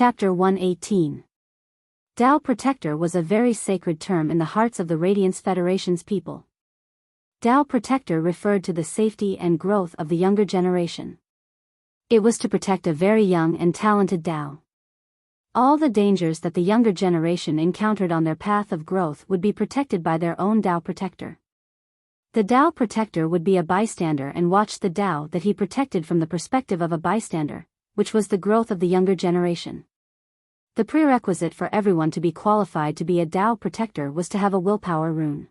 Chapter 118. Tao Protector was a very sacred term in the hearts of the Radiance Federation's people. Tao Protector referred to the safety and growth of the younger generation. It was to protect a very young and talented Tao. All the dangers that the younger generation encountered on their path of growth would be protected by their own Tao Protector. The Tao Protector would be a bystander and watch the Tao that he protected from the perspective of a bystander, which was the growth of the younger generation. The prerequisite for everyone to be qualified to be a Tao Protector was to have a willpower rune.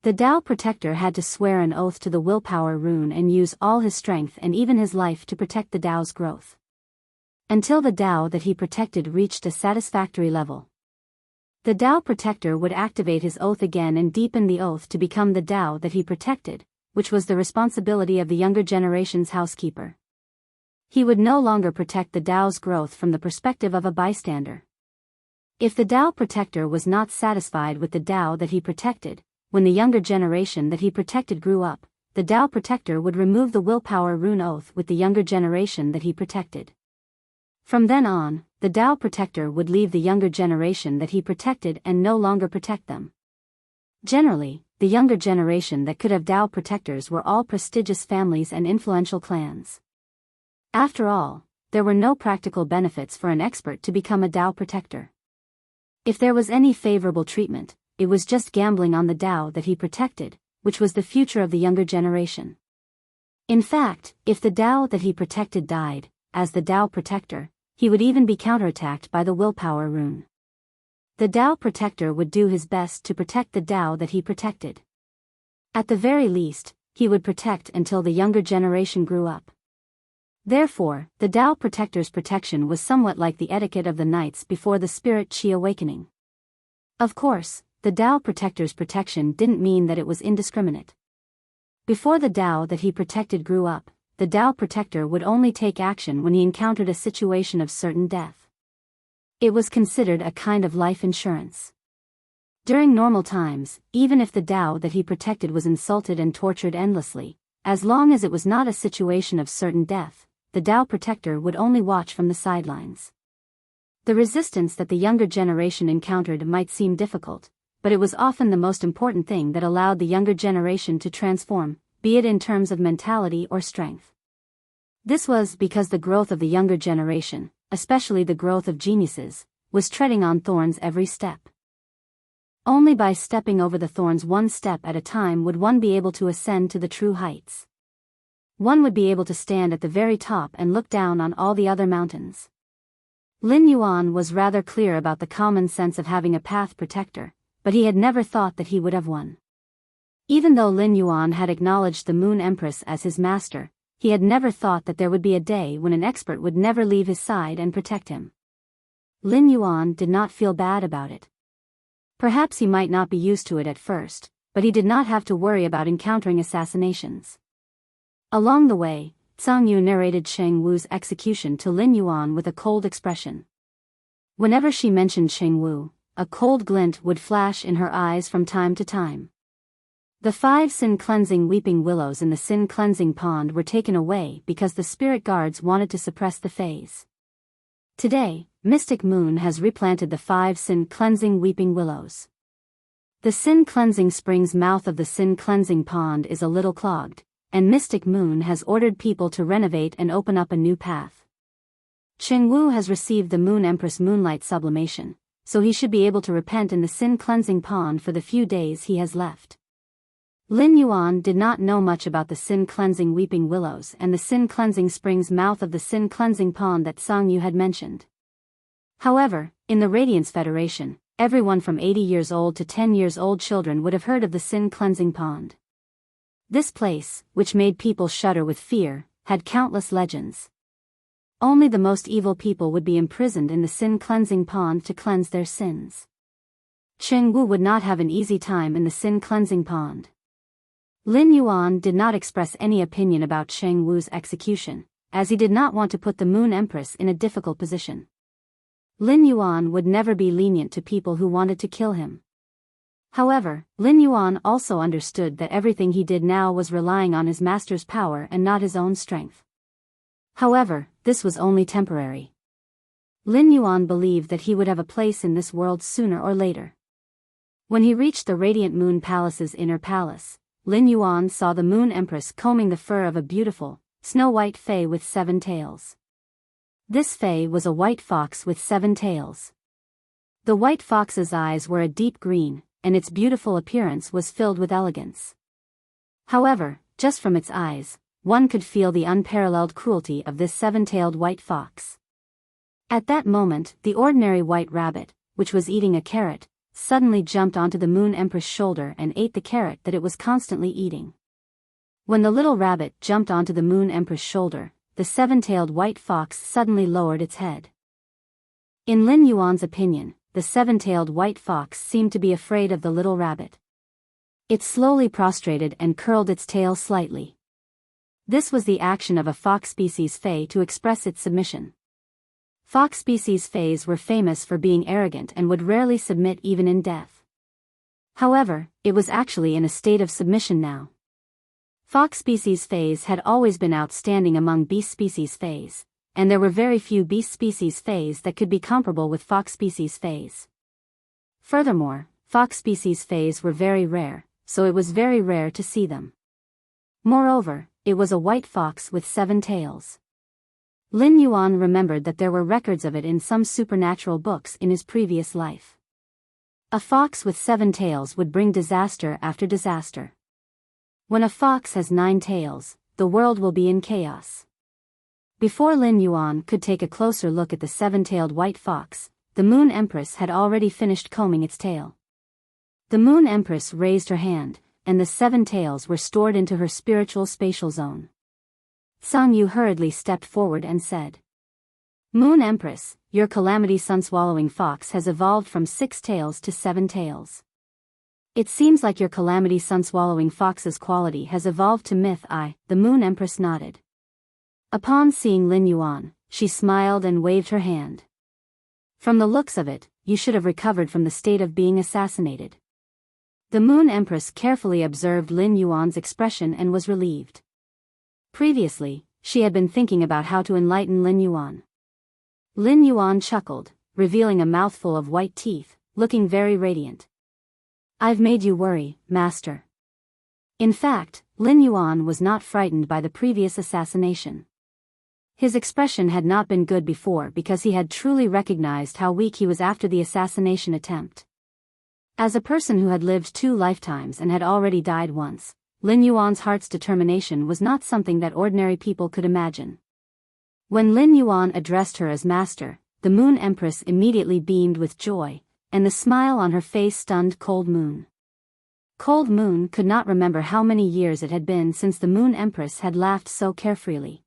The Tao Protector had to swear an oath to the willpower rune and use all his strength and even his life to protect the Tao's growth. Until the Tao that he protected reached a satisfactory level. The Tao Protector would activate his oath again and deepen the oath to become the Tao that he protected, which was the responsibility of the younger generation's housekeeper. He would no longer protect the Tao's growth from the perspective of a bystander. If the Tao Protector was not satisfied with the Tao that he protected, when the younger generation that he protected grew up, the Tao Protector would remove the willpower rune oath with the younger generation that he protected. From then on, the Tao Protector would leave the younger generation that he protected and no longer protect them. Generally, the younger generation that could have Tao Protectors were all prestigious families and influential clans. After all, there were no practical benefits for an expert to become a Tao Protector. If there was any favorable treatment, it was just gambling on the Tao that he protected, which was the future of the younger generation. In fact, if the Tao that he protected died, as the Tao Protector, he would even be counterattacked by the willpower rune. The Tao Protector would do his best to protect the Tao that he protected. At the very least, he would protect until the younger generation grew up. Therefore, the Tao Protector's protection was somewhat like the etiquette of the knights before the Spirit Qi awakening. Of course, the Tao Protector's protection didn't mean that it was indiscriminate. Before the Tao that he protected grew up, the Tao Protector would only take action when he encountered a situation of certain death. It was considered a kind of life insurance. During normal times, even if the Tao that he protected was insulted and tortured endlessly, as long as it was not a situation of certain death, the Tao Protector would only watch from the sidelines. The resistance that the younger generation encountered might seem difficult, but it was often the most important thing that allowed the younger generation to transform, be it in terms of mentality or strength. This was because the growth of the younger generation, especially the growth of geniuses, was treading on thorns every step. Only by stepping over the thorns one step at a time would one be able to ascend to the true heights. One would be able to stand at the very top and look down on all the other mountains. Lin Yuan was rather clear about the common sense of having a path protector, but he had never thought that he would have one. Even though Lin Yuan had acknowledged the Moon Empress as his master, he had never thought that there would be a day when an expert would never leave his side and protect him. Lin Yuan did not feel bad about it. Perhaps he might not be used to it at first, but he did not have to worry about encountering assassinations. Along the way, Zhang Yu narrated Sheng Wu's execution to Lin Yuan with a cold expression. Whenever she mentioned Sheng Wu, a cold glint would flash in her eyes from time to time. The 5 sin-cleansing weeping willows in the sin-cleansing pond were taken away because the spirit guards wanted to suppress the phase. Today, Mystic Moon has replanted the 5 sin-cleansing weeping willows. The sin-cleansing spring's mouth of the sin-cleansing pond is a little clogged, and Mystic Moon has ordered people to renovate and open up a new path. Cheng Wu has received the Moon Empress Moonlight sublimation, so he should be able to repent in the sin-cleansing pond for the few days he has left. Lin Yuan did not know much about the sin-cleansing weeping willows and the sin-cleansing spring's mouth of the sin-cleansing pond that Zhang Yu had mentioned. However, in the Radiance Federation, everyone from 80 years old to 10 years old children would have heard of the sin-cleansing pond. This place, which made people shudder with fear, had countless legends. Only the most evil people would be imprisoned in the sin-cleansing pond to cleanse their sins. Cheng Wu would not have an easy time in the sin-cleansing pond. Lin Yuan did not express any opinion about Cheng Wu's execution, as he did not want to put the Moon Empress in a difficult position. Lin Yuan would never be lenient to people who wanted to kill him. However, Lin Yuan also understood that everything he did now was relying on his master's power and not his own strength. However, this was only temporary. Lin Yuan believed that he would have a place in this world sooner or later. When he reached the Radiant Moon Palace's inner palace, Lin Yuan saw the Moon Empress combing the fur of a beautiful, snow-white fae with 7 tails. This fae was a white fox with 7 tails. The white fox's eyes were a deep green, and its beautiful appearance was filled with elegance. However, just from its eyes, one could feel the unparalleled cruelty of this 7-tailed white fox. At that moment, the ordinary white rabbit, which was eating a carrot, suddenly jumped onto the Moon Empress' shoulder and ate the carrot that it was constantly eating. When the little rabbit jumped onto the Moon Empress' shoulder, the 7-tailed white fox suddenly lowered its head. In Lin Yuan's opinion, the 7-tailed white fox seemed to be afraid of the little rabbit. It slowly prostrated and curled its tail slightly. This was the action of a fox species fae to express its submission. Fox species fays were famous for being arrogant and would rarely submit even in death. However, it was actually in a state of submission now. Fox species fays had always been outstanding among beast species fays, and there were very few beast species fays that could be comparable with fox species fays. Furthermore, fox species fays were very rare, so it was very rare to see them. Moreover, it was a white fox with 7 tails. Lin Yuan remembered that there were records of it in some supernatural books in his previous life. A fox with 7 tails would bring disaster after disaster. When a fox has 9 tails, the world will be in chaos. Before Lin Yuan could take a closer look at the 7-tailed white fox, the Moon Empress had already finished combing its tail. The Moon Empress raised her hand, and the 7 tails were stored into her spiritual spatial zone. Sang Yu hurriedly stepped forward and said, "Moon Empress, your calamity sun-swallowing fox has evolved from 6 tails to 7 tails. It seems like your calamity sun-swallowing fox's quality has evolved to myth." The Moon Empress nodded. Upon seeing Lin Yuan, she smiled and waved her hand. "From the looks of it, you should have recovered from the state of being assassinated." The Moon Empress carefully observed Lin Yuan's expression and was relieved. Previously, she had been thinking about how to enlighten Lin Yuan. Lin Yuan chuckled, revealing a mouthful of white teeth, looking very radiant. "I've made you worry, master." In fact, Lin Yuan was not frightened by the previous assassination. His expression had not been good before because he had truly recognized how weak he was after the assassination attempt. As a person who had lived 2 lifetimes and had already died once, Lin Yuan's heart's determination was not something that ordinary people could imagine. When Lin Yuan addressed her as master, the Moon Empress immediately beamed with joy, and the smile on her face stunned Cold Moon. Cold Moon could not remember how many years it had been since the Moon Empress had laughed so carefreely.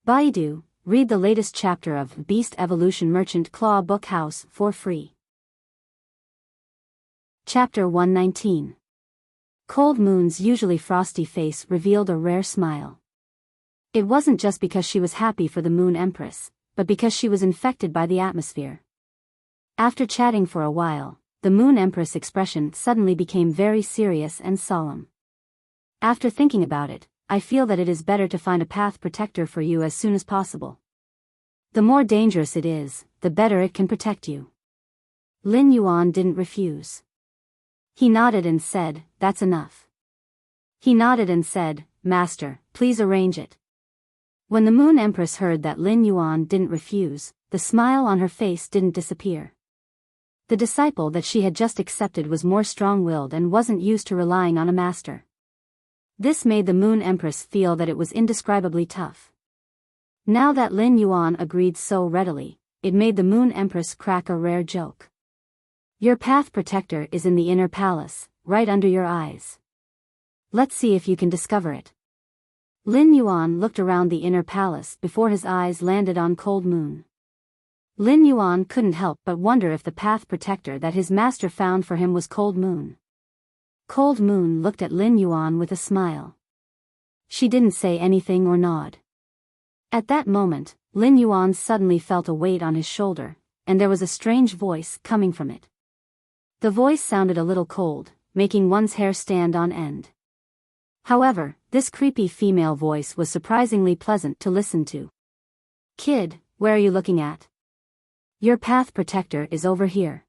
Baidu, read the latest chapter of Beast Evolution Merchant Claw Book House for free. Chapter 119. Cold Moon's usually frosty face revealed a rare smile. It wasn't just because she was happy for the Moon Empress, but because she was infected by the atmosphere. After chatting for a while, the Moon Empress' expression suddenly became very serious and solemn. "After thinking about it, I feel that it is better to find a path protector for you as soon as possible. The more dangerous it is, the better it can protect you." Lin Yuan didn't refuse. He nodded and said, "That's enough." He nodded and said, "Master, please arrange it." When the Moon Empress heard that Lin Yuan didn't refuse, the smile on her face didn't disappear. The disciple that she had just accepted was more strong-willed and wasn't used to relying on a master. This made the Moon Empress feel that it was indescribably tough. Now that Lin Yuan agreed so readily, it made the Moon Empress crack a rare joke. "Your path protector is in the inner palace, right under your eyes. Let's see if you can discover it." Lin Yuan looked around the inner palace before his eyes landed on Cold Moon. Lin Yuan couldn't help but wonder if the path protector that his master found for him was Cold Moon. Cold Moon looked at Lin Yuan with a smile. She didn't say anything or nod. At that moment, Lin Yuan suddenly felt a weight on his shoulder, and there was a strange voice coming from it. The voice sounded a little cold, making one's hair stand on end. However, this creepy female voice was surprisingly pleasant to listen to. "Kid, where are you looking at?" Your path protector is over here.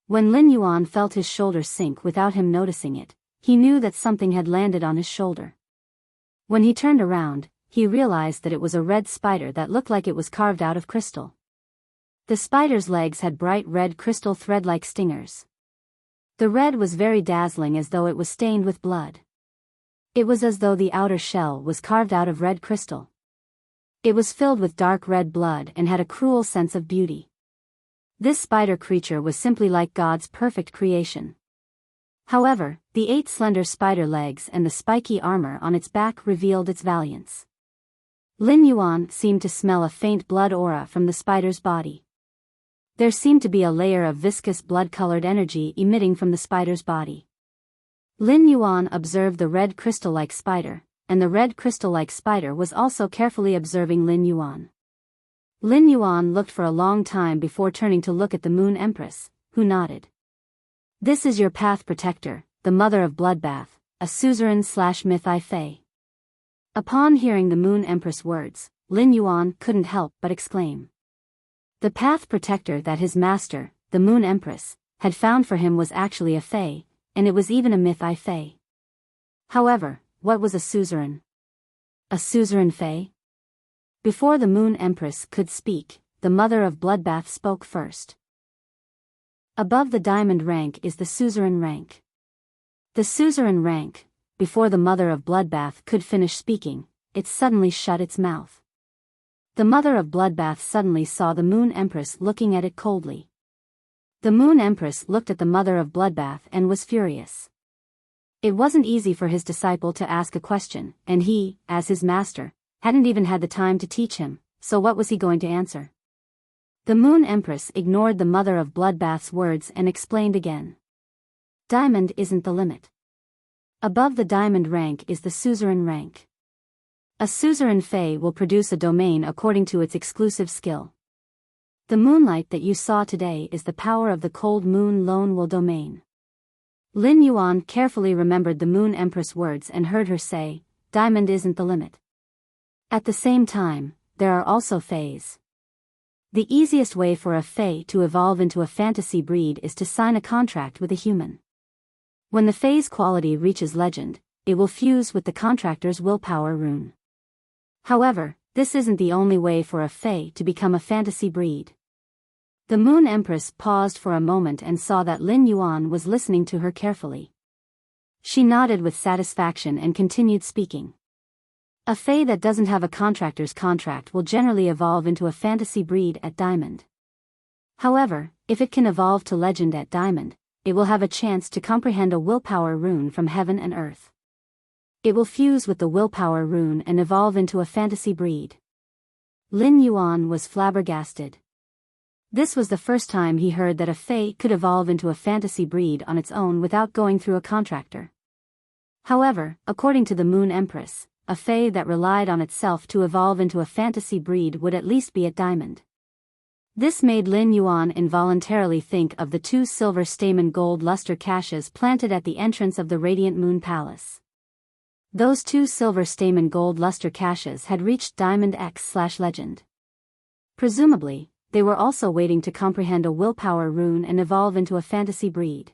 When Lin Yuan felt his shoulder sink without him noticing it, he knew that something had landed on his shoulder. When he turned around, he realized that it was a red spider that looked like it was carved out of crystal. The spider's legs had bright red crystal thread-like stingers. The red was very dazzling, as though it was stained with blood. It was as though the outer shell was carved out of red crystal. It was filled with dark red blood and had a cruel sense of beauty. This spider creature was simply like God's perfect creation. However, the 8 slender spider legs and the spiky armor on its back revealed its valiance. Lin Yuan seemed to smell a faint blood aura from the spider's body. There seemed to be a layer of viscous blood-colored energy emitting from the spider's body. Lin Yuan observed the red crystal-like spider, and the red crystal-like spider was also carefully observing Lin Yuan. Lin Yuan looked for a long time before turning to look at the Moon Empress, who nodded. This is your path protector, the mother of bloodbath, a suzerain/myth fae. Upon hearing the Moon Empress words, Lin Yuan couldn't help but exclaim. The path protector that his master, the Moon Empress, had found for him was actually a fae, and it was even a myth fae. However, what was a suzerain? A suzerain fae? Before the Moon Empress could speak, the mother of bloodbath spoke first. Above the diamond rank is the suzerain rank. The suzerain rank, before the mother of bloodbath could finish speaking, it suddenly shut its mouth. The mother of bloodbath suddenly saw the Moon Empress looking at it coldly. The Moon Empress looked at the mother of bloodbath and was furious. It wasn't easy for his disciple to ask a question, and he, as his master, hadn't even had the time to teach him, so what was he going to answer? The Moon Empress ignored the mother of bloodbath's words and explained again. Diamond isn't the limit. Above the diamond rank is the suzerain rank. A suzerain fae will produce a domain according to its exclusive skill. The moonlight that you saw today is the power of the cold moon lone wool domain. Lin Yuan carefully remembered the Moon Empress words and heard her say, diamond isn't the limit. At the same time, there are also faes. The easiest way for a fae to evolve into a fantasy breed is to sign a contract with a human. When the fae's quality reaches legend, it will fuse with the contractor's willpower rune. However, this isn't the only way for a fae to become a fantasy breed. The Moon Empress paused for a moment and saw that Lin Yuan was listening to her carefully. She nodded with satisfaction and continued speaking. A fae that doesn't have a contractor's contract will generally evolve into a fantasy breed at Diamond. However, if it can evolve to legend at Diamond, it will have a chance to comprehend a willpower rune from heaven and earth. It will fuse with the willpower rune and evolve into a fantasy breed. Lin Yuan was flabbergasted. This was the first time he heard that a fae could evolve into a fantasy breed on its own without going through a contractor. However, according to the Moon Empress, a fae that relied on itself to evolve into a fantasy breed would at least be at Diamond. This made Lin Yuan involuntarily think of the 2 silver stamen gold luster caches planted at the entrance of the Radiant Moon Palace. Those 2 silver stamen gold luster caches had reached Diamond X/Legend. Presumably, they were also waiting to comprehend a willpower rune and evolve into a fantasy breed.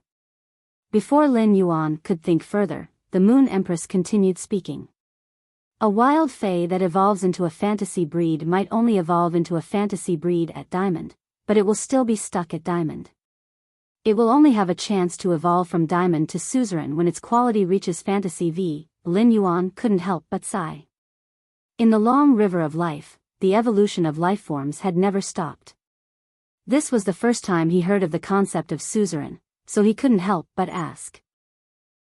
Before Lin Yuan could think further, the Moon Empress continued speaking. A wild fae that evolves into a fantasy breed might only evolve into a fantasy breed at Diamond, but it will still be stuck at Diamond. It will only have a chance to evolve from Diamond to Suzerain when its quality reaches Fantasy V. Lin Yuan couldn't help but sigh. In the long river of life, the evolution of lifeforms had never stopped. This was the first time he heard of the concept of Suzerain, so he couldn't help but ask.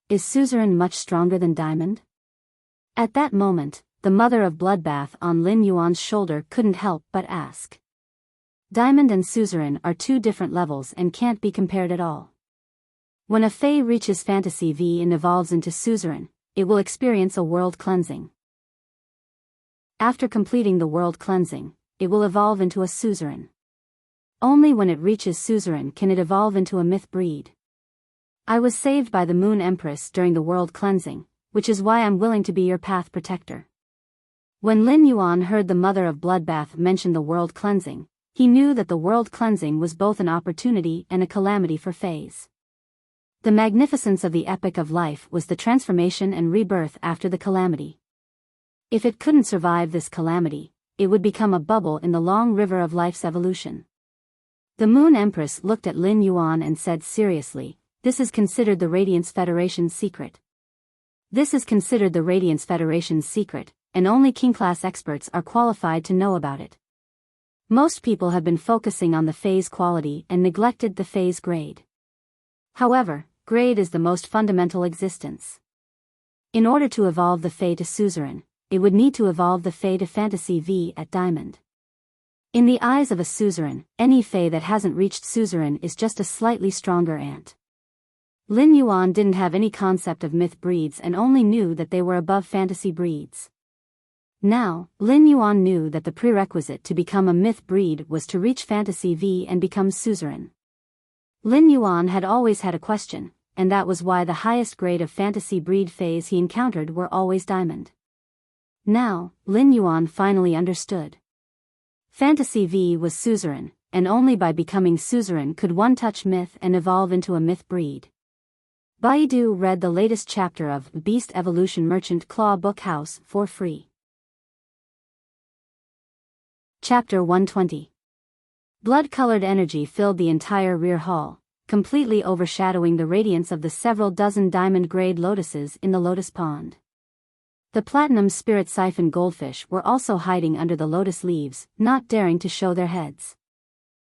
Is Suzerain much stronger than Diamond? At that moment, the mother of bloodbath on Lin Yuan's shoulder couldn't help but ask. Diamond and Suzerain are 2 different levels and can't be compared at all. When a fae reaches Fantasy V and evolves into Suzerain, it will experience a world cleansing. After completing the world cleansing, it will evolve into a Suzerain. Only when it reaches Suzerain can it evolve into a myth breed. I was saved by the Moon Empress during the world cleansing, which is why I'm willing to be your path protector. When Lin Yuan heard the mother of bloodbath mention the world cleansing, He knew that the world cleansing was both an opportunity and a calamity for Fays. The magnificence of the epic of life was the transformation and rebirth after the calamity. If it couldn't survive this calamity, it would become a bubble in the long river of life's evolution. The Moon Empress looked at Lin Yuan and said seriously, "This is considered the Radiance Federation's secret. This is considered the Radiance Federation's secret, and only King-class experts are qualified to know about it. Most people have been focusing on the phase quality and neglected the phase grade. However, grade is the most fundamental existence. In order to evolve the Fae to Suzerain, it would need to evolve the Fae to Fantasy V at Diamond. In the eyes of a Suzerain, any Fae that hasn't reached Suzerain is just a slightly stronger ant." Lin Yuan didn't have any concept of myth breeds and only knew that they were above fantasy breeds. Now, Lin Yuan knew that the prerequisite to become a myth breed was to reach Fantasy V and become Suzerain. Lin Yuan had always had a question, and that was why the highest grade of fantasy breed Fays he encountered were always Diamond. Now, Lin Yuan finally understood. Fantasy V was Suzerain, and only by becoming Suzerain could one touch myth and evolve into a myth breed. Baidu read the latest chapter of Beast Evolution Merchant Claw Book House for free. Chapter 120. Blood-colored energy filled the entire rear hall, completely overshadowing the radiance of the several dozen diamond-grade lotuses in the lotus pond. The platinum spirit siphon goldfish were also hiding under the lotus leaves, not daring to show their heads.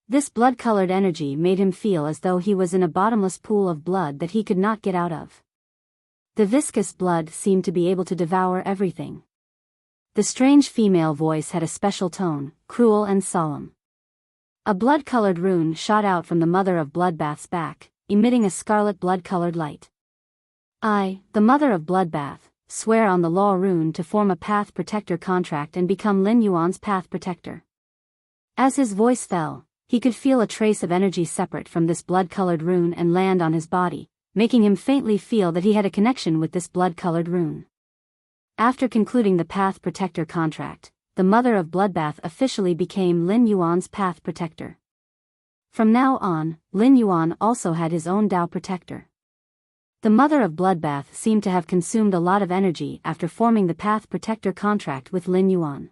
This blood-colored energy made him feel as though he was in a bottomless pool of blood that he could not get out of. The viscous blood seemed to be able to devour everything. The strange female voice had a special tone, cruel and solemn. A blood-colored rune shot out from the Mother of Bloodbath's back, emitting a scarlet blood-colored light. "I, the Mother of Bloodbath, swear on the law rune to form a Path Protector contract and become Lin Yuan's Path Protector." As his voice fell, he could feel a trace of energy separate from this blood-colored rune and land on his body, making him faintly feel that he had a connection with this blood-colored rune. After concluding the Path Protector contract, the Mother of Bloodbath officially became Lin Yuan's Path Protector. From now on, Lin Yuan also had his own Tao Protector. The Mother of Bloodbath seemed to have consumed a lot of energy after forming the Path Protector contract with Lin Yuan.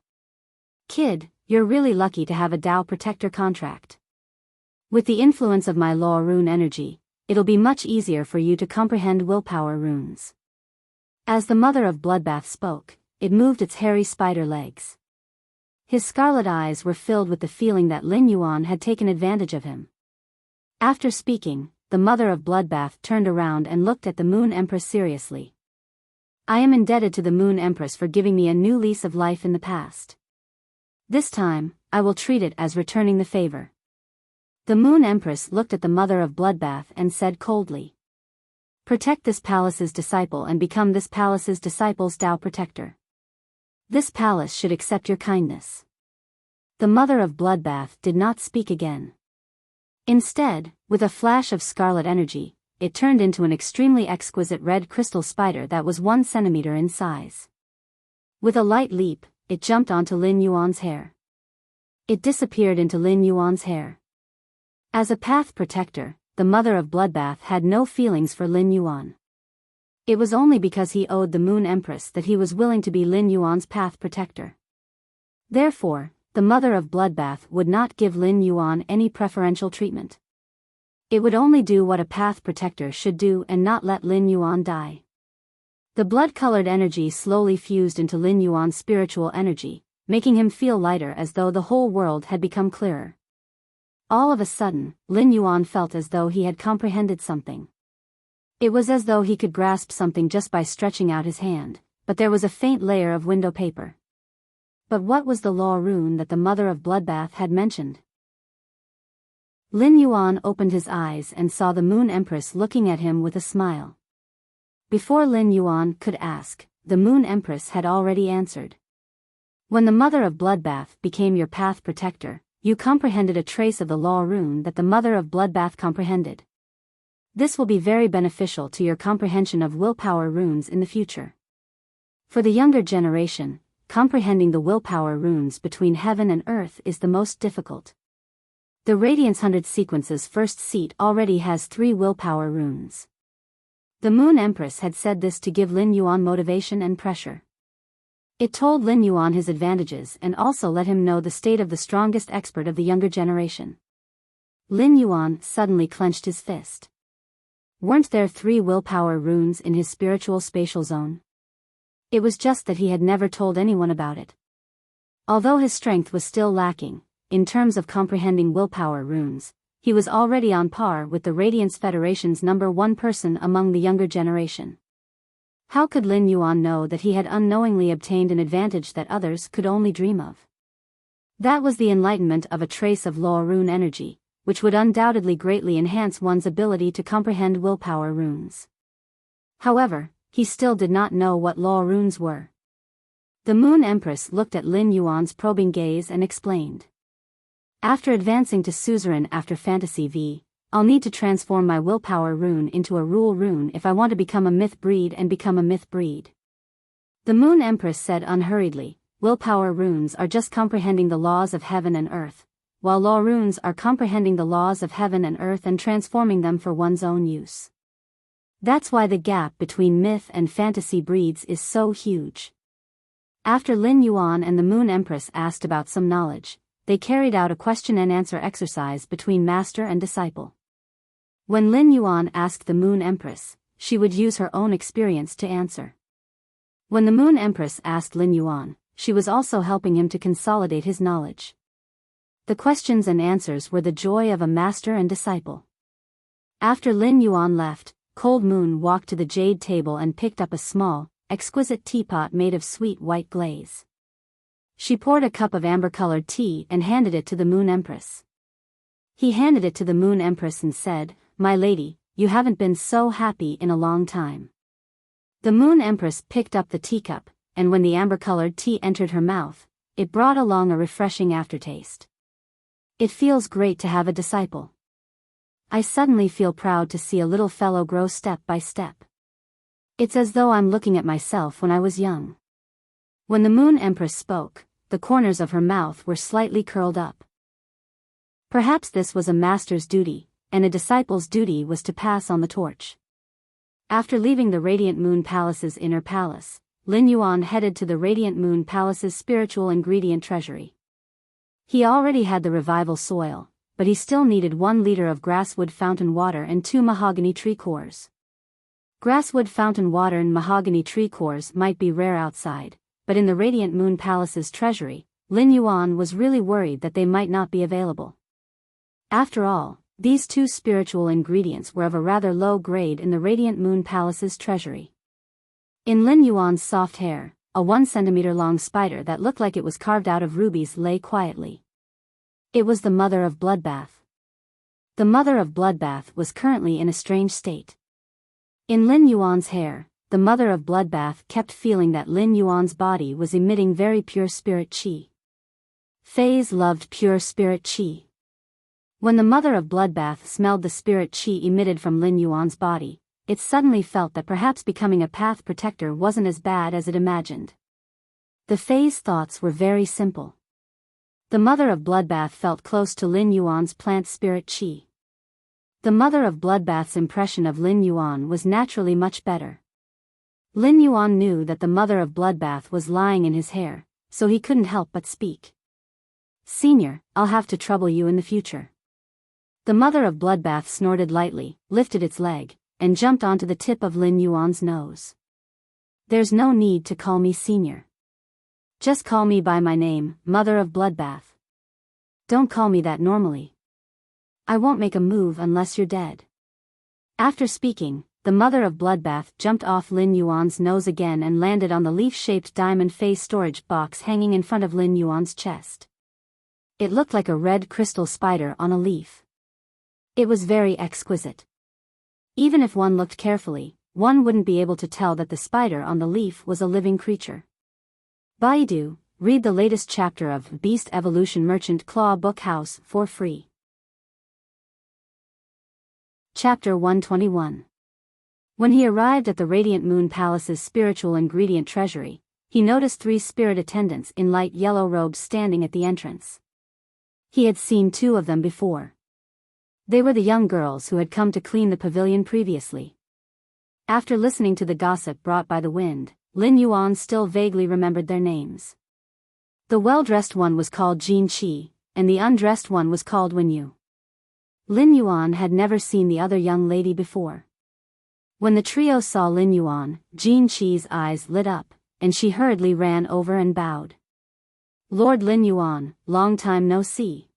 "Kid, you're really lucky to have a Tao Protector contract. With the influence of my law rune energy, it'll be much easier for you to comprehend willpower runes." As the Mother of Bloodbath spoke, it moved its hairy spider legs. His scarlet eyes were filled with the feeling that Lin Yuan had taken advantage of him. After speaking, the Mother of Bloodbath turned around and looked at the Moon Empress seriously. "I am indebted to the Moon Empress for giving me a new lease of life in the past. This time, I will treat it as returning the favor." The Moon Empress looked at the Mother of Bloodbath and said coldly, "Protect this palace's disciple and become this palace's disciple's Tao Protector. This palace should accept your kindness." The Mother of Bloodbath did not speak again. Instead, with a flash of scarlet energy, it turned into an extremely exquisite red crystal spider that was 1 centimeter in size. With a light leap, it jumped onto Lin Yuan's hair. It disappeared into Lin Yuan's hair. As a Path Protector, the Mother of Bloodbath had no feelings for Lin Yuan. It was only because he owed the Moon Empress that he was willing to be Lin Yuan's Path Protector. Therefore, the Mother of Bloodbath would not give Lin Yuan any preferential treatment. It would only do what a Path Protector should do and not let Lin Yuan die. The blood-colored energy slowly fused into Lin Yuan's spiritual energy, making him feel lighter as though the whole world had become clearer. All of a sudden, Lin Yuan felt as though he had comprehended something. It was as though he could grasp something just by stretching out his hand, but there was a faint layer of window paper. But what was the law rune that the Mother of Bloodbath had mentioned? Lin Yuan opened his eyes and saw the Moon Empress looking at him with a smile. Before Lin Yuan could ask, the Moon Empress had already answered. "When the Mother of Bloodbath became your Path Protector, you comprehended a trace of the law rune that the Mother of Bloodbath comprehended. This will be very beneficial to your comprehension of willpower runes in the future. For the younger generation, comprehending the willpower runes between heaven and earth is the most difficult. The Radiance 100 sequence's first seat already has 3 willpower runes. The Moon Empress had said this to give Lin Yuan motivation and pressure. It told Lin Yuan his advantages and also let him know the state of the strongest expert of the younger generation. Lin Yuan suddenly clenched his fist. Weren't there 3 willpower runes in his spiritual spatial zone? It was just that he had never told anyone about it. Although his strength was still lacking, in terms of comprehending willpower runes, he was already on par with the Radiance Federation's #1 person among the younger generation. How could Lin Yuan know that he had unknowingly obtained an advantage that others could only dream of? That was the enlightenment of a trace of law rune energy, which would undoubtedly greatly enhance one's ability to comprehend willpower runes. However, he still did not know what law runes were. The Moon Empress looked at Lin Yuan's probing gaze and explained. After advancing to suzerain after Fantasy V, I'll need to transform my willpower rune into a rule rune if I want to become a myth breed and become a myth breed. The Moon Empress said unhurriedly, willpower runes are just comprehending the laws of heaven and earth, while law runes are comprehending the laws of heaven and earth and transforming them for one's own use. That's why the gap between myth and fantasy breeds is so huge. After Lin Yuan and the Moon Empress asked about some knowledge, they carried out a question and answer exercise between master and disciple. When Lin Yuan asked the Moon Empress, she would use her own experience to answer. When the Moon Empress asked Lin Yuan, she was also helping him to consolidate his knowledge. The questions and answers were the joy of a master and disciple. After Lin Yuan left, Cold Moon walked to the jade table and picked up a small, exquisite teapot made of sweet white glaze. She poured a cup of amber-colored tea and handed it to the Moon Empress. He handed it to the Moon Empress and said, "My lady, you haven't been so happy in a long time." The Moon Empress picked up the teacup, and when the amber-colored tea entered her mouth, it brought along a refreshing aftertaste. It feels great to have a disciple. I suddenly feel proud to see a little fellow grow step by step. It's as though I'm looking at myself when I was young. When the Moon Empress spoke, the corners of her mouth were slightly curled up. Perhaps this was a master's duty, and a disciple's duty was to pass on the torch. After leaving the Radiant Moon Palace's inner palace, Lin Yuan headed to the Radiant Moon Palace's spiritual ingredient treasury. He already had the revival soil, but he still needed 1 liter of grasswood fountain water and 2 mahogany tree cores. Grasswood fountain water and mahogany tree cores might be rare outside, but in the Radiant Moon Palace's treasury, Lin Yuan was really worried that they might not be available. After all, these 2 spiritual ingredients were of a rather low grade in the Radiant Moon Palace's treasury. In Lin Yuan's soft hair, a 1 centimeter long spider that looked like it was carved out of rubies lay quietly. It was the Mother of Bloodbath. The Mother of Bloodbath was currently in a strange state. In Lin Yuan's hair, the Mother of Bloodbath kept feeling that Lin Yuan's body was emitting very pure spirit qi. Faze loved pure spirit qi. When the Mother of Bloodbath smelled the spirit qi emitted from Lin Yuan's body, it suddenly felt that perhaps becoming a path protector wasn't as bad as it imagined. The Faze thoughts were very simple. The Mother of Bloodbath felt close to Lin Yuan's plant spirit qi. The Mother of Bloodbath's impression of Lin Yuan was naturally much better. Lin Yuan knew that the Mother of Bloodbath was lying in his hair, so he couldn't help but speak. "Senior, I'll have to trouble you in the future." The Mother of Bloodbath snorted lightly, lifted its leg, and jumped onto the tip of Lin Yuan's nose. "There's no need to call me senior. Just call me by my name, Mother of Bloodbath. Don't call me that normally. I won't make a move unless you're dead." After speaking, the Mother of Bloodbath jumped off Lin Yuan's nose again and landed on the leaf-shaped diamond face storage box hanging in front of Lin Yuan's chest. It looked like a red crystal spider on a leaf. It was very exquisite. Even if one looked carefully, one wouldn't be able to tell that the spider on the leaf was a living creature. Baidu, read the latest chapter of Beast Evolution Merchant Claw Book House for free. Chapter 121. When he arrived at the Radiant Moon Palace's spiritual ingredient treasury, he noticed 3 spirit attendants in light yellow robes standing at the entrance. He had seen two of them before. They were the young girls who had come to clean the pavilion previously. After listening to the gossip brought by the wind, Lin Yuan still vaguely remembered their names. The well-dressed one was called Jin Qi, and the undressed one was called Wen Yu. Lin Yuan had never seen the other young lady before. When the trio saw Lin Yuan, Jin Qi's eyes lit up, and she hurriedly ran over and bowed. "Lord Lin Yuan, long time no see."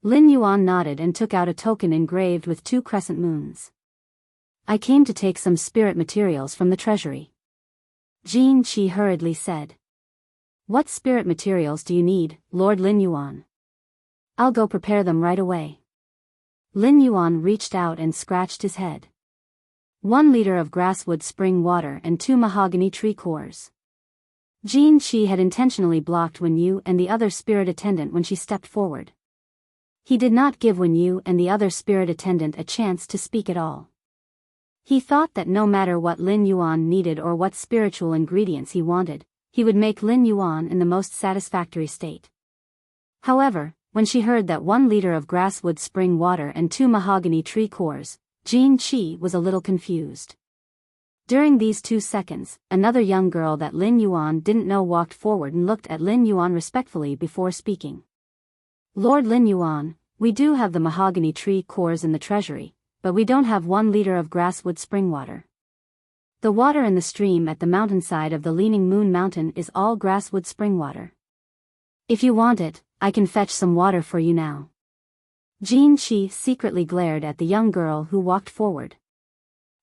Lin Yuan nodded and took out a token engraved with 2 crescent moons. "I came to take some spirit materials from the treasury." Jin Qi hurriedly said. "What spirit materials do you need, Lord Lin Yuan?" "I'll go prepare them right away." Lin Yuan reached out and scratched his head. 1 liter of grasswood spring water and 2 mahogany tree cores. Jin Qi had intentionally blocked Wen Yu and the other spirit attendant when she stepped forward. He did not give Wen Yu and the other spirit attendant a chance to speak at all. He thought that no matter what Lin Yuan needed or what spiritual ingredients he wanted, he would make Lin Yuan in the most satisfactory state. However, when she heard that 1 liter of grasswood spring water and 2 mahogany tree cores, Jin Qi was a little confused. During these 2 seconds, another young girl that Lin Yuan didn't know walked forward and looked at Lin Yuan respectfully before speaking. "Lord Lin Yuan, we do have the mahogany tree cores in the treasury, but we don't have 1 liter of grasswood spring water. The water in the stream at the mountainside of the Leaning Moon Mountain is all grasswood spring water. If you want it, I can fetch some water for you now." Jin Qi secretly glared at the young girl who walked forward.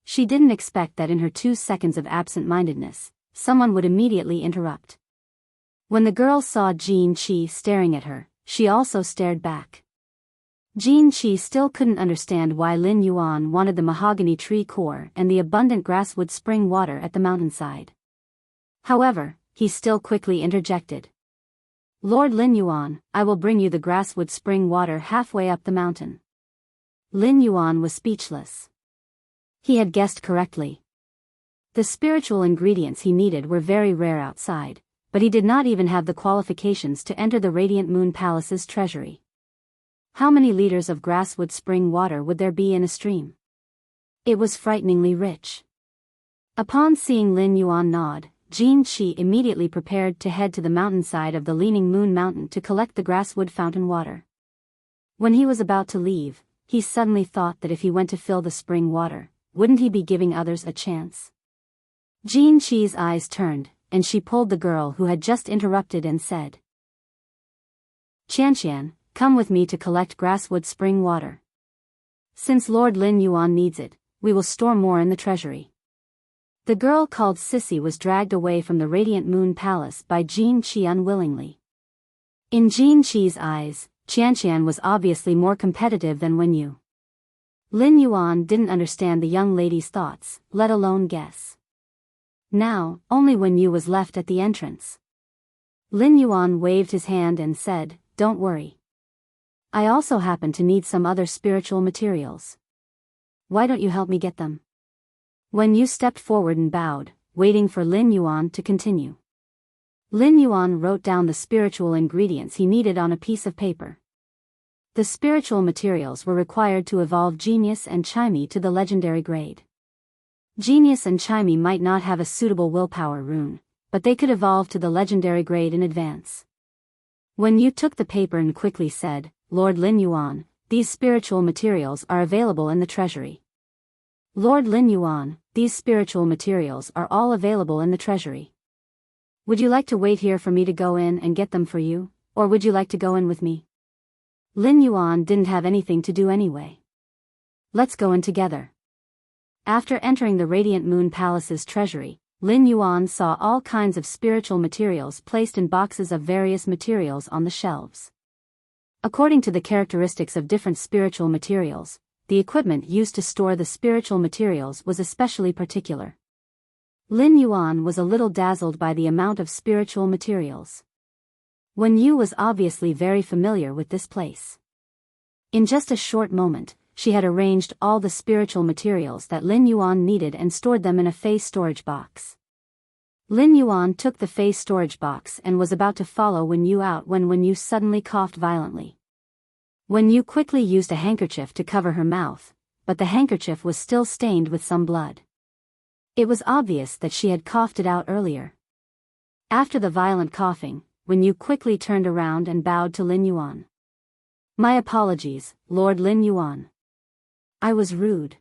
She didn't expect that in her 2 seconds of absent-mindedness, someone would immediately interrupt. When the girl saw Jin Qi staring at her, she also stared back. Jin Qi still couldn't understand why Lin Yuan wanted the mahogany tree core and the abundant grasswood spring water at the mountainside. However, he still quickly interjected. "Lord Lin Yuan, I will bring you the grasswood spring water halfway up the mountain." Lin Yuan was speechless. He had guessed correctly. The spiritual ingredients he needed were very rare outside, but he did not even have the qualifications to enter the Radiant Moon Palace's treasury. How many liters of grasswood spring water would there be in a stream? It was frighteningly rich. Upon seeing Lin Yuan nod, Jin Qi immediately prepared to head to the mountainside of the Leaning Moon Mountain to collect the grasswood fountain water. When he was about to leave, he suddenly thought that if he went to fill the spring water, wouldn't he be giving others a chance? Jin Qi's eyes turned, and she pulled the girl who had just interrupted and said, "Qianqian, come with me to collect grasswood spring water. Since Lord Lin Yuan needs it, we will store more in the treasury." The girl called Sissy was dragged away from the Radiant Moon Palace by Jin Qi unwillingly. In Jin Qi's eyes, Qianqian was obviously more competitive than Wen Yu. Lin Yuan didn't understand the young lady's thoughts, let alone guess. Now, only Wen Yu was left at the entrance. Lin Yuan waved his hand and said, "Don't worry. I also happen to need some other spiritual materials. Why don't you help me get them?" Wen Yu stepped forward and bowed, waiting for Lin Yuan to continue. Lin Yuan wrote down the spiritual ingredients he needed on a piece of paper. The spiritual materials were required to evolve Genius and Chimey to the legendary grade. Genius and Chimey might not have a suitable willpower rune, but they could evolve to the legendary grade in advance. Wen Yu took the paper and quickly said, "Lord Lin Yuan, these spiritual materials are available in the treasury." "Lord Lin Yuan, these spiritual materials are all available in the treasury. Would you like to wait here for me to go in and get them for you, or would you like to go in with me?" Lin Yuan didn't have anything to do anyway. "Let's go in together." After entering the Radiant Moon Palace's treasury, Lin Yuan saw all kinds of spiritual materials placed in boxes of various materials on the shelves. According to the characteristics of different spiritual materials, the equipment used to store the spiritual materials was especially particular. Lin Yuan was a little dazzled by the amount of spiritual materials. Wen Yu was obviously very familiar with this place. In just a short moment, she had arranged all the spiritual materials that Lin Yuan needed and stored them in a face storage box. Lin Yuan took the face storage box and was about to follow Wen Yu out when Wen Yu suddenly coughed violently. Wen Yu quickly used a handkerchief to cover her mouth, but the handkerchief was still stained with some blood. It was obvious that she had coughed it out earlier. After the violent coughing, Wen Yu quickly turned around and bowed to Lin Yuan. "My apologies, Lord Lin Yuan. I was rude."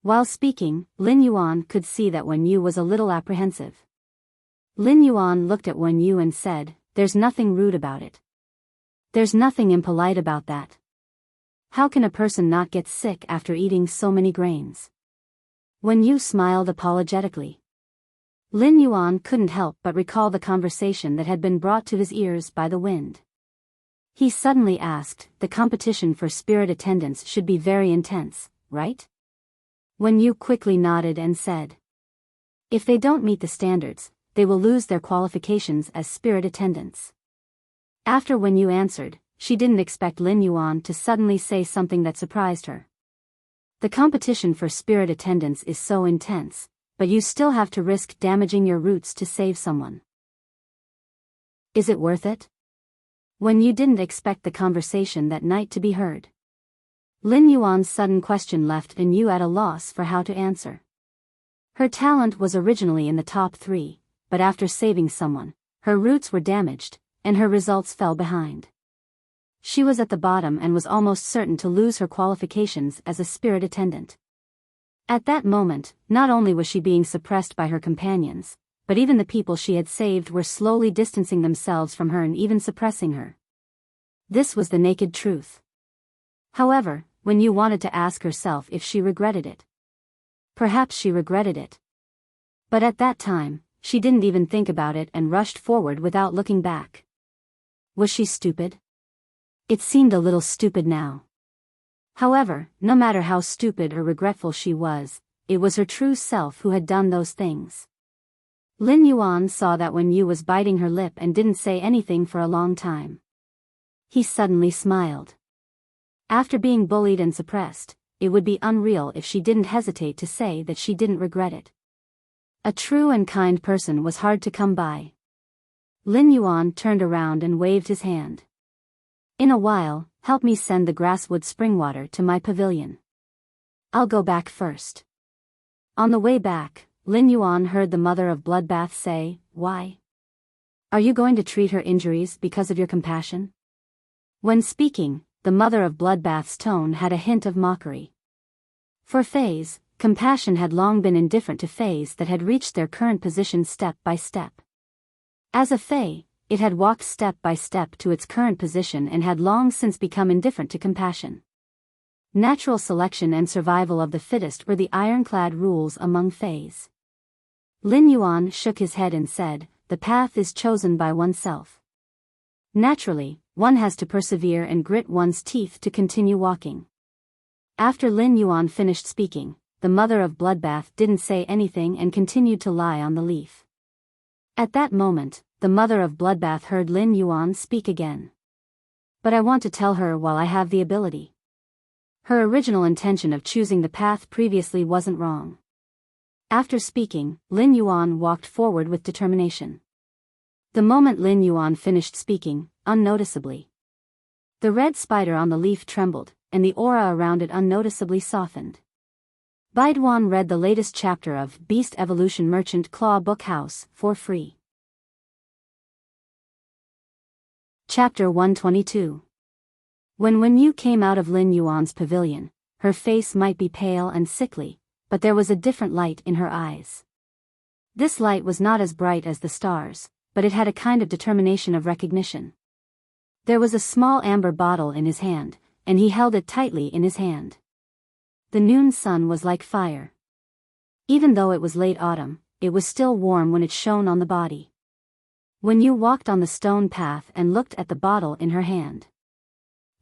While speaking, Lin Yuan could see that Wen Yu was a little apprehensive. Lin Yuan looked at Wen Yu and said, "There's nothing rude about it. There's nothing impolite about that. How can a person not get sick after eating so many grains?" Wen Yu smiled apologetically. Lin Yuan couldn't help but recall the conversation that had been brought to his ears by the wind. He suddenly asked, "The competition for spirit attendants should be very intense, right?" Wen Yu quickly nodded and said, "If they don't meet the standards, they will lose their qualifications as spirit attendants." After Wen Yu answered, she didn't expect Lin Yuan to suddenly say something that surprised her. "The competition for spirit attendants is so intense, but you still have to risk damaging your roots to save someone. Is it worth it?" Wen Yu didn't expect the conversation that night to be heard. Lin Yuan's sudden question left Lin Yu at a loss for how to answer. Her talent was originally in the top 3, but after saving someone, her roots were damaged, and her results fell behind. She was at the bottom and was almost certain to lose her qualifications as a spirit attendant. At that moment, not only was she being suppressed by her companions, but even the people she had saved were slowly distancing themselves from her and even suppressing her. This was the naked truth. However, Wen Yu wanted to ask herself if she regretted it. Perhaps she regretted it. But at that time, she didn't even think about it and rushed forward without looking back. Was she stupid? It seemed a little stupid now. However, no matter how stupid or regretful she was, it was her true self who had done those things. Lin Yuan saw that Wen Yu was biting her lip and didn't say anything for a long time. He suddenly smiled. After being bullied and suppressed, it would be unreal if she didn't hesitate to say that she didn't regret it. A true and kind person was hard to come by. Lin Yuan turned around and waved his hand. "In a while, help me send the grasswood spring water to my pavilion. I'll go back first." On the way back, Lin Yuan heard the mother of Bloodbath say, "Why? Are you going to treat her injuries because of your compassion?" When speaking, the mother of Bloodbath's tone had a hint of mockery. For Fays, compassion had long been indifferent to Fays that had reached their current position step by step. As a Fay, it had walked step by step to its current position and had long since become indifferent to compassion. Natural selection and survival of the fittest were the ironclad rules among Fays. Lin Yuan shook his head and said, "The path is chosen by oneself. Naturally, one has to persevere and grit one's teeth to continue walking." After Lin Yuan finished speaking, the mother of Bloodbath didn't say anything and continued to lie on the leaf. At that moment, the mother of Bloodbath heard Lin Yuan speak again. "But I want to tell her while I have the ability." Her original intention of choosing the path previously wasn't wrong. After speaking, Lin Yuan walked forward with determination. The moment Lin Yuan finished speaking, unnoticeably, the red spider on the leaf trembled, and the aura around it unnoticeably softened. Baiduan read the latest chapter of Beast Evolution Merchant Claw Book House for free. Chapter 122. When Wen Yu came out of Lin Yuan's pavilion, her face might be pale and sickly, but there was a different light in her eyes. This light was not as bright as the stars, but it had a kind of determination of recognition. There was a small amber bottle in his hand, and he held it tightly in his hand. The noon sun was like fire. Even though it was late autumn, it was still warm when it shone on the body. Wen Yu walked on the stone path and looked at the bottle in her hand.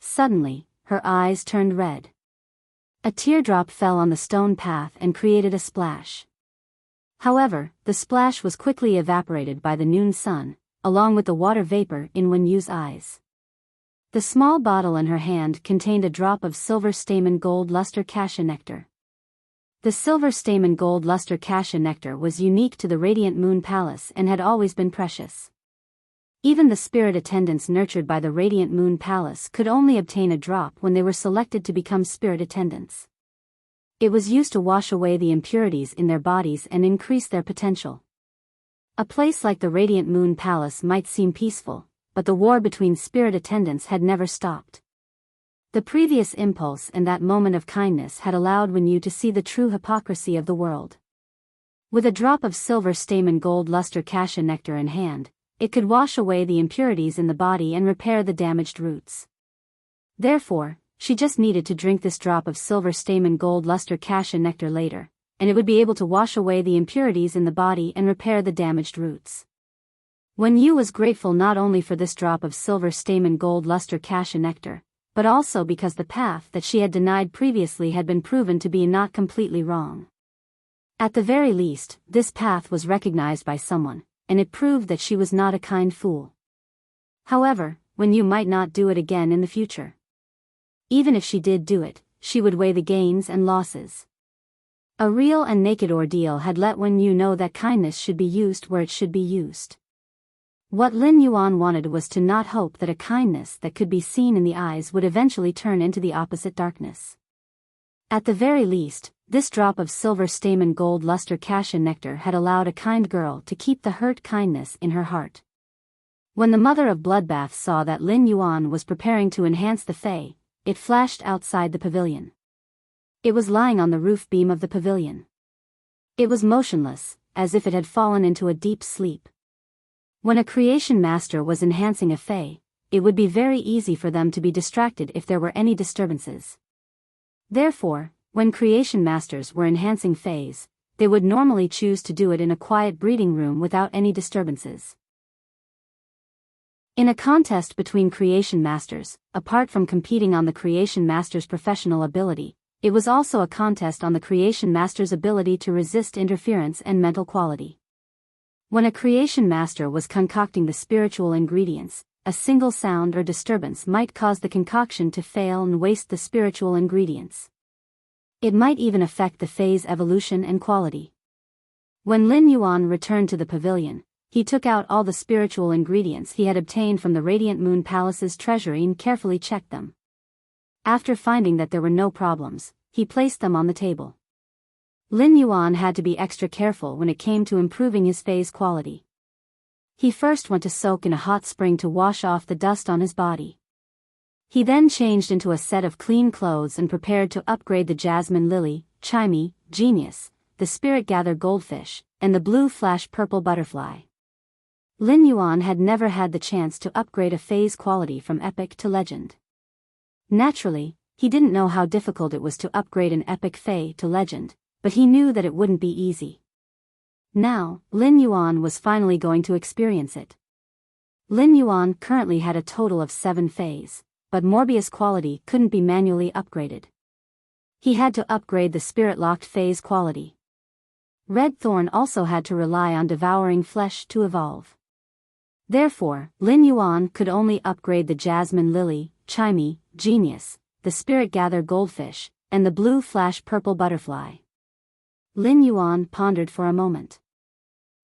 Suddenly, her eyes turned red. A teardrop fell on the stone path and created a splash. However, the splash was quickly evaporated by the noon sun, along with the water vapor in Wen Yu's eyes. The small bottle in her hand contained a drop of silver stamen gold luster cassia nectar. The silver stamen gold luster cassia nectar was unique to the Radiant Moon Palace and had always been precious. Even the spirit attendants nurtured by the Radiant Moon Palace could only obtain a drop when they were selected to become spirit attendants. It was used to wash away the impurities in their bodies and increase their potential. A place like the Radiant Moon Palace might seem peaceful, but the war between spirit attendants had never stopped. The previous impulse and that moment of kindness had allowed Wen Yu to see the true hypocrisy of the world. With a drop of silver stamen gold luster cassia nectar in hand, it could wash away the impurities in the body and repair the damaged roots. Therefore, she just needed to drink this drop of silver stamen gold luster cassia nectar later, and it would be able to wash away the impurities in the body and repair the damaged roots. Wen Yu was grateful not only for this drop of silver stamen gold luster cassia nectar, but also because the path that she had denied previously had been proven to be not completely wrong. At the very least, this path was recognized by someone, and it proved that she was not a kind fool. However, Wen Yu might not do it again in the future. Even if she did do it, she would weigh the gains and losses. A real and naked ordeal had let Wen Yu know that kindness should be used where it should be used. What Lin Yuan wanted was to not hope that a kindness that could be seen in the eyes would eventually turn into the opposite darkness. At the very least, this drop of silver stamen gold luster cassia nectar had allowed a kind girl to keep the hurt kindness in her heart. When the mother of Bloodbath saw that Lin Yuan was preparing to enhance the Fae, it flashed outside the pavilion. It was lying on the roof beam of the pavilion. It was motionless, as if it had fallen into a deep sleep. When a creation master was enhancing a Fae, it would be very easy for them to be distracted if there were any disturbances. Therefore, when creation masters were enhancing Faes, they would normally choose to do it in a quiet breeding room without any disturbances. In a contest between creation masters, apart from competing on the creation master's professional ability, it was also a contest on the creation master's ability to resist interference and mental quality. When a creation master was concocting the spiritual ingredients, a single sound or disturbance might cause the concoction to fail and waste the spiritual ingredients. It might even affect the Fae's evolution and quality. When Lin Yuan returned to the pavilion, he took out all the spiritual ingredients he had obtained from the Radiant Moon Palace's treasury and carefully checked them. After finding that there were no problems, he placed them on the table. Lin Yuan had to be extra careful when it came to improving his Fae's quality. He first went to soak in a hot spring to wash off the dust on his body. He then changed into a set of clean clothes and prepared to upgrade the Jasmine Lily, Chimey, Genius, the Spirit Gather Goldfish, and the Blue Flash Purple Butterfly. Lin Yuan had never had the chance to upgrade a Fae's quality from Epic to Legend. Naturally, he didn't know how difficult it was to upgrade an Epic Fae to Legend, but he knew that it wouldn't be easy. Now, Lin Yuan was finally going to experience it. Lin Yuan currently had a total of 7 Faes, but Morbius quality couldn't be manually upgraded. He had to upgrade the Spirit-locked Fae's quality. Red Thorn also had to rely on devouring flesh to evolve. Therefore, Lin Yuan could only upgrade the Jasmine Lily, Chimey, Genius, the Spirit Gather Goldfish, and the Blue Flash Purple Butterfly. Lin Yuan pondered for a moment.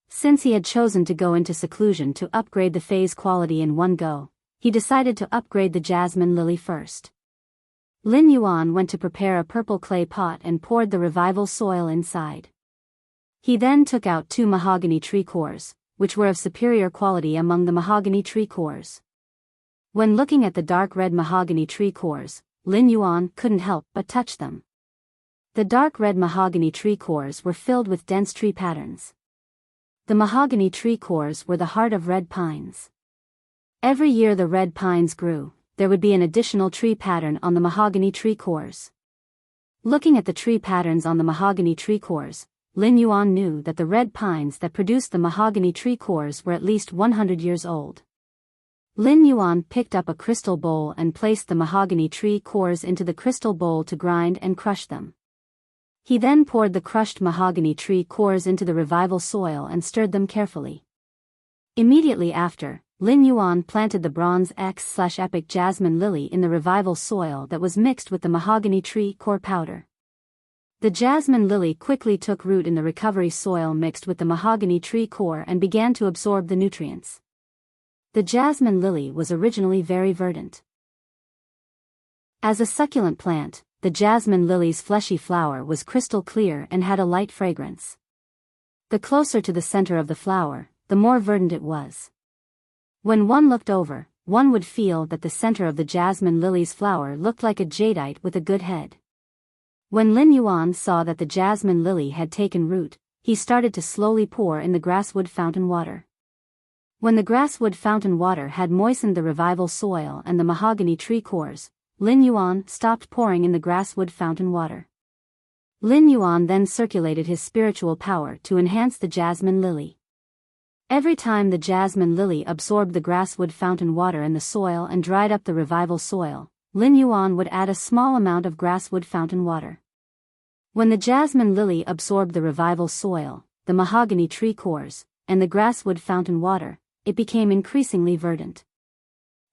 Since he had chosen to go into seclusion to upgrade the Fae's quality in one go, he decided to upgrade the Jasmine Lily first. Lin Yuan went to prepare a purple clay pot and poured the revival soil inside. He then took out 2 mahogany tree cores, which were of superior quality among the mahogany tree cores. When looking at the dark red mahogany tree cores, Lin Yuan couldn't help but touch them. The dark red mahogany tree cores were filled with dense tree patterns. The mahogany tree cores were the heart of red pines. Every year the red pines grew, there would be an additional tree pattern on the mahogany tree cores. Looking at the tree patterns on the mahogany tree cores, Lin Yuan knew that the red pines that produced the mahogany tree cores were at least 100 years old. Lin Yuan picked up a crystal bowl and placed the mahogany tree cores into the crystal bowl to grind and crush them. He then poured the crushed mahogany tree cores into the revival soil and stirred them carefully. Immediately after, Lin Yuan planted the Bronze X/Epic Jasmine Lily in the revival soil that was mixed with the mahogany tree core powder. The Jasmine Lily quickly took root in the recovery soil mixed with the mahogany tree core and began to absorb the nutrients. The jasmine lily was originally very verdant. As a succulent plant, the jasmine lily's fleshy flower was crystal clear and had a light fragrance. The closer to the center of the flower, the more verdant it was. When one looked over, one would feel that the center of the jasmine lily's flower looked like a jadeite with a good head. When Lin Yuan saw that the jasmine lily had taken root, he started to slowly pour in the grasswood fountain water. When the grasswood fountain water had moistened the revival soil and the mahogany tree cores, Lin Yuan stopped pouring in the grasswood fountain water. Lin Yuan then circulated his spiritual power to enhance the jasmine lily. Every time the jasmine lily absorbed the grasswood fountain water in the soil and dried up the revival soil, Lin Yuan would add a small amount of grasswood fountain water. When the jasmine lily absorbed the revival soil, the mahogany tree cores, and the grasswood fountain water, it became increasingly verdant.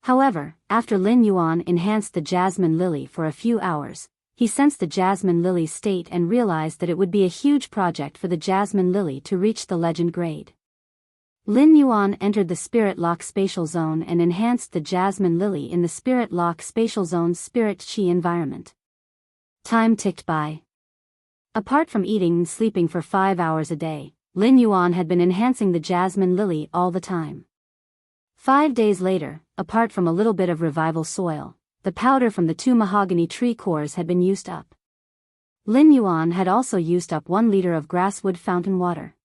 However, after Lin Yuan enhanced the jasmine lily for a few hours, he sensed the jasmine lily's state and realized that it would be a huge project for the jasmine lily to reach the legend grade. Lin Yuan entered the Spirit Lock Spatial Zone and enhanced the jasmine lily in the Spirit Lock Spatial Zone's Spirit Chi environment. Time ticked by. Apart from eating and sleeping for 5 hours a day, Lin Yuan had been enhancing the jasmine lily all the time. 5 days later, apart from a little bit of revival soil, the powder from the 2 mahogany tree cores had been used up. Lin Yuan had also used up 1 liter of grasswood fountain water.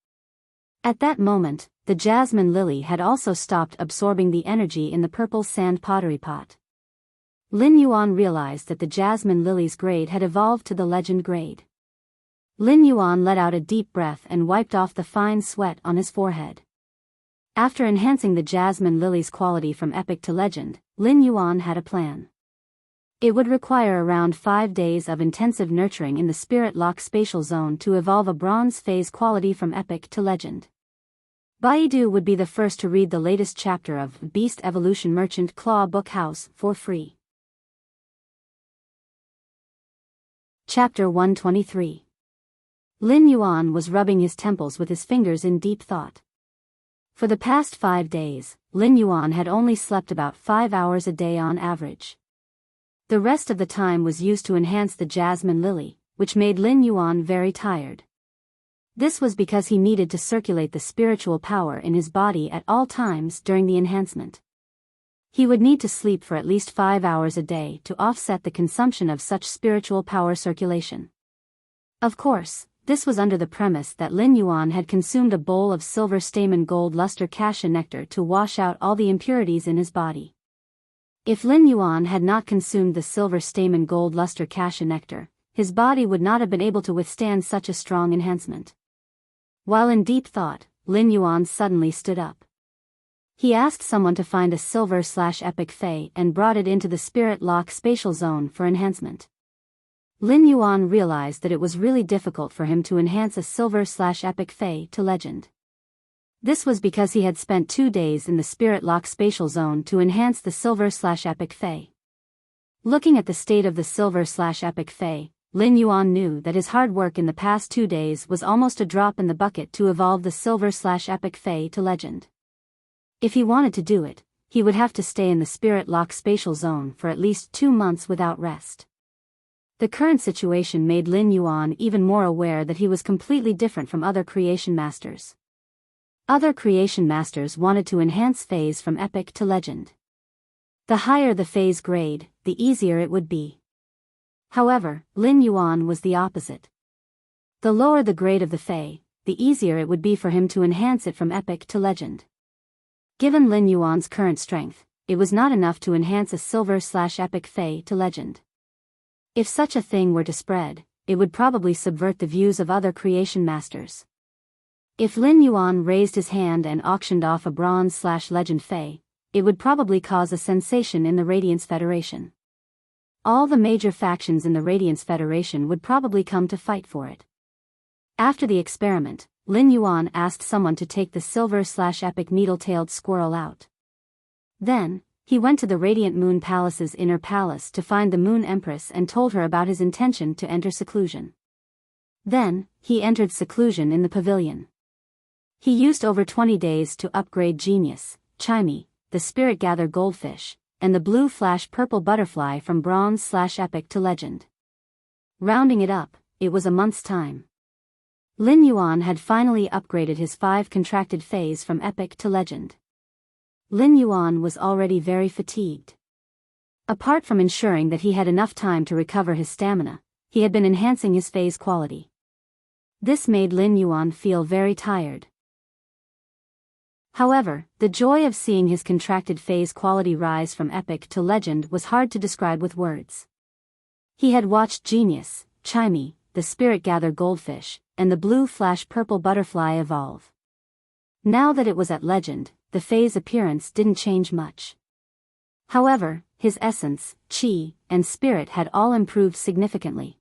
At that moment, the jasmine lily had also stopped absorbing the energy in the purple sand pottery pot. Lin Yuan realized that the jasmine lily's grade had evolved to the legend grade. Lin Yuan let out a deep breath and wiped off the fine sweat on his forehead. After enhancing the jasmine lily's quality from epic to legend, Lin Yuan had a plan. It would require around 5 days of intensive nurturing in the Spirit Lock Spatial Zone to evolve a bronze phase quality from epic to legend. Biyao would be the first to read the latest chapter of Beast Evolution Merchant Claw Book House for free. Chapter 123. Lin Yuan was rubbing his temples with his fingers in deep thought. For the past 5 days, Lin Yuan had only slept about 5 hours a day on average. The rest of the time was used to enhance the jasmine lily, which made Lin Yuan very tired. This was because he needed to circulate the spiritual power in his body at all times during the enhancement. He would need to sleep for at least 5 hours a day to offset the consumption of such spiritual power circulation. Of course, this was under the premise that Lin Yuan had consumed a bowl of silver stamen gold luster cassia nectar to wash out all the impurities in his body. If Lin Yuan had not consumed the silver stamen gold luster cassia nectar, his body would not have been able to withstand such a strong enhancement. While in deep thought, Lin Yuan suddenly stood up. He asked someone to find a silver/epic fey and brought it into the Spirit Lock Spatial Zone for enhancement. Lin Yuan realized that it was really difficult for him to enhance a silver/epic fey to legend. This was because he had spent 2 days in the Spirit Lock Spatial Zone to enhance the silver/epic fey. Looking at the state of the silver/epic fey, Lin Yuan knew that his hard work in the past 2 days was almost a drop in the bucket to evolve the silver/epic fey to legend. If he wanted to do it, he would have to stay in the Spirit Lock Spatial Zone for at least 2 months without rest. The current situation made Lin Yuan even more aware that he was completely different from other creation masters. Other creation masters wanted to enhance phase from epic to legend. The higher the phase grade, the easier it would be. However, Lin Yuan was the opposite. The lower the grade of the fey, the easier it would be for him to enhance it from epic to legend. Given Lin Yuan's current strength, it was not enough to enhance a silver/epic fey to legend. If such a thing were to spread, it would probably subvert the views of other creation masters. If Lin Yuan raised his hand and auctioned off a bronze/legend fey, it would probably cause a sensation in the Radiance Federation. All the major factions in the Radiance Federation would probably come to fight for it. After the experiment, Lin Yuan asked someone to take the silver/epic needle-tailed squirrel out. Then, he went to the Radiant Moon Palace's inner palace to find the Moon Empress and told her about his intention to enter seclusion. Then, he entered seclusion in the pavilion. He used over 20 days to upgrade Genius, Chimey, the spirit-gather goldfish, and the blue-purple butterfly from bronze/epic to legend. Rounding it up, it was a month's time. Lin Yuan had finally upgraded his 5 contracted phase from epic to legend. Lin Yuan was already very fatigued. Apart from ensuring that he had enough time to recover his stamina, he had been enhancing his phase quality. This made Lin Yuan feel very tired. However, the joy of seeing his contracted phase quality rise from epic to legend was hard to describe with words. He had watched Genius, Chimey, the spirit-gather goldfish, and the blue-purple butterfly evolve. Now that it was at legend, the phase appearance didn't change much. However, his essence, chi, and spirit had all improved significantly.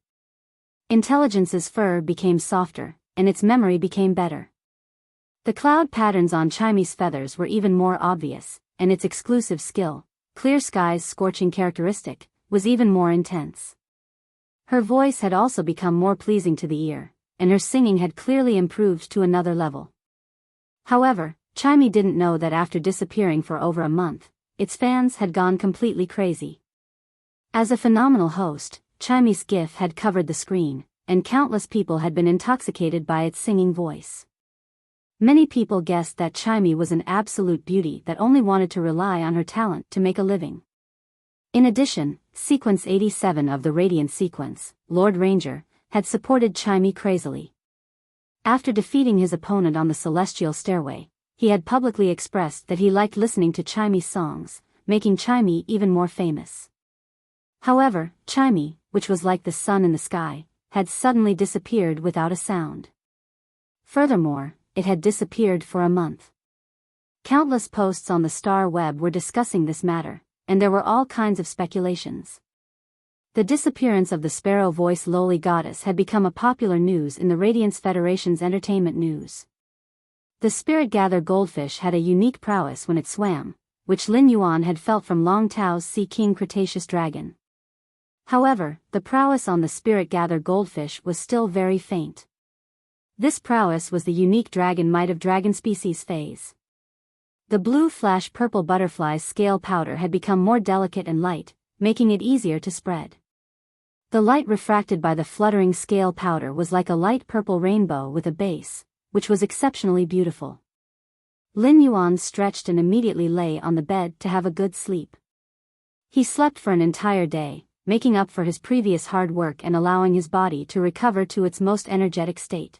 Intelligence's fur became softer, and its memory became better. The cloud patterns on Chimey's feathers were even more obvious, and its exclusive skill, Clear Sky's scorching characteristic, was even more intense. Her voice had also become more pleasing to the ear, and her singing had clearly improved to another level. However, Chimey didn't know that after disappearing for over a month, its fans had gone completely crazy. As a phenomenal host, Chimey's gif had covered the screen, and countless people had been intoxicated by its singing voice. Many people guessed that Chimey was an absolute beauty that only wanted to rely on her talent to make a living. In addition, Sequence 87 of the Radiant Sequence, Lord Ranger, had supported Chimey crazily. After defeating his opponent on the Celestial Stairway, he had publicly expressed that he liked listening to Chimey's songs, making Chimey even more famous. However, Chimey, which was like the sun in the sky, had suddenly disappeared without a sound. Furthermore, it had disappeared for a month. Countless posts on the Star Web were discussing this matter, and there were all kinds of speculations. The disappearance of the Sparrow Voice lowly goddess had become a popular news in the Radiance Federation's entertainment news. The spirit-gather goldfish had a unique prowess when it swam, which Lin Yuan had felt from Long Tao's Sea King Cretaceous dragon. However, the prowess on the spirit-gather goldfish was still very faint. This prowess was the unique dragon might of dragon species phase. The blue-purple butterfly's scale powder had become more delicate and light, making it easier to spread. The light refracted by the fluttering scale powder was like a light purple rainbow with a base, which was exceptionally beautiful. Lin Yuan stretched and immediately lay on the bed to have a good sleep. He slept for an entire day, making up for his previous hard work and allowing his body to recover to its most energetic state.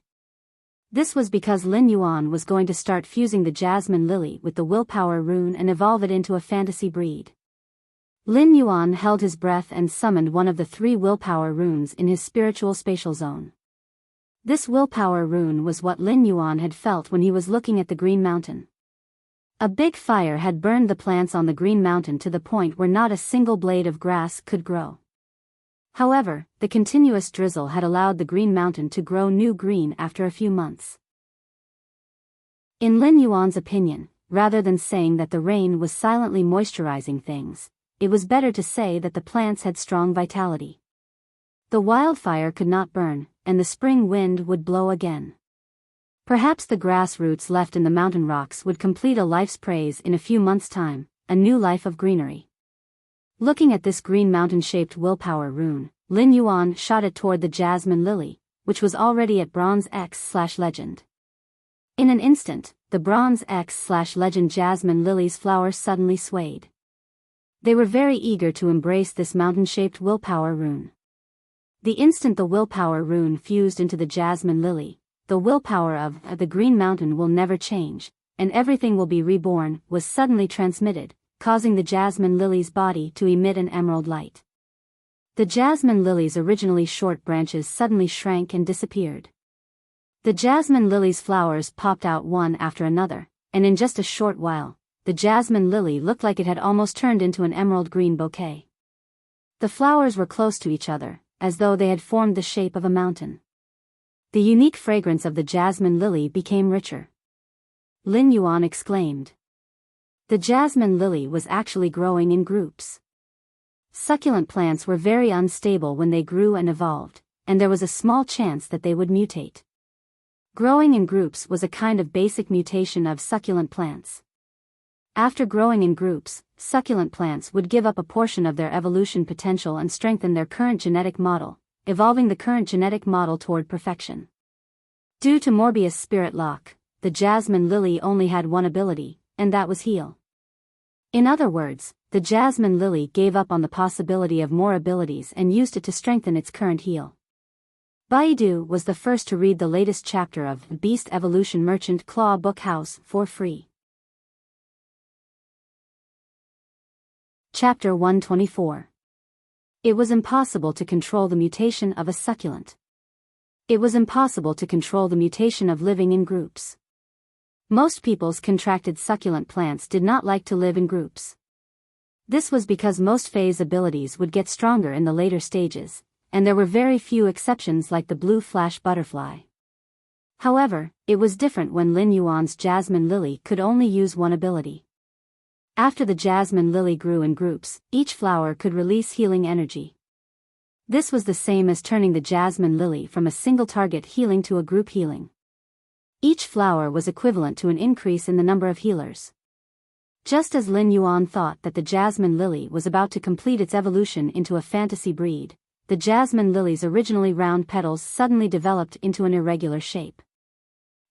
This was because Lin Yuan was going to start fusing the Jasmine Lily with the Willpower Rune and evolve it into a fantasy breed. Lin Yuan held his breath and summoned one of the 3 willpower runes in his spiritual spatial zone. This willpower rune was what Lin Yuan had felt when he was looking at the Green Mountain. A big fire had burned the plants on the Green Mountain to the point where not a single blade of grass could grow. However, the continuous drizzle had allowed the Green Mountain to grow new green after a few months. In Lin Yuan's opinion, rather than saying that the rain was silently moisturizing things, it was better to say that the plants had strong vitality. The wildfire could not burn, and the spring wind would blow again. Perhaps the grass roots left in the mountain rocks would complete a life's praise in a few months' time, a new life of greenery. Looking at this green mountain-shaped willpower rune, Lin Yuan shot it toward the Jasmine Lily, which was already at Bronze X/Legend. In an instant, the Bronze X/Legend Jasmine Lily's flowers suddenly swayed. They were very eager to embrace this mountain-shaped willpower rune. The instant the willpower rune fused into the Jasmine Lily, the willpower of the Green Mountain will never change, and everything will be reborn, was suddenly transmitted, causing the Jasmine Lily's body to emit an emerald light. The Jasmine Lily's originally short branches suddenly shrank and disappeared. The Jasmine Lily's flowers popped out one after another, and in just a short while, the Jasmine Lily looked like it had almost turned into an emerald green bouquet. The flowers were close to each other, as though they had formed the shape of a mountain. The unique fragrance of the Jasmine Lily became richer. Lin Yuan exclaimed. The Jasmine Lily was actually growing in groups. Succulent plants were very unstable when they grew and evolved, and there was a small chance that they would mutate. Growing in groups was a kind of basic mutation of succulent plants. After growing in groups, succulent plants would give up a portion of their evolution potential and strengthen their current genetic model, evolving the current genetic model toward perfection. Due to Morbius' spirit lock, the jasmine lily only had one ability, and that was heal. In other words, the jasmine lily gave up on the possibility of more abilities and used it to strengthen its current heal. Biyao was the first to read the latest chapter of The Beast Evolution Merchant Claw Book House for free. Chapter 124. It was impossible to control the mutation of a succulent. It was impossible to control the mutation of living in groups. Most people's contracted succulent plants did not like to live in groups. This was because most phase abilities would get stronger in the later stages, and there were very few exceptions like the blue flash butterfly. However, it was different when Lin Yuan's jasmine lily could only use one ability. After the jasmine lily grew in groups, each flower could release healing energy. This was the same as turning the jasmine lily from a single target healing to a group healing. Each flower was equivalent to an increase in the number of healers. Just as Lin Yuan thought that the jasmine lily was about to complete its evolution into a fantasy breed, the jasmine lily's originally round petals suddenly developed into an irregular shape.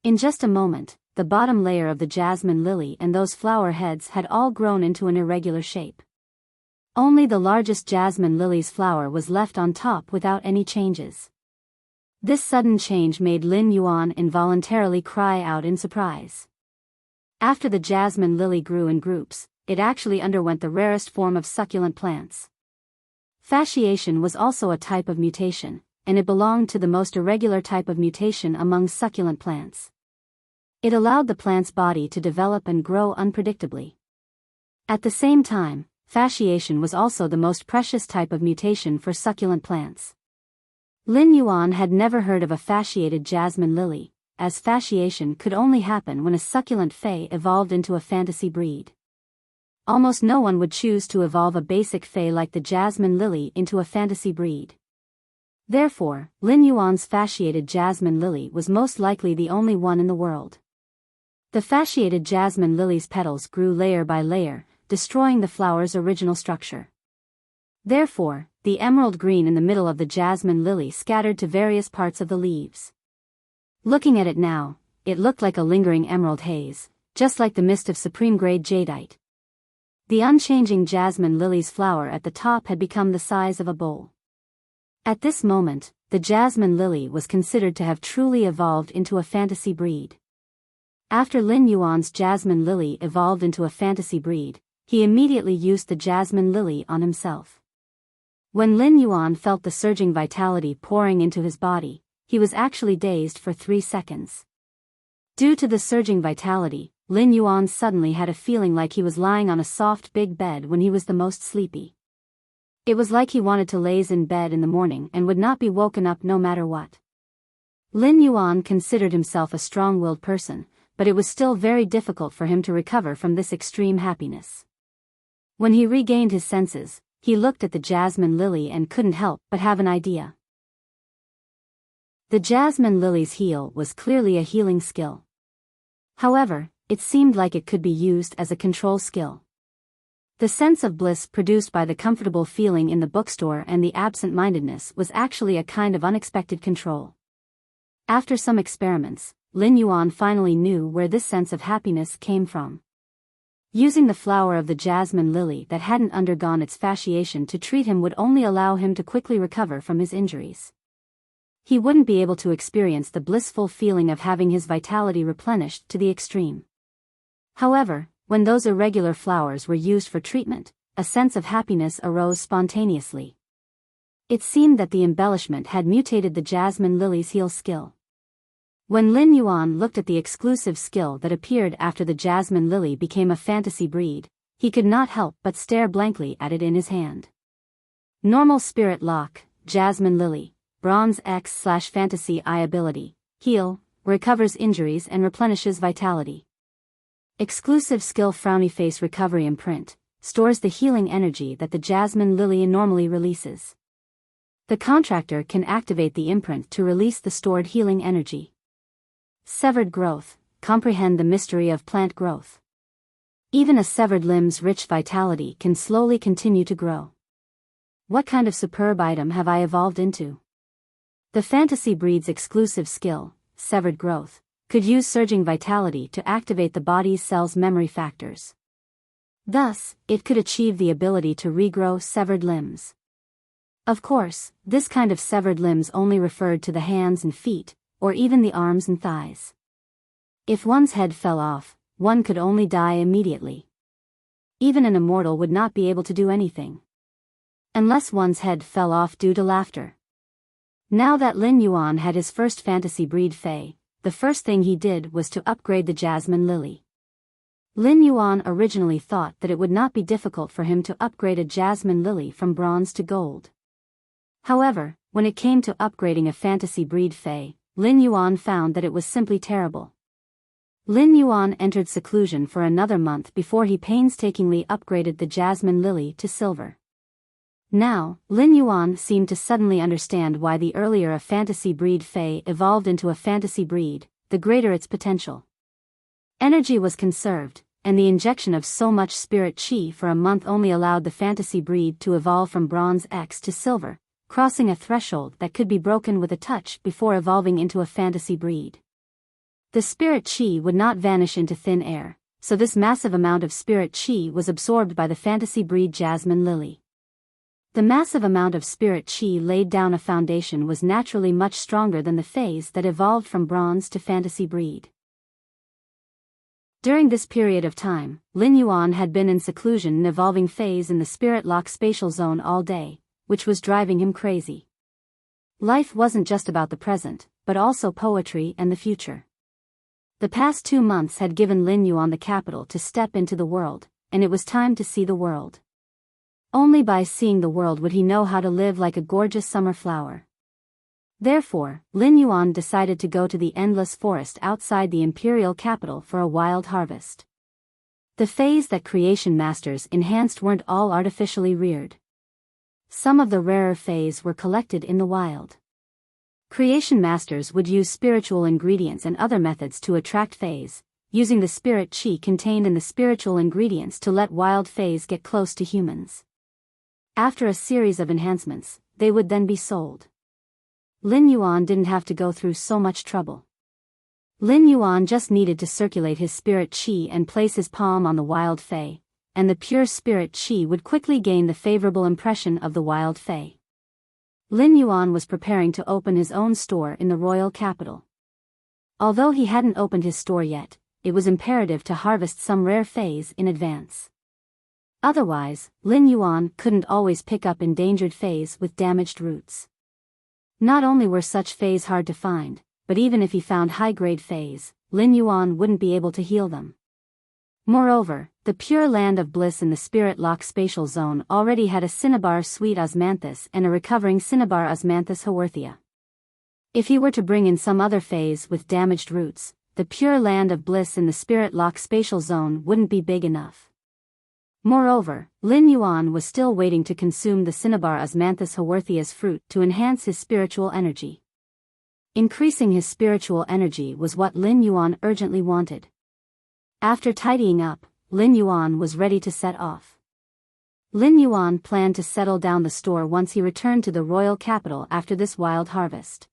In just a moment, the bottom layer of the jasmine lily and those flower heads had all grown into an irregular shape. Only the largest jasmine lily's flower was left on top without any changes. This sudden change made Lin Yuan involuntarily cry out in surprise. After the jasmine lily grew in groups, it actually underwent the rarest form of succulent plants. Fasciation was also a type of mutation, and it belonged to the most irregular type of mutation among succulent plants. It allowed the plant's body to develop and grow unpredictably. At the same time, fasciation was also the most precious type of mutation for succulent plants. Lin Yuan had never heard of a fasciated jasmine lily, as fasciation could only happen when a succulent fae evolved into a fantasy breed. Almost no one would choose to evolve a basic fae like the jasmine lily into a fantasy breed. Therefore, Lin Yuan's fasciated jasmine lily was most likely the only one in the world. The fasciated jasmine lily's petals grew layer by layer, destroying the flower's original structure. Therefore, the emerald green in the middle of the jasmine lily scattered to various parts of the leaves. Looking at it now, it looked like a lingering emerald haze, just like the mist of supreme-grade jadeite. The unchanging jasmine lily's flower at the top had become the size of a bowl. At this moment, the jasmine lily was considered to have truly evolved into a fantasy breed. After Lin Yuan's jasmine lily evolved into a fantasy breed, he immediately used the jasmine lily on himself. When Lin Yuan felt the surging vitality pouring into his body, he was actually dazed for 3 seconds. Due to the surging vitality, Lin Yuan suddenly had a feeling like he was lying on a soft big bed when he was the most sleepy. It was like he wanted to laze in bed in the morning and would not be woken up no matter what. Lin Yuan considered himself a strong-willed person, but it was still very difficult for him to recover from this extreme happiness. When he regained his senses, he looked at the jasmine lily and couldn't help but have an idea. The jasmine lily's heal was clearly a healing skill. However, it seemed like it could be used as a control skill. The sense of bliss produced by the comfortable feeling in the bookstore and the absent-mindedness was actually a kind of unexpected control. After some experiments, Lin Yuan finally knew where this sense of happiness came from. Using the flower of the jasmine lily that hadn't undergone its fasciation to treat him would only allow him to quickly recover from his injuries. He wouldn't be able to experience the blissful feeling of having his vitality replenished to the extreme. However, when those irregular flowers were used for treatment, a sense of happiness arose spontaneously. It seemed that the embellishment had mutated the jasmine lily's heal skill. When Lin Yuan looked at the exclusive skill that appeared after the jasmine lily became a fantasy breed, he could not help but stare blankly at it in his hand. Normal Spirit Lock, Jasmine Lily, Bronze X/Fantasy I ability, Heal, recovers injuries and replenishes vitality. Exclusive skill Frowny Face Recovery Imprint, stores the healing energy that the jasmine lily normally releases. The contractor can activate the imprint to release the stored healing energy. Severed Growth, comprehend the mystery of plant growth. Even a severed limb's rich vitality can slowly continue to grow. What kind of superb item have I evolved into? The fantasy breed's exclusive skill, severed growth, could use surging vitality to activate the body's cells' memory factors. Thus, it could achieve the ability to regrow severed limbs. Of course, this kind of severed limbs only referred to the hands and feet, or even the arms and thighs. If one's head fell off, one could only die immediately. Even an immortal would not be able to do anything. Unless one's head fell off due to laughter. Now that Lin Yuan had his first fantasy breed Fae, the first thing he did was to upgrade the Jasmine Lily. Lin Yuan originally thought that it would not be difficult for him to upgrade a Jasmine Lily from bronze to gold. However, when it came to upgrading a fantasy breed Fae, Lin Yuan found that it was simply terrible. Lin Yuan entered seclusion for another month before he painstakingly upgraded the Jasmine Lily to silver. Now, Lin Yuan seemed to suddenly understand why the earlier a fantasy breed Fae evolved into a fantasy breed, the greater its potential. Energy was conserved, and the injection of so much spirit chi for a month only allowed the fantasy breed to evolve from bronze X to silver, crossing a threshold that could be broken with a touch before evolving into a fantasy breed. The spirit chi would not vanish into thin air, so this massive amount of spirit chi was absorbed by the fantasy breed Jasmine Lily. The massive amount of spirit chi laid down a foundation was naturally much stronger than the phase that evolved from bronze to fantasy breed. During this period of time, Lin Yuan had been in seclusion and evolving phase in the spirit lock spatial zone all day, which was driving him crazy. Life wasn't just about the present, but also poetry and the future. The past 2 months had given Lin Yuan the capital to step into the world, and it was time to see the world. Only by seeing the world would he know how to live like a gorgeous summer flower. Therefore, Lin Yuan decided to go to the endless forest outside the imperial capital for a wild harvest. The fays that creation masters enhanced weren't all artificially reared. Some of the rarer fays were collected in the wild. Creation masters would use spiritual ingredients and other methods to attract fays, using the spirit chi contained in the spiritual ingredients to let wild fays get close to humans. After a series of enhancements, they would then be sold. Lin Yuan didn't have to go through so much trouble. Lin Yuan just needed to circulate his spirit chi and place his palm on the wild fae, and the pure spirit chi would quickly gain the favorable impression of the wild fae. Lin Yuan was preparing to open his own store in the royal capital. Although he hadn't opened his store yet, it was imperative to harvest some rare fays in advance. Otherwise, Lin Yuan couldn't always pick up endangered fays with damaged roots. Not only were such fays hard to find, but even if he found high-grade fays, Lin Yuan wouldn't be able to heal them. Moreover, the pure land of bliss in the spirit lock spatial zone already had a cinnabar sweet osmanthus and a recovering cinnabar osmanthus haworthia. If he were to bring in some other fays with damaged roots, the pure land of bliss in the spirit lock spatial zone wouldn't be big enough. Moreover, Lin Yuan was still waiting to consume the cinnabar osmanthus haworthia's fruit to enhance his spiritual energy. Increasing his spiritual energy was what Lin Yuan urgently wanted. After tidying up, Lin Yuan was ready to set off. Lin Yuan planned to settle down the store once he returned to the royal capital after this wild harvest.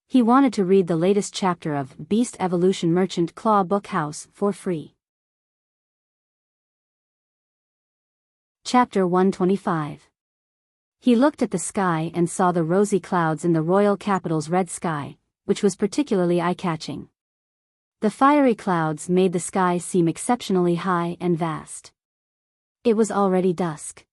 He wanted to read the latest chapter of Beast Evolution Merchant Claw Book House for free. Chapter 125. He looked at the sky and saw the rosy clouds in the royal capital's red sky, which was particularly eye-catching. The fiery clouds made the sky seem exceptionally high and vast. It was already dusk.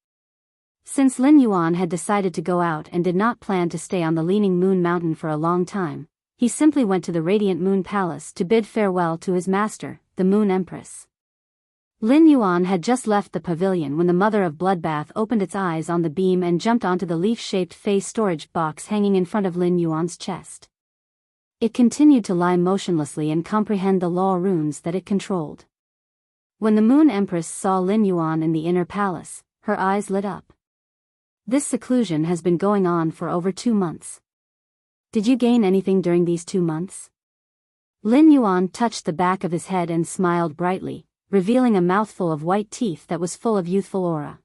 Since Lin Yuan had decided to go out and did not plan to stay on the Leaning Moon Mountain for a long time, he simply went to the Radiant Moon Palace to bid farewell to his master, the Moon Empress. Lin Yuan had just left the pavilion when the Mother of Bloodbath opened its eyes on the beam and jumped onto the leaf-shaped face storage box hanging in front of Lin Yuan's chest. It continued to lie motionlessly and comprehend the law runes that it controlled. When the Moon Empress saw Lin Yuan in the inner palace, her eyes lit up. This seclusion has been going on for over 2 months. Did you gain anything during these 2 months? Lin Yuan touched the back of his head and smiled brightly, revealing a mouthful of white teeth that was full of youthful aura.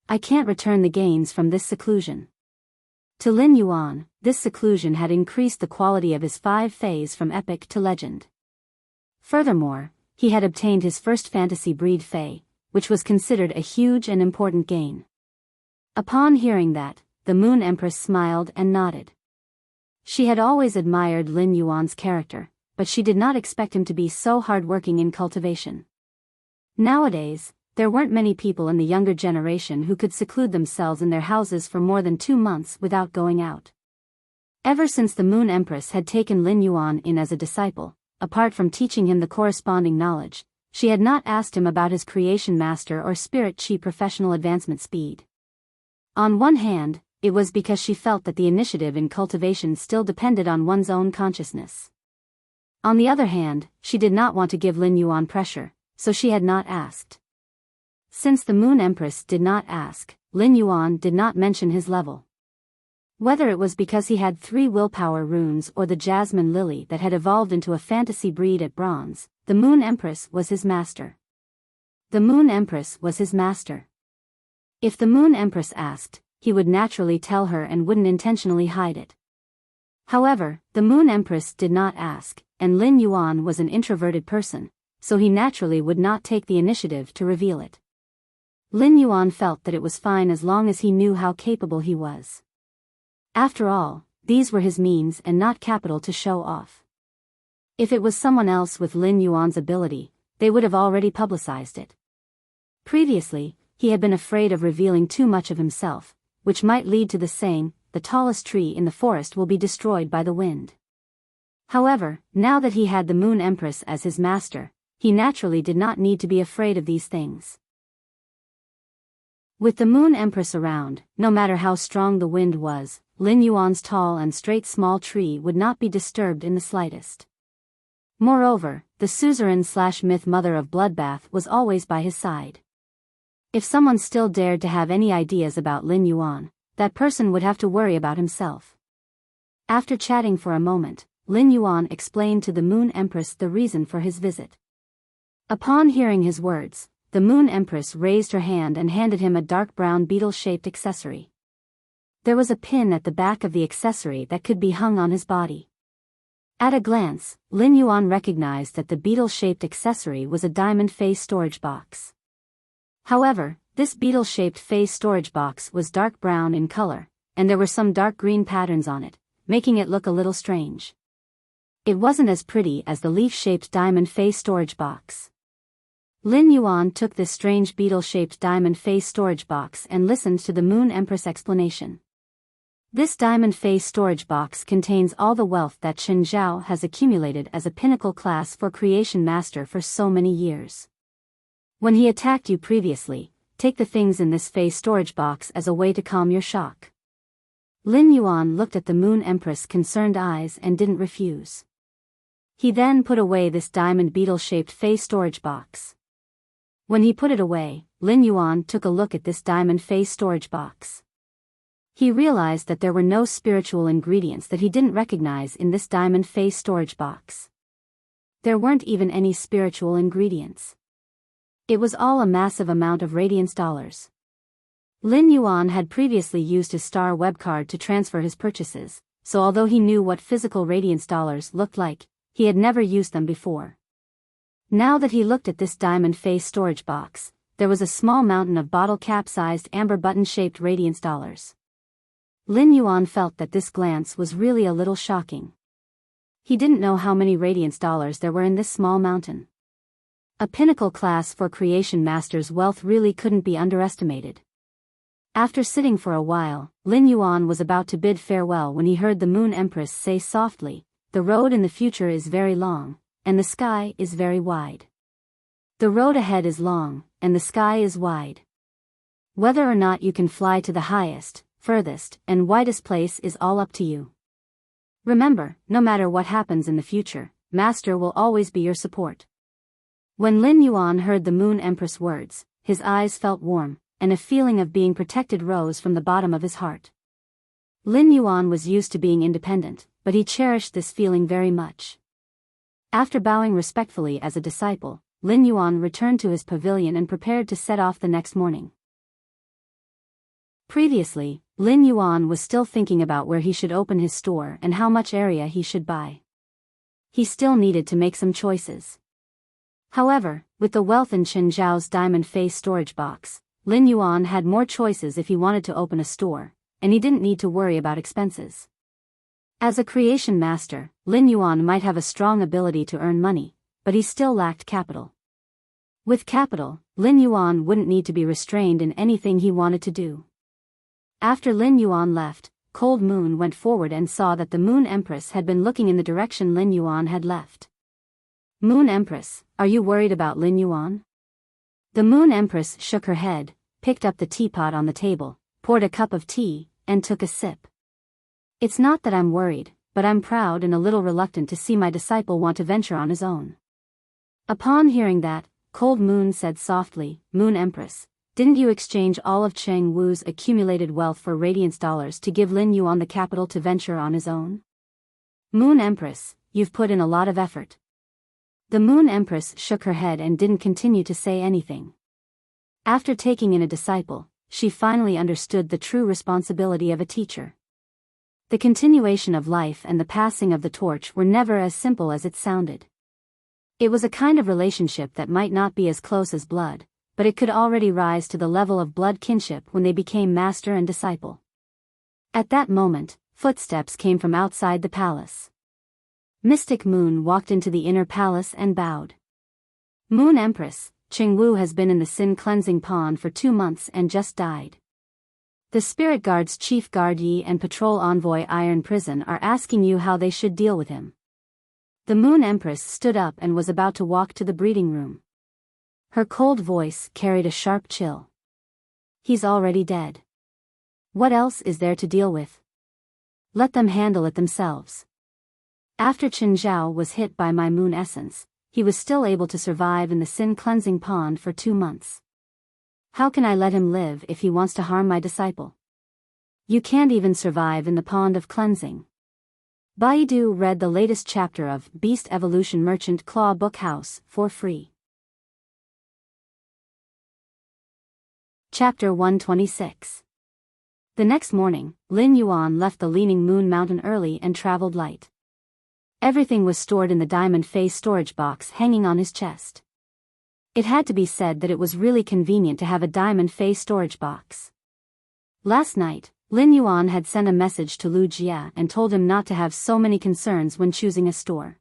"I can't return the gains from this seclusion." To Lin Yuan, this seclusion had increased the quality of his 5 fays from epic to legend. Furthermore, he had obtained his first fantasy breed fay, which was considered a huge and important gain. Upon hearing that, the Moon Empress smiled and nodded. She had always admired Lin Yuan's character, but she did not expect him to be so hard-working in cultivation. Nowadays, there weren't many people in the younger generation who could seclude themselves in their houses for more than 2 months without going out. Ever since the Moon Empress had taken Lin Yuan in as a disciple, apart from teaching him the corresponding knowledge, she had not asked him about his creation master or spirit chi professional advancement speed. On one hand, it was because she felt that the initiative in cultivation still depended on one's own consciousness. On the other hand, she did not want to give Lin Yuan pressure, so she had not asked. Since the Moon Empress did not ask, Lin Yuan did not mention his level. Whether it was because he had 3 willpower runes or the jasmine lily that had evolved into a fantasy breed at bronze, the Moon Empress was his master. The Moon Empress was his master. If the Moon Empress asked, he would naturally tell her and wouldn't intentionally hide it. However, the Moon Empress did not ask, and Lin Yuan was an introverted person, so he naturally would not take the initiative to reveal it. Lin Yuan felt that it was fine as long as he knew how capable he was. After all, these were his means and not capital to show off. If it was someone else with Lin Yuan's ability, they would have already publicized it. Previously, he had been afraid of revealing too much of himself, which might lead to the saying, "The tallest tree in the forest will be destroyed by the wind." However, now that he had the Moon Empress as his master, he naturally did not need to be afraid of these things. With the Moon Empress around, no matter how strong the wind was, Lin Yuan's tall and straight small tree would not be disturbed in the slightest. Moreover, the suzerain/myth mother of Bloodbath was always by his side. If someone still dared to have any ideas about Lin Yuan, that person would have to worry about himself. After chatting for a moment, Lin Yuan explained to the Moon Empress the reason for his visit. Upon hearing his words, the Moon Empress raised her hand and handed him a dark brown beetle-shaped accessory. There was a pin at the back of the accessory that could be hung on his body. At a glance, Lin Yuan recognized that the beetle-shaped accessory was a diamond face storage box. However, this beetle-shaped face storage box was dark brown in color, and there were some dark green patterns on it, making it look a little strange. It wasn't as pretty as the leaf-shaped diamond face storage box. Lin Yuan took this strange beetle-shaped diamond face storage box and listened to the Moon Empress explanation. This diamond face storage box contains all the wealth that Chen Zhao has accumulated as a pinnacle class for creation master for so many years. When he attacked you previously, take the things in this face storage box as a way to calm your shock. Lin Yuan looked at the Moon Empress' concerned eyes and didn't refuse. He then put away this diamond beetle-shaped face storage box. When he put it away, Lin Yuan took a look at this diamond face storage box. He realized that there were no spiritual ingredients that he didn't recognize in this diamond face storage box. There weren't even any spiritual ingredients. It was all a massive amount of radiance dollars. Lin Yuan had previously used his star web card to transfer his purchases, so although he knew what physical radiance dollars looked like, he had never used them before. Now that he looked at this diamond face storage box, there was a small mountain of bottle cap-sized amber button-shaped radiance dollars. Lin Yuan felt that this glance was really a little shocking. He didn't know how many radiance dollars there were in this small mountain. A pinnacle class for creation master's wealth really couldn't be underestimated. After sitting for a while, Lin Yuan was about to bid farewell when he heard the Moon Empress say softly, "The road in the future is very long, and the sky is very wide. The road ahead is long, and the sky is wide. Whether or not you can fly to the highest, furthest, and widest place is all up to you. Remember, no matter what happens in the future, Master will always be your support." When Lin Yuan heard the Moon Empress' words, his eyes felt warm, and a feeling of being protected rose from the bottom of his heart. Lin Yuan was used to being independent, but he cherished this feeling very much. After bowing respectfully as a disciple, Lin Yuan returned to his pavilion and prepared to set off the next morning. Previously, Lin Yuan was still thinking about where he should open his store and how much area he should buy. He still needed to make some choices. However, with the wealth in Chen Zhao's diamond face storage box, Lin Yuan had more choices if he wanted to open a store, and he didn't need to worry about expenses. As a creation master, Lin Yuan might have a strong ability to earn money, but he still lacked capital. With capital, Lin Yuan wouldn't need to be restrained in anything he wanted to do. After Lin Yuan left, Cold Moon went forward and saw that the Moon Empress had been looking in the direction Lin Yuan had left. Moon Empress, are you worried about Lin Yuan? The Moon Empress shook her head, picked up the teapot on the table, poured a cup of tea, and took a sip. It's not that I'm worried, but I'm proud and a little reluctant to see my disciple want to venture on his own. Upon hearing that, Cold Moon said softly, Moon Empress, didn't you exchange all of Cheng Wu's accumulated wealth for radiance dollars to give Lin Yuan the capital to venture on his own? Moon Empress, you've put in a lot of effort. The Moon Empress shook her head and didn't continue to say anything. After taking in a disciple, she finally understood the true responsibility of a teacher. The continuation of life and the passing of the torch were never as simple as it sounded. It was a kind of relationship that might not be as close as blood, but it could already rise to the level of blood kinship when they became master and disciple. At that moment, footsteps came from outside the palace. Mystic Moon walked into the inner palace and bowed. Moon Empress, Cheng Wu has been in the Sin cleansing pond for 2 months and just died. The Spirit Guard's Chief Guard Yi and Patrol Envoy Iron Prison are asking you how they should deal with him. The Moon Empress stood up and was about to walk to the breeding room. Her cold voice carried a sharp chill. He's already dead. What else is there to deal with? Let them handle it themselves. After Chen Zhao was hit by my moon essence, he was still able to survive in the Sin cleansing pond for 2 months. How can I let him live if he wants to harm my disciple? You can't even survive in the pond of cleansing. Baidu read the latest chapter of Beast Evolution Merchant Claw Book House for free. Chapter 126. The next morning, Lin Yuan left the Leaning Moon Mountain early and traveled light. Everything was stored in the diamond face storage box hanging on his chest. It had to be said that it was really convenient to have a diamond face storage box. Last night, Lin Yuan had sent a message to Lu Jia and told him not to have so many concerns when choosing a store.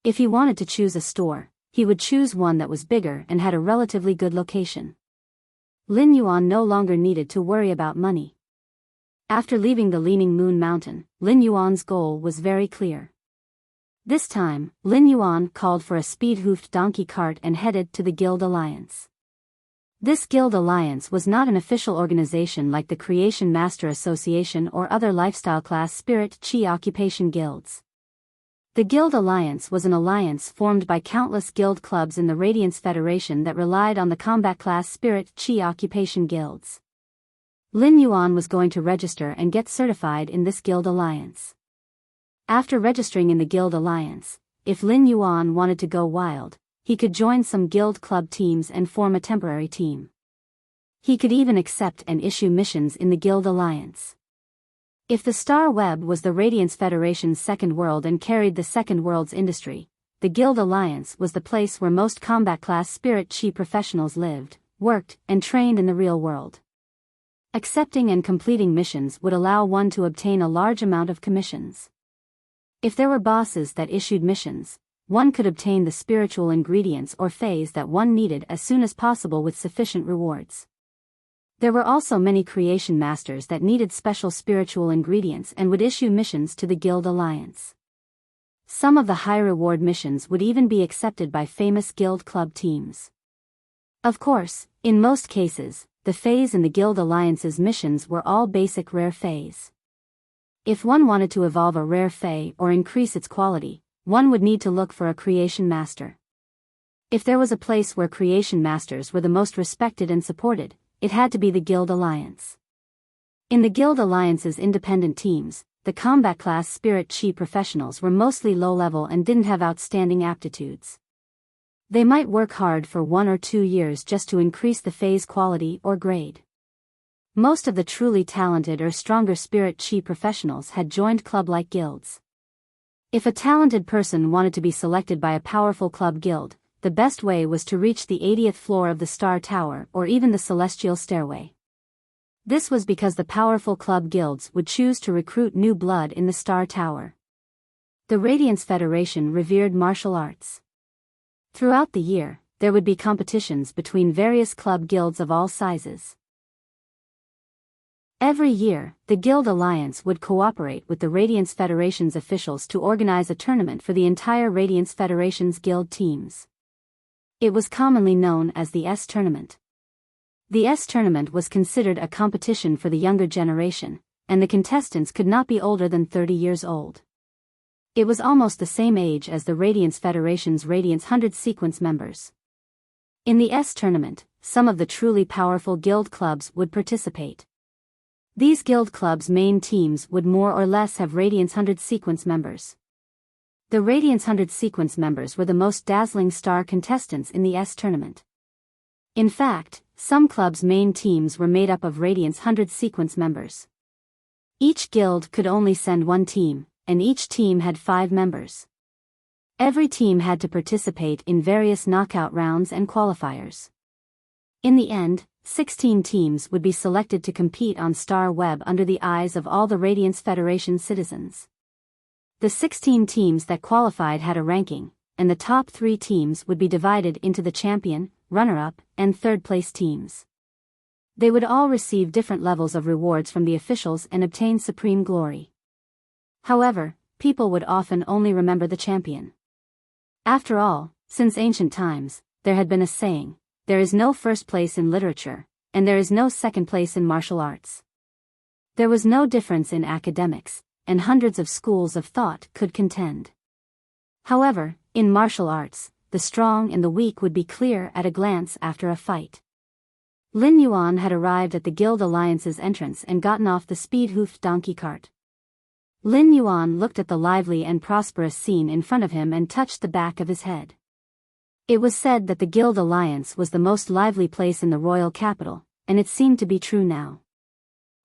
If he wanted to choose a store, he would choose one that was bigger and had a relatively good location. Lin Yuan no longer needed to worry about money. After leaving the Leaning Moon Mountain, Lin Yuan's goal was very clear. This time, Lin Yuan called for a speed-hoofed donkey cart and headed to the Guild Alliance. This Guild Alliance was not an official organization like the Creation Master Association or other lifestyle class spirit chi occupation guilds. The Guild Alliance was an alliance formed by countless guild clubs in the Radiance Federation that relied on the combat class spirit chi occupation guilds. Lin Yuan was going to register and get certified in this Guild Alliance. After registering in the Guild Alliance, if Lin Yuan wanted to go wild, he could join some guild club teams and form a temporary team. He could even accept and issue missions in the Guild Alliance. If the Star Web was the Radiance Federation's second world and carried the second world's industry, the Guild Alliance was the place where most combat class spirit chi professionals lived, worked, and trained in the real world. Accepting and completing missions would allow one to obtain a large amount of commissions. If there were bosses that issued missions, one could obtain the spiritual ingredients or phase that one needed as soon as possible with sufficient rewards. There were also many creation masters that needed special spiritual ingredients and would issue missions to the Guild Alliance. Some of the high-reward missions would even be accepted by famous guild club teams. Of course, in most cases, the phase in the Guild Alliance's missions were all basic rare phase. If one wanted to evolve a rare phase or increase its quality, one would need to look for a creation master. If there was a place where creation masters were the most respected and supported, it had to be the Guild Alliance. In the Guild Alliance's independent teams, the combat class spirit chi professionals were mostly low-level and didn't have outstanding aptitudes. They might work hard for 1 or 2 years just to increase the phase quality or grade. Most of the truly talented or stronger spirit chi professionals had joined club-like guilds. If a talented person wanted to be selected by a powerful club guild, the best way was to reach the 80th floor of the Star Tower or even the Celestial Stairway. This was because the powerful club guilds would choose to recruit new blood in the Star Tower. The Radiance Federation revered martial arts. Throughout the year, there would be competitions between various club guilds of all sizes. Every year, the Guild Alliance would cooperate with the Radiance Federation's officials to organize a tournament for the entire Radiance Federation's guild teams. It was commonly known as the S-Tournament. The S-Tournament was considered a competition for the younger generation, and the contestants could not be older than 30 years old. It was almost the same age as the Radiance Federation's Radiance 100 sequence members. In the S-Tournament, some of the truly powerful guild clubs would participate. These guild clubs' main teams would more or less have Radiance 100 sequence members. The Radiance 100 sequence members were the most dazzling star contestants in the S-Tournament. In fact, some clubs' main teams were made up of Radiance 100 sequence members. Each guild could only send one team, and each team had 5 members. Every team had to participate in various knockout rounds and qualifiers. In the end, 16 teams would be selected to compete on Star Web under the eyes of all the Radiance Federation citizens. The 16 teams that qualified had a ranking, and the top 3 teams would be divided into the champion, runner-up, and third-place teams. They would all receive different levels of rewards from the officials and obtain supreme glory. However, people would often only remember the champion. After all, since ancient times, there had been a saying, "There is no first place in literature, and there is no second place in martial arts." There was no difference in academics, and hundreds of schools of thought could contend. However, in martial arts, the strong and the weak would be clear at a glance after a fight. Lin Yuan had arrived at the Guild Alliance's entrance and gotten off the speed-hoofed donkey cart. Lin Yuan looked at the lively and prosperous scene in front of him and touched the back of his head. It was said that the Guild Alliance was the most lively place in the royal capital, and it seemed to be true now.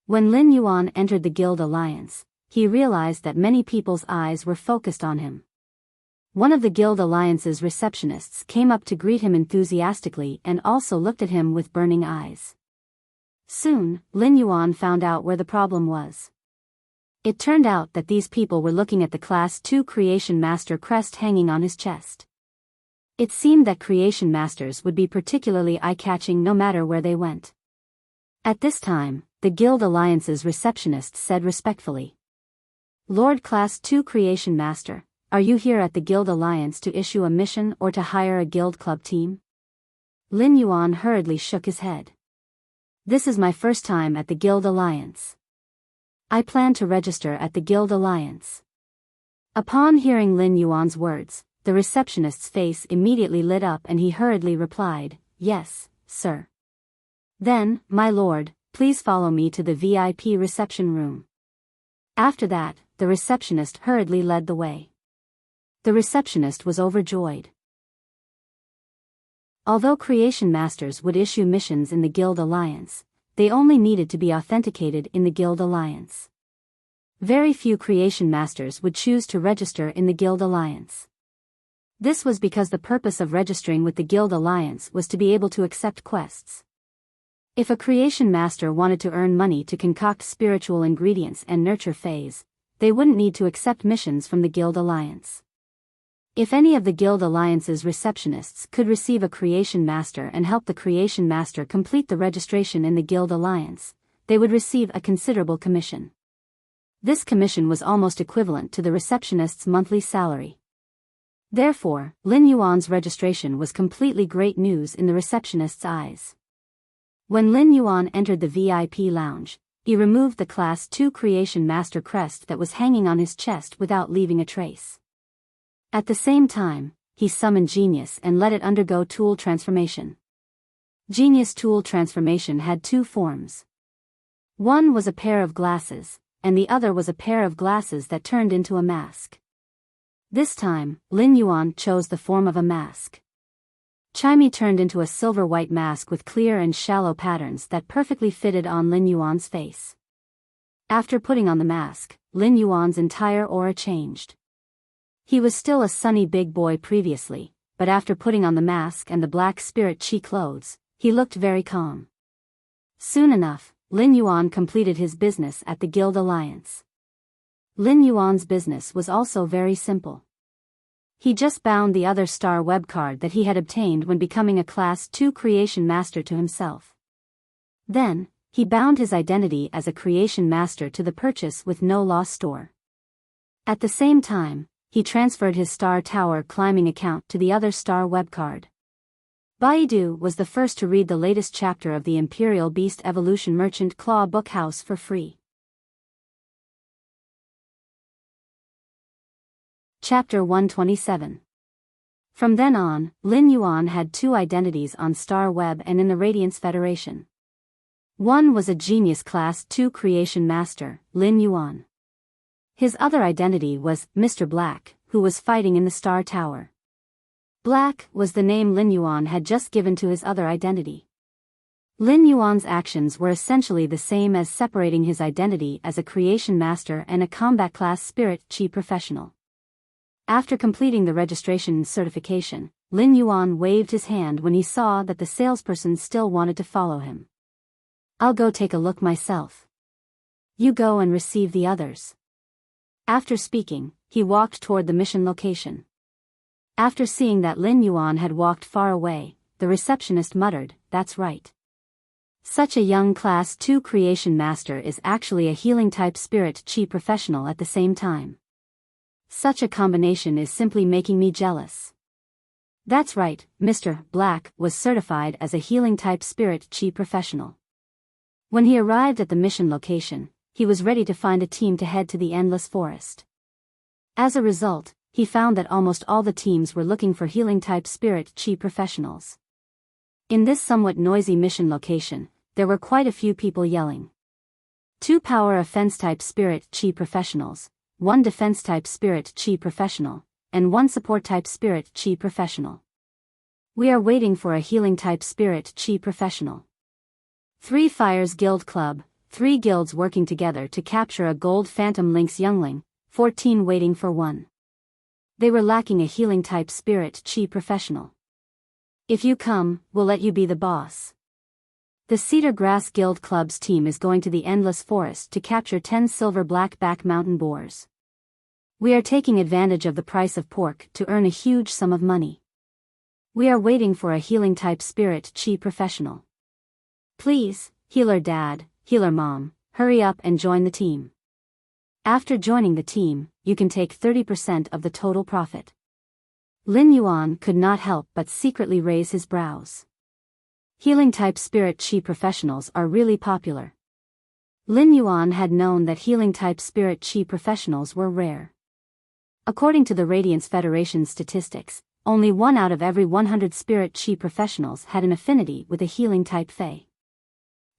When Lin Yuan entered the Guild Alliance, he realized that many people's eyes were focused on him. One of the Guild Alliance's receptionists came up to greet him enthusiastically and also looked at him with burning eyes. Soon, Lin Yuan found out where the problem was. It turned out that these people were looking at the Class 2 Creation Master crest hanging on his chest. It seemed that Creation Masters would be particularly eye-catching no matter where they went. At this time, the Guild Alliance's receptionist said respectfully, "Lord Class 2 Creation Master, are you here at the Guild Alliance to issue a mission or to hire a guild club team?" Lin Yuan hurriedly shook his head. "This is my first time at the Guild Alliance. I plan to register at the Guild Alliance." Upon hearing Lin Yuan's words, the receptionist's face immediately lit up and he hurriedly replied, "Yes, sir." "Then, my lord, please follow me to the VIP reception room." After that, the receptionist hurriedly led the way. The receptionist was overjoyed. Although Creation Masters would issue missions in the Guild Alliance, they only needed to be authenticated in the Guild Alliance. Very few Creation Masters would choose to register in the Guild Alliance. This was because the purpose of registering with the Guild Alliance was to be able to accept quests. If a Creation Master wanted to earn money to concoct spiritual ingredients and nurture phase, they wouldn't need to accept missions from the Guild Alliance. If any of the Guild Alliance's receptionists could receive a Creation Master and help the Creation Master complete the registration in the Guild Alliance, they would receive a considerable commission. This commission was almost equivalent to the receptionist's monthly salary. Therefore, Lin Yuan's registration was completely great news in the receptionist's eyes. When Lin Yuan entered the VIP lounge, he removed the Class 2 Creation Master crest that was hanging on his chest without leaving a trace. At the same time, he summoned Genius and let it undergo tool transformation. Genius tool transformation had 2 forms. One was a pair of glasses, and the other was a pair of glasses that turned into a mask. This time, Lin Yuan chose the form of a mask. Chimey turned into a silver-white mask with clear and shallow patterns that perfectly fitted on Lin Yuan's face. After putting on the mask, Lin Yuan's entire aura changed. He was still a sunny big boy previously, but after putting on the mask and the black spirit chi clothes, he looked very calm. Soon enough, Lin Yuan completed his business at the Guild Alliance. Lin Yuan's business was also very simple. He just bound the other star web card that he had obtained when becoming a Class 2 creation master to himself. Then, he bound his identity as a creation master to the purchase with no loss store. At the same time, he transferred his Star Tower climbing account to the other star web card. Biyao was the first to read the latest chapter of the Imperial Beast Evolution Merchant Claw Bookhouse for free. Chapter 127. From then on, Lin Yuan had two identities on Star Web and in the Radiance Federation. One was a genius Class 2 creation master, Lin Yuan. His other identity was Mr. Black, who was fighting in the Star Tower. Black was the name Lin Yuan had just given to his other identity. Lin Yuan's actions were essentially the same as separating his identity as a creation master and a combat class spirit chi professional. After completing the registration certification, Lin Yuan waved his hand when he saw that the salesperson still wanted to follow him. "I'll go take a look myself. You go and receive the others." After speaking, he walked toward the mission location. After seeing that Lin Yuan had walked far away, the receptionist muttered, "That's right. Such a young Class 2 creation master is actually a healing type spirit chi professional at the same time. Such a combination is simply making me jealous." That's right, Mr. Black was certified as a healing type spirit chi professional. When he arrived at the mission location, he was ready to find a team to head to the Endless Forest. As a result, he found that almost all the teams were looking for healing type spirit chi professionals. In this somewhat noisy mission location, there were quite a few people yelling. 2 power offense type spirit chi professionals, 1 defense type spirit chi professional, and 1 support type spirit chi professional. We are waiting for a healing type spirit chi professional. 3 Fires Guild Club, 3 guilds working together to capture a gold Phantom Lynx youngling, 14 waiting for 1. They were lacking a healing type spirit chi professional. If you come, we'll let you be the boss. The Cedar Grass Guild Club's team is going to the Endless Forest to capture 10 silver blackback mountain boars. We are taking advantage of the price of pork to earn a huge sum of money. We are waiting for a healing type spirit chi professional. Please, healer dad, healer mom, hurry up and join the team. After joining the team, you can take 30% of the total profit. Lin Yuan could not help but secretly raise his brows. Healing type spirit chi professionals are really popular. Lin Yuan had known that healing type spirit chi professionals were rare. According to the Radiance Federation's statistics, only 1 out of every 100 spirit chi professionals had an affinity with a healing type fae.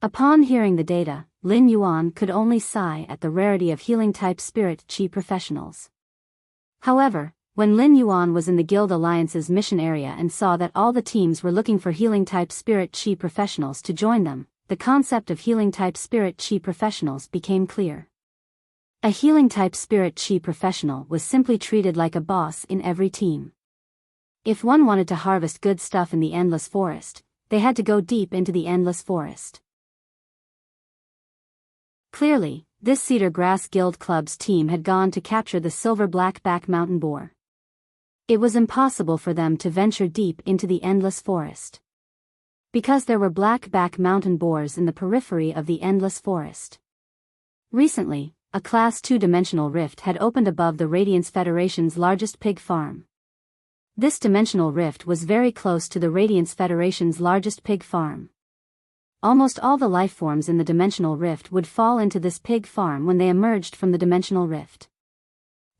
Upon hearing the data, Lin Yuan could only sigh at the rarity of healing type spirit chi professionals. However, when Lin Yuan was in the Guild Alliance's mission area and saw that all the teams were looking for healing type spirit chi professionals to join them, the concept of healing type spirit chi professionals became clear. A healing type spirit chi professional was simply treated like a boss in every team. If one wanted to harvest good stuff in the Endless Forest, they had to go deep into the Endless Forest. Clearly, this Cedar Grass Guild Club's team had gone to capture the silver blackback mountain boar. It was impossible for them to venture deep into the Endless Forest, because there were blackback mountain boars in the periphery of the Endless Forest. Recently, a Class 2 dimensional rift had opened above the Radiance Federation's largest pig farm. This dimensional rift was very close to the Radiance Federation's largest pig farm. Almost all the lifeforms in the dimensional rift would fall into this pig farm when they emerged from the dimensional rift.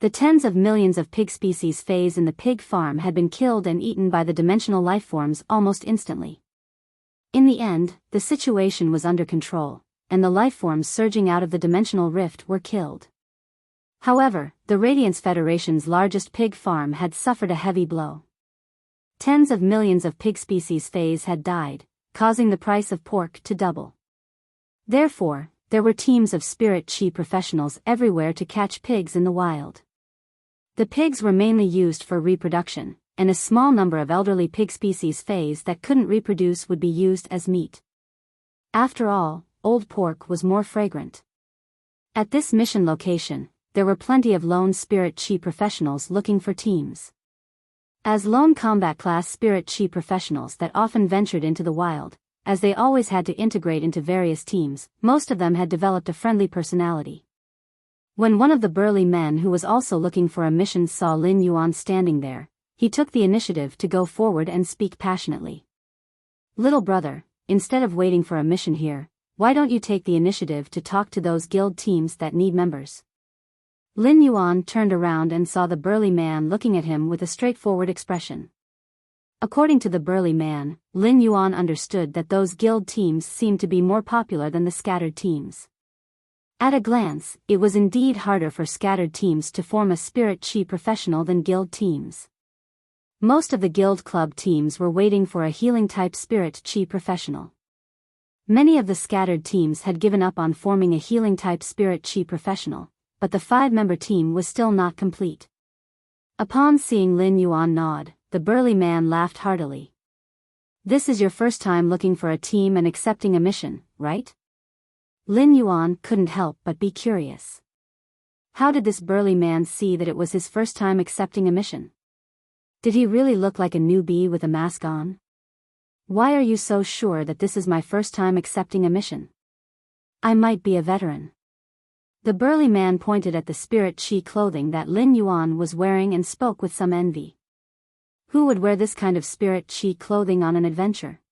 The tens of millions of pig species phase in the pig farm had been killed and eaten by the dimensional lifeforms almost instantly. In the end, the situation was under control, and the lifeforms surging out of the dimensional rift were killed. However, the Radiance Federation's largest pig farm had suffered a heavy blow. Tens of millions of pig species phase had died, causing the price of pork to double. Therefore, there were teams of spirit chi professionals everywhere to catch pigs in the wild. The pigs were mainly used for reproduction, and a small number of elderly pig species phase that couldn't reproduce would be used as meat. After all, old pork was more fragrant. At this mission location, there were plenty of lone spirit chi professionals looking for teams. As lone combat class spirit chi professionals that often ventured into the wild, as they always had to integrate into various teams, most of them had developed a friendly personality. When one of the burly men who was also looking for a mission saw Lin Yuan standing there, he took the initiative to go forward and speak passionately. "Little brother, instead of waiting for a mission here, why don't you take the initiative to talk to those guild teams that need members?" Lin Yuan turned around and saw the burly man looking at him with a straightforward expression. According to the burly man, Lin Yuan understood that those guild teams seemed to be more popular than the scattered teams. At a glance, it was indeed harder for scattered teams to form a spirit chi professional than guild teams. Most of the guild club teams were waiting for a healing-type spirit chi professional. Many of the scattered teams had given up on forming a healing-type spirit chi professional, but the 5-member team was still not complete. Upon seeing Lin Yuan nod, the burly man laughed heartily. "This is your first time looking for a team and accepting a mission, right?" Lin Yuan couldn't help but be curious. How did this burly man see that it was his first time accepting a mission? Did he really look like a newbie with a mask on? "Why are you so sure that this is my first time accepting a mission? I might be a veteran." The burly man pointed at the spirit chi clothing that Lin Yuan was wearing and spoke with some envy. Who would wear this kind of spirit chi clothing on an adventure?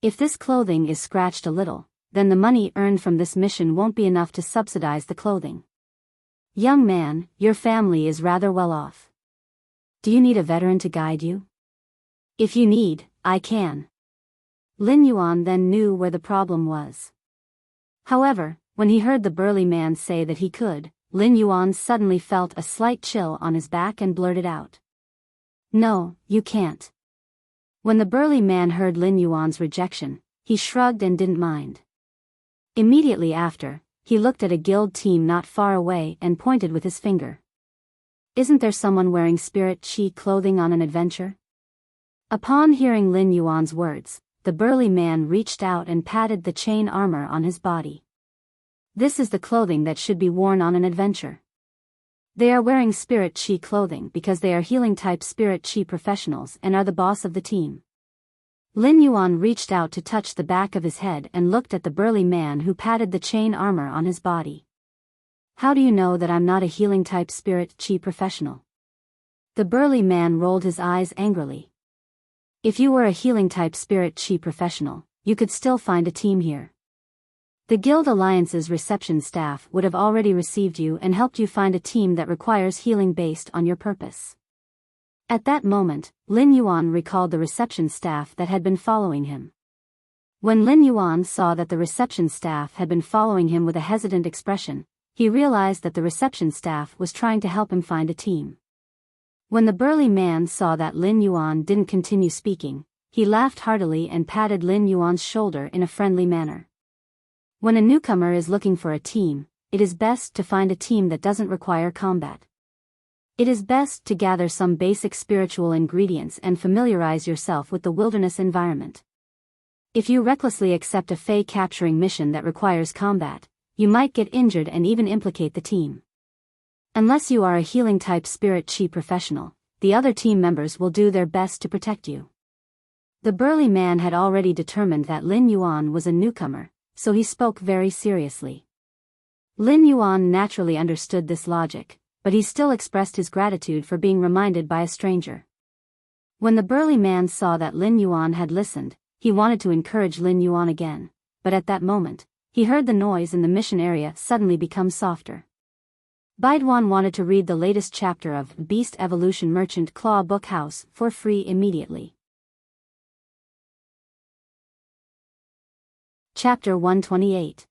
If this clothing is scratched a little, then the money earned from this mission won't be enough to subsidize the clothing. Young man, your family is rather well off. Do you need a veteran to guide you? If you need, I can. Lin Yuan then knew where the problem was. However, when he heard the burly man say that he could, Lin Yuan suddenly felt a slight chill on his back and blurted out. "No, you can't." When the burly man heard Lin Yuan's rejection, he shrugged and didn't mind. Immediately after, he looked at a guild team not far away and pointed with his finger. "Isn't there someone wearing spirit chi clothing on an adventure?" Upon hearing Lin Yuan's words, the burly man reached out and patted the chain armor on his body. "This is the clothing that should be worn on an adventure. They are wearing spirit chi clothing because they are healing-type spirit chi professionals and are the boss of the team." Lin Yuan reached out to touch the back of his head and looked at the burly man who patted the chain armor on his body. "How do you know that I'm not a healing-type spirit chi professional?" The burly man rolled his eyes angrily. "If you were a healing-type spirit chi professional, you could still find a team here. The Guild Alliance's reception staff would have already received you and helped you find a team that requires healing based on your purpose." At that moment, Lin Yuan recalled the reception staff that had been following him. When Lin Yuan saw that the reception staff had been following him with a hesitant expression, he realized that the reception staff was trying to help him find a team. When the burly man saw that Lin Yuan didn't continue speaking, he laughed heartily and patted Lin Yuan's shoulder in a friendly manner. When a newcomer is looking for a team, it is best to find a team that doesn't require combat. It is best to gather some basic spiritual ingredients and familiarize yourself with the wilderness environment. If you recklessly accept a Fey capturing mission that requires combat, you might get injured and even implicate the team. Unless you are a healing-type spirit chi professional, the other team members will do their best to protect you. The burly man had already determined that Lin Yuan was a newcomer, so he spoke very seriously. Lin Yuan naturally understood this logic, but he still expressed his gratitude for being reminded by a stranger. When the burly man saw that Lin Yuan had listened, he wanted to encourage Lin Yuan again, but at that moment, he heard the noise in the mission area suddenly become softer. Baiduan wanted to read the latest chapter of Beast Evolution Merchant Claw Book House for free immediately. Chapter 128.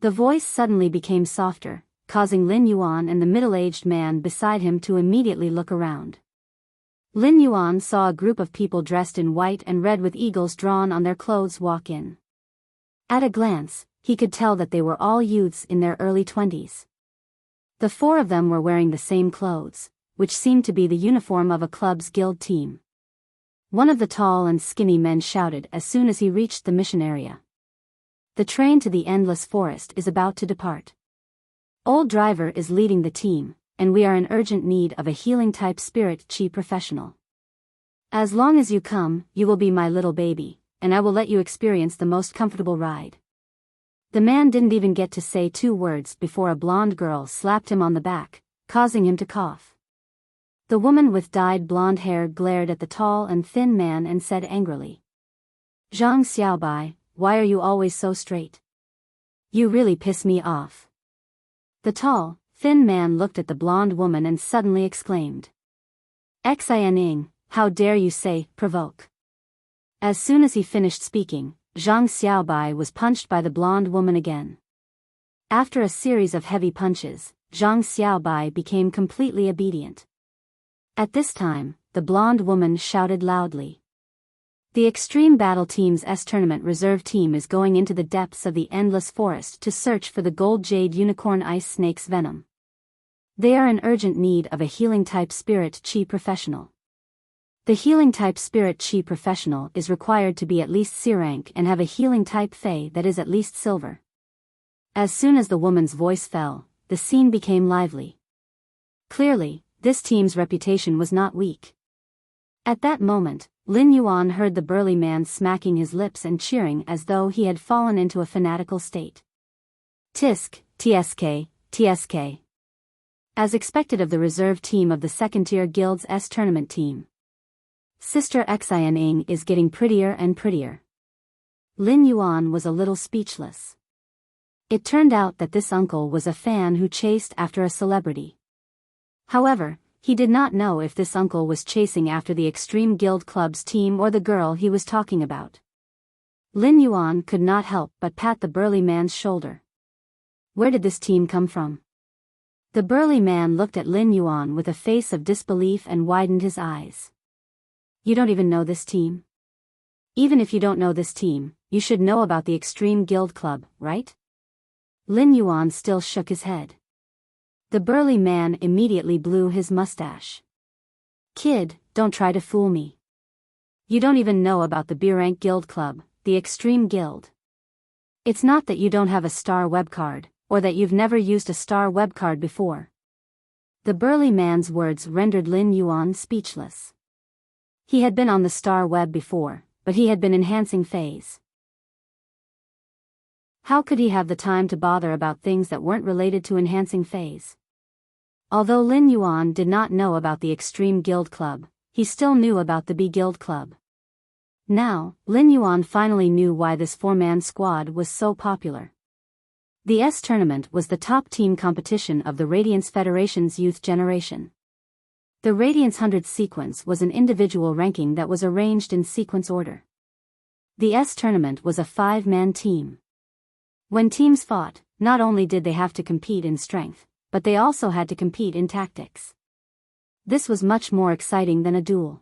The voice suddenly became softer, causing Lin Yuan and the middle-aged man beside him to immediately look around. Lin Yuan saw a group of people dressed in white and red with eagles drawn on their clothes walk in. At a glance, he could tell that they were all youths in their early 20s. The four of them were wearing the same clothes, which seemed to be the uniform of a club's guild team. One of the tall and skinny men shouted as soon as he reached the mission area. The train to the endless forest is about to depart. Old Driver is leading the team, and we are in urgent need of a healing-type spirit chi professional. As long as you come, you will be my little baby, and I will let you experience the most comfortable ride. The man didn't even get to say 2 words before a blonde girl slapped him on the back, causing him to cough. The woman with dyed blonde hair glared at the tall and thin man and said angrily, "Zhang Xiaobai, why are you always so straight? You really piss me off." The tall, thin man looked at the blonde woman and suddenly exclaimed, "Xianing, how dare you say, provoke." As soon as he finished speaking, Zhang Xiaobai was punched by the blonde woman again. After a series of heavy punches, Zhang Xiaobai became completely obedient. At this time, the blonde woman shouted loudly, "The Extreme Battle Team's S-Tournament Reserve Team is going into the depths of the Endless Forest to search for the Gold Jade Unicorn Ice Snake's venom. They are in urgent need of a healing-type spirit chi professional. The healing-type spirit chi professional is required to be at least C rank and have a healing-type fei that is at least silver." As soon as the woman's voice fell, the scene became lively. Clearly, this team's reputation was not weak. At that moment, Lin Yuan heard the burly man smacking his lips and cheering as though he had fallen into a fanatical state. Tisk, TSK, TSK. As expected of the reserve team of the second-tier guild's S-tournament team. Sister Xianing is getting prettier and prettier. Lin Yuan was a little speechless. It turned out that this uncle was a fan who chased after a celebrity. However, he did not know if this uncle was chasing after the Extreme Guild Club's team or the girl he was talking about. Lin Yuan could not help but pat the burly man's shoulder. Where did this team come from? The burly man looked at Lin Yuan with a face of disbelief and widened his eyes. You don't even know this team? Even if you don't know this team, you should know about the Extreme Guild Club, right? Lin Yuan still shook his head. The burly man immediately blew his mustache. Kid, don't try to fool me. You don't even know about the B-Rank Guild Club, the Extreme Guild. It's not that you don't have a star web card, or that you've never used a star web card before. The burly man's words rendered Lin Yuan speechless. He had been on the star web before, but he had been enhancing phase. How could he have the time to bother about things that weren't related to enhancing phase? Although Lin Yuan did not know about the Extreme Guild Club, he still knew about the B Guild Club. Now, Lin Yuan finally knew why this 4-man squad was so popular. The S-Tournament was the top team competition of the Radiance Federation's youth generation. The Radiance 100 sequence was an individual ranking that was arranged in sequence order. The S-Tournament was a 5-man team. When teams fought, not only did they have to compete in strength, but they also had to compete in tactics. This was much more exciting than a duel.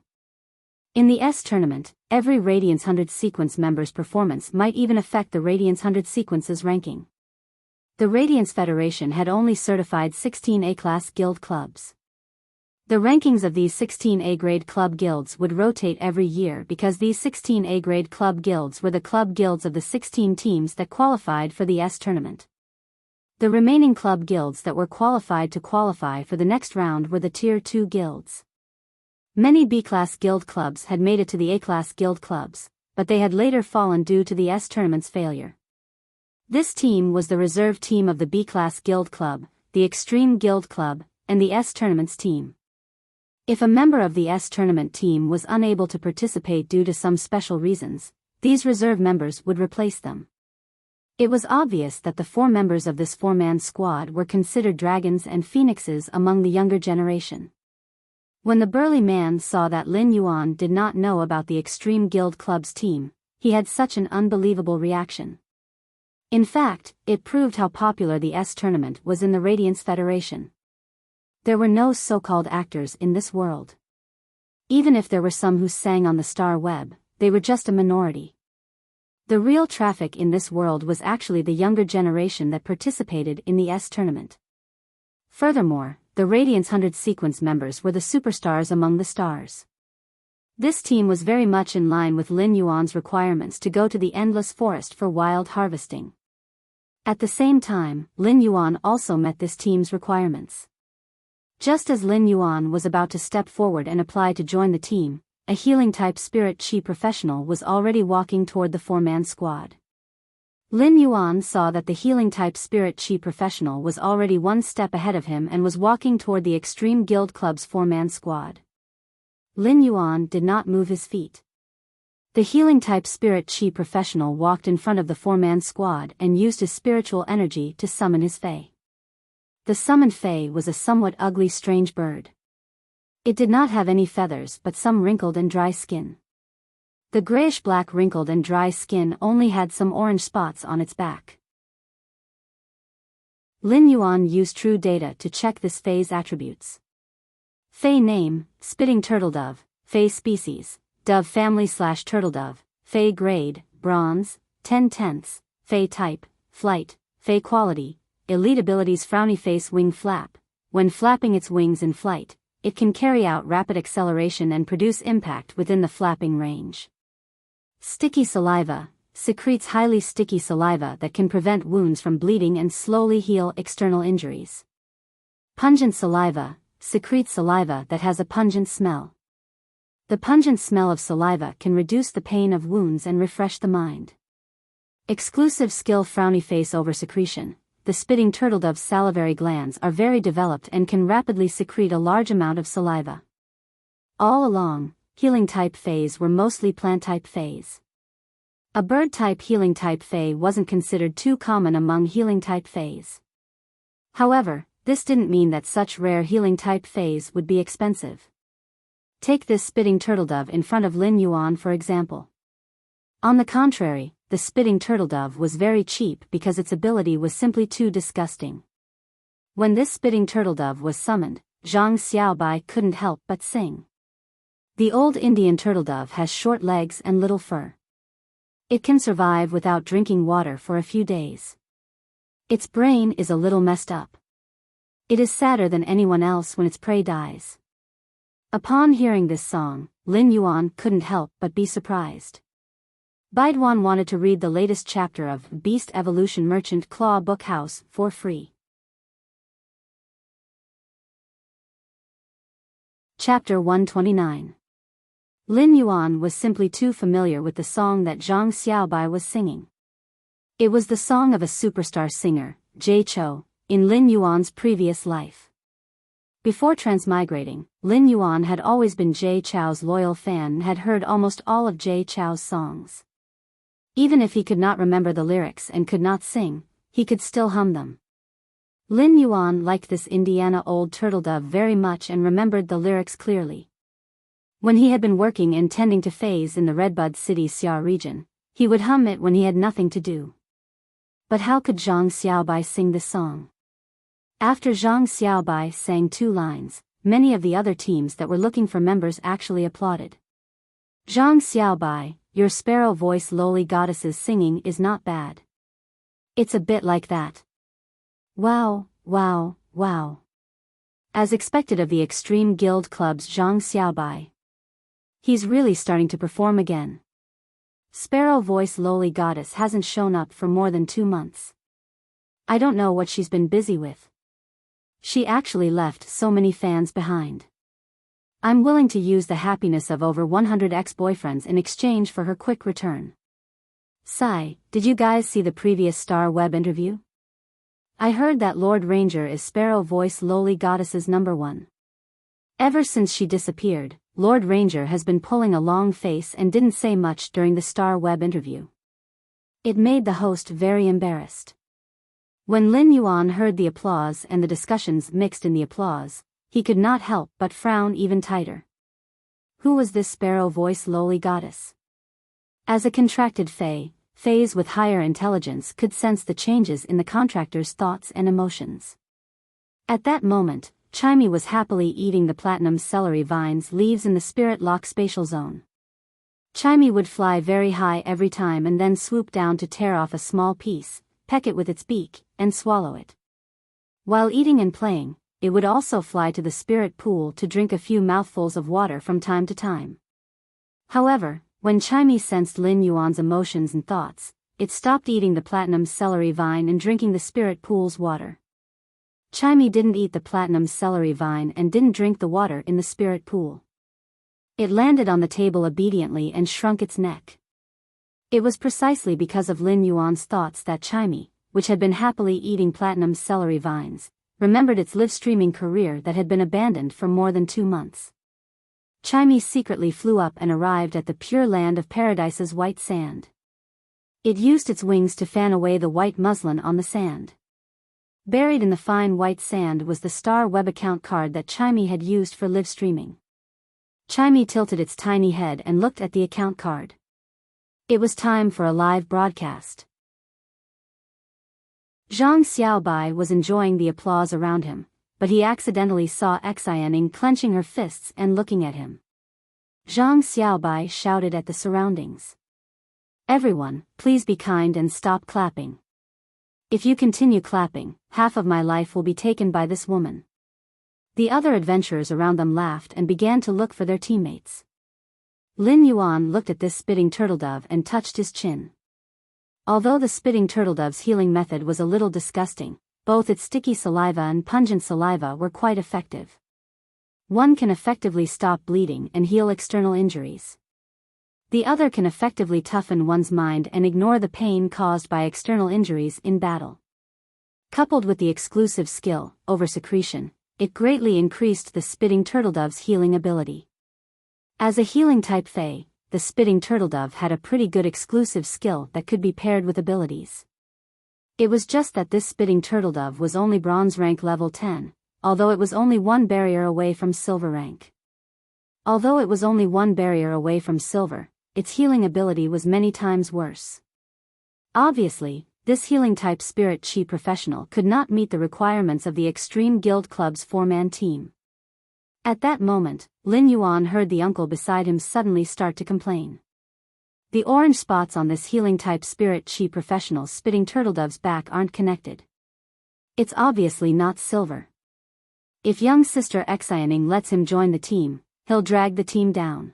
In the S-Tournament, every Radiance 100 sequence member's performance might even affect the Radiance 100 sequence's ranking. The Radiance Federation had only certified 16 A-class guild clubs. The rankings of these 16 A-grade club guilds would rotate every year because these 16 A-grade club guilds were the club guilds of the 16 teams that qualified for the S-Tournament. The remaining club guilds that were qualified to qualify for the next round were the Tier 2 guilds. Many B-class guild clubs had made it to the A-class guild clubs, but they had later fallen due to the S-Tournament's failure. This team was the reserve team of the B-class guild club, the Extreme Guild Club, and the S-Tournament's team. If a member of the S-Tournament team was unable to participate due to some special reasons, these reserve members would replace them. It was obvious that the 4 members of this 4-man squad were considered dragons and phoenixes among the younger generation. When the burly man saw that Lin Yuan did not know about the Extreme Guild Club's team, he had such an unbelievable reaction. In fact, it proved how popular the S-Tournament was in the Radiance Federation. There were no so-called actors in this world. Even if there were some who sang on the star web, they were just a minority. The real traffic in this world was actually the younger generation that participated in the S tournament. Furthermore, the Radiance 100 sequence members were the superstars among the stars. This team was very much in line with Lin Yuan's requirements to go to the Endless Forest for wild harvesting. At the same time, Lin Yuan also met this team's requirements. Just as Lin Yuan was about to step forward and apply to join the team, a healing-type spirit chi professional was already walking toward the four-man squad. Lin Yuan saw that the healing-type spirit chi professional was already one step ahead of him and was walking toward the Extreme Guild Club's four-man squad. Lin Yuan did not move his feet. The healing-type spirit chi professional walked in front of the four-man squad and used his spiritual energy to summon his fae. The summoned fae was a somewhat ugly strange bird. It did not have any feathers but some wrinkled and dry skin. The grayish-black wrinkled and dry skin only had some orange spots on its back. Lin Yuan used true data to check this fae's attributes. Fae name, Spitting Turtledove, Fae species, Dove family/Turtledove, Fae grade, Bronze, 10/10, Fae type, Flight, Fae quality, elite abilities frowny face wing flap. When flapping its wings in flight, it can carry out rapid acceleration and produce impact within the flapping range. Sticky saliva, secretes highly sticky saliva that can prevent wounds from bleeding and slowly heal external injuries. Pungent saliva, secretes saliva that has a pungent smell. The pungent smell of saliva can reduce the pain of wounds and refresh the mind. Exclusive skill frowny face over secretion. The spitting turtledove's salivary glands are very developed and can rapidly secrete a large amount of saliva. All along, healing-type faes were mostly plant-type faes. A bird-type healing-type fae wasn't considered too common among healing-type faes. However, this didn't mean that such rare healing-type faes would be expensive. Take this spitting turtledove in front of Lin Yuan for example. On the contrary, the spitting turtledove was very cheap because its ability was simply too disgusting. When this spitting turtledove was summoned, Zhang Xiaobai couldn't help but sing. The old Indian turtledove has short legs and little fur. It can survive without drinking water for a few days. Its brain is a little messed up. It is sadder than anyone else when its prey dies. Upon hearing this song, Lin Yuan couldn't help but be surprised. Baiduan wanted to read the latest chapter of Beast Evolution Merchant Claw Book House for free. Chapter 129. Lin Yuan was simply too familiar with the song that Zhang Xiaobai was singing. It was the song of a superstar singer, Jie Chou, in Lin Yuan's previous life. Before transmigrating, Lin Yuan had always been Jie Chou's loyal fan and had heard almost all of Jie Chou's songs. Even if he could not remember the lyrics and could not sing, he could still hum them. Lin Yuan liked this Indiana old turtledove very much and remembered the lyrics clearly. When he had been working and tending to fays in the Redbud City Xia region, he would hum it when he had nothing to do. But how could Zhang Xiaobai sing this song? After Zhang Xiaobai sang 2 lines, many of the other teams that were looking for members actually applauded. Zhang Xiaobai, your sparrow voice lowly goddess's singing is not bad. It's a bit like that. Wow, wow, wow. As expected of the Extreme Guild Club's Zhang Xiaobai. He's really starting to perform again. Sparrow voice lowly goddess hasn't shown up for more than 2 months. I don't know what she's been busy with. She actually left so many fans behind. I'm willing to use the happiness of over 100 ex-boyfriends in exchange for her quick return. Sigh, did you guys see the previous Star Web interview? I heard that Lord Ranger is Sparrow Voice Lowly Goddess's #1. Ever since she disappeared, Lord Ranger has been pulling a long face and didn't say much during the Star Web interview. It made the host very embarrassed. When Lin Yuan heard the applause and the discussions mixed in the applause, he could not help but frown even tighter. Who was this Sparrow Voice Lowly Goddess? As a contracted fays with higher intelligence could sense the changes in the contractor's thoughts and emotions. At that moment, Chimey was happily eating the platinum celery vines leaves in the spirit lock spatial zone. Chimey would fly very high every time and then swoop down to tear off a small piece, peck it with its beak, and swallow it. While eating and playing, it would also fly to the spirit pool to drink a few mouthfuls of water from time to time. However, when Chimey sensed Lin Yuan's emotions and thoughts, it stopped eating the platinum celery vine and drinking the spirit pool's water. Chimey didn't eat the platinum celery vine and didn't drink the water in the spirit pool. It landed on the table obediently and shrunk its neck. It was precisely because of Lin Yuan's thoughts that Chimey, which had been happily eating platinum celery vines, remembered its live-streaming career that had been abandoned for more than 2 months. Chimey secretly flew up and arrived at the pure land of Paradise's white sand. It used its wings to fan away the white muslin on the sand. Buried in the fine white sand was the Star Web account card that Chimey had used for live streaming. Chimey tilted its tiny head and looked at the account card. It was time for a live broadcast. Zhang Xiaobai was enjoying the applause around him, but he accidentally saw Xianing clenching her fists and looking at him. Zhang Xiaobai shouted at the surroundings. "Everyone, please be kind and stop clapping. If you continue clapping, half of my life will be taken by this woman." The other adventurers around them laughed and began to look for their teammates. Lin Yuan looked at this spitting turtledove and touched his chin. Although the spitting turtledove's healing method was a little disgusting, both its sticky saliva and pungent saliva were quite effective. One can effectively stop bleeding and heal external injuries. The other can effectively toughen one's mind and ignore the pain caused by external injuries in battle. Coupled with the exclusive skill, over-secretion, it greatly increased the spitting turtledove's healing ability. As a healing type Fae, the spitting turtledove had a pretty good exclusive skill that could be paired with abilities. It was just that this spitting turtledove was only bronze rank level 10, although it was only one barrier away from silver rank. Although it was only one barrier away from silver, its healing ability was many times worse. Obviously, this healing type spirit chi professional could not meet the requirements of the Extreme Guild Club's 4-man team. At that moment, Lin Yuan heard the uncle beside him suddenly start to complain. The orange spots on this healing type spirit chi professional's spitting turtledove's back aren't connected. It's obviously not silver. If young sister Xianing lets him join the team, he'll drag the team down.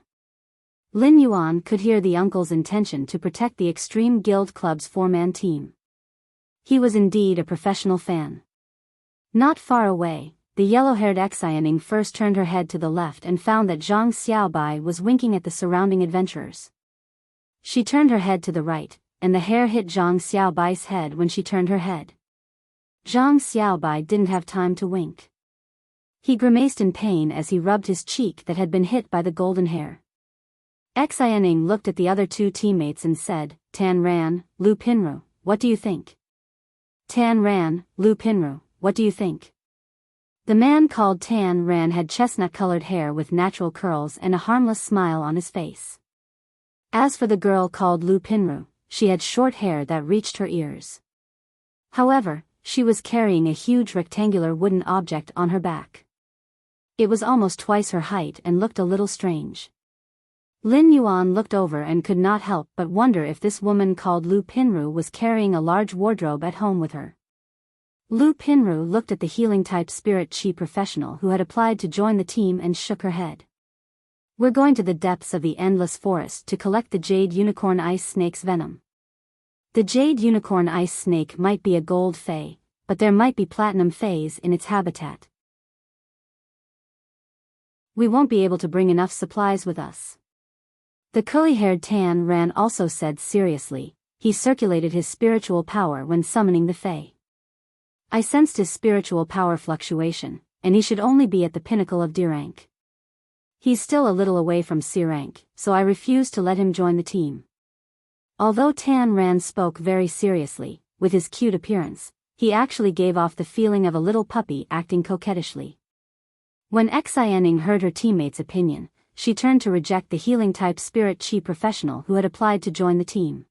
Lin Yuan could hear the uncle's intention to protect the Extreme Guild Club's 4-man team. He was indeed a professional fan. Not far away, the yellow-haired Xianing first turned her head to the left and found that Zhang Xiaobai was winking at the surrounding adventurers. She turned her head to the right, and the hair hit Zhang Xiaobai's head when she turned her head. Zhang Xiaobai didn't have time to wink. He grimaced in pain as he rubbed his cheek that had been hit by the golden hair. Xianing looked at the other two teammates and said, "Tan Ran, Lu Pinru, what do you think?" "Tan Ran, Lu Pinru, what do you think?" The man called Tan Ran had chestnut-colored hair with natural curls and a harmless smile on his face. As for the girl called Lu Pinru, she had short hair that reached her ears. However, she was carrying a huge rectangular wooden object on her back. It was almost twice her height and looked a little strange. Lin Yuan looked over and could not help but wonder if this woman called Lu Pinru was carrying a large wardrobe at home with her. Lu Pinru looked at the healing-type spirit chi professional who had applied to join the team and shook her head. "We're going to the depths of the endless forest to collect the jade unicorn ice snake's venom. The jade unicorn ice snake might be a gold fae, but there might be platinum faes in its habitat. We won't be able to bring enough supplies with us." The curly-haired Tan Ran also said seriously. He circulated his spiritual power when summoning the fae. "I sensed his spiritual power fluctuation, and he should only be at the pinnacle of D rank. He's still a little away from C rank, so I refuse to let him join the team." Although Tan Ran spoke very seriously, with his cute appearance, he actually gave off the feeling of a little puppy acting coquettishly. When Xianing heard her teammate's opinion, she turned to reject the healing-type spirit chi professional who had applied to join the team.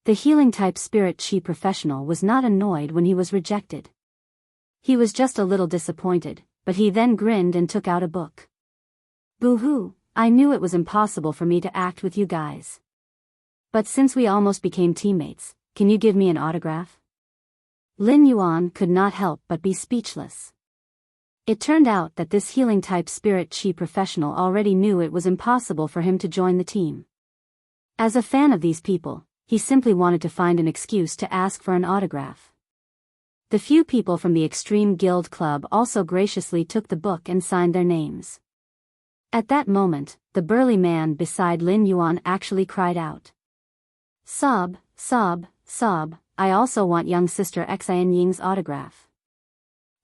The healing-type spirit chi professional was not annoyed when he was rejected. He was just a little disappointed, but he then grinned and took out a book. Boo-hoo, I knew it was impossible for me to act with you guys. But since we almost became teammates, can you give me an autograph? Lin Yuan could not help but be speechless. It turned out that this healing-type spirit chi professional already knew it was impossible for him to join the team. As a fan of these people, he simply wanted to find an excuse to ask for an autograph. The few people from the Extreme Guild Club also graciously took the book and signed their names. At that moment, the burly man beside Lin Yuan actually cried out. Sob, sob, sob, I also want young sister Xian Ying's autograph.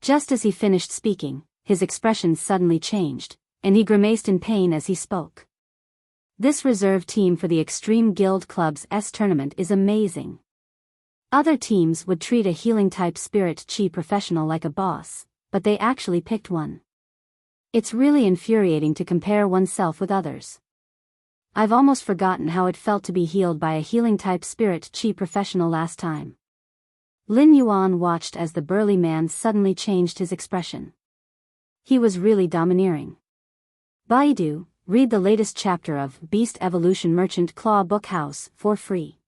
Just as he finished speaking, his expression suddenly changed, and he grimaced in pain as he spoke. This reserve team for the Extreme Guild Club's tournament is amazing. Other teams would treat a healing-type spirit chi professional like a boss, but they actually picked one. It's really infuriating to compare oneself with others. I've almost forgotten how it felt to be healed by a healing-type spirit chi professional last time. Lin Yuan watched as the burly man suddenly changed his expression. He was really domineering. Baidu, read the latest chapter of Beast Evolution Merchant Claw Book House for free.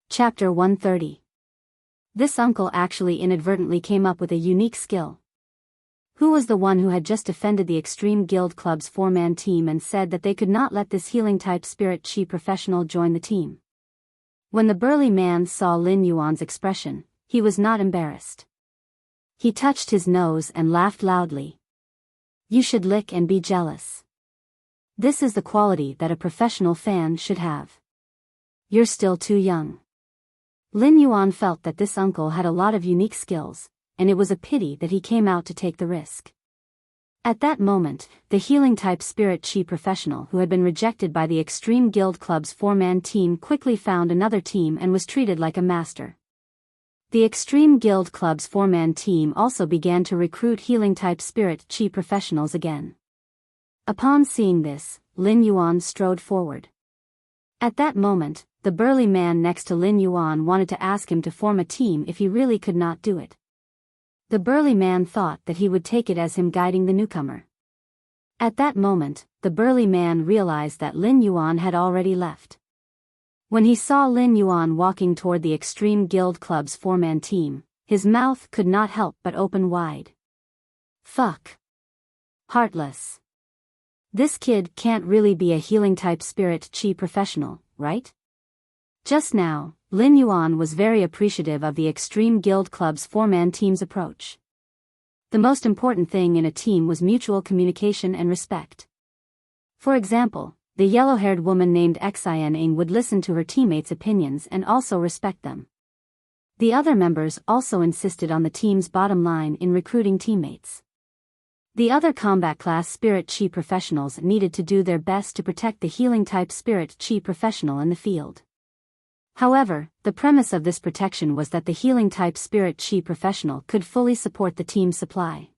Chapter 130. This uncle actually inadvertently came up with a unique skill. Who was the one who had just defended the Extreme Guild Club's 4-man team and said that they could not let this healing-type spirit chi professional join the team? When the burly man saw Lin Yuan's expression, he was not embarrassed. He touched his nose and laughed loudly. You should lick and be jealous. This is the quality that a professional fan should have. You're still too young. Lin Yuan felt that this uncle had a lot of unique skills, and it was a pity that he came out to take the risk. At that moment, the healing-type spirit chi professional who had been rejected by the Extreme Guild Club's 4-man team quickly found another team and was treated like a master. The Extreme Guild Club's 4-man team also began to recruit healing-type spirit chi professionals again. Upon seeing this, Lin Yuan strode forward. At that moment, the burly man next to Lin Yuan wanted to ask him to form a team if he really could not do it. The burly man thought that he would take it as him guiding the newcomer. At that moment, the burly man realized that Lin Yuan had already left. When he saw Lin Yuan walking toward the Extreme Guild Club's 4-man team, his mouth could not help but open wide. Fuck. Heartless. This kid can't really be a healing-type spirit chi professional, right? Just now, Lin Yuan was very appreciative of the Extreme Guild Club's 4-man team's approach. The most important thing in a team was mutual communication and respect. For example, the yellow-haired woman named Xian Ying would listen to her teammates' opinions and also respect them. The other members also insisted on the team's bottom line in recruiting teammates. The other combat class spirit chi professionals needed to do their best to protect the healing-type spirit chi professional in the field. However, the premise of this protection was that the healing-type spirit chi professional could fully support the team's supply.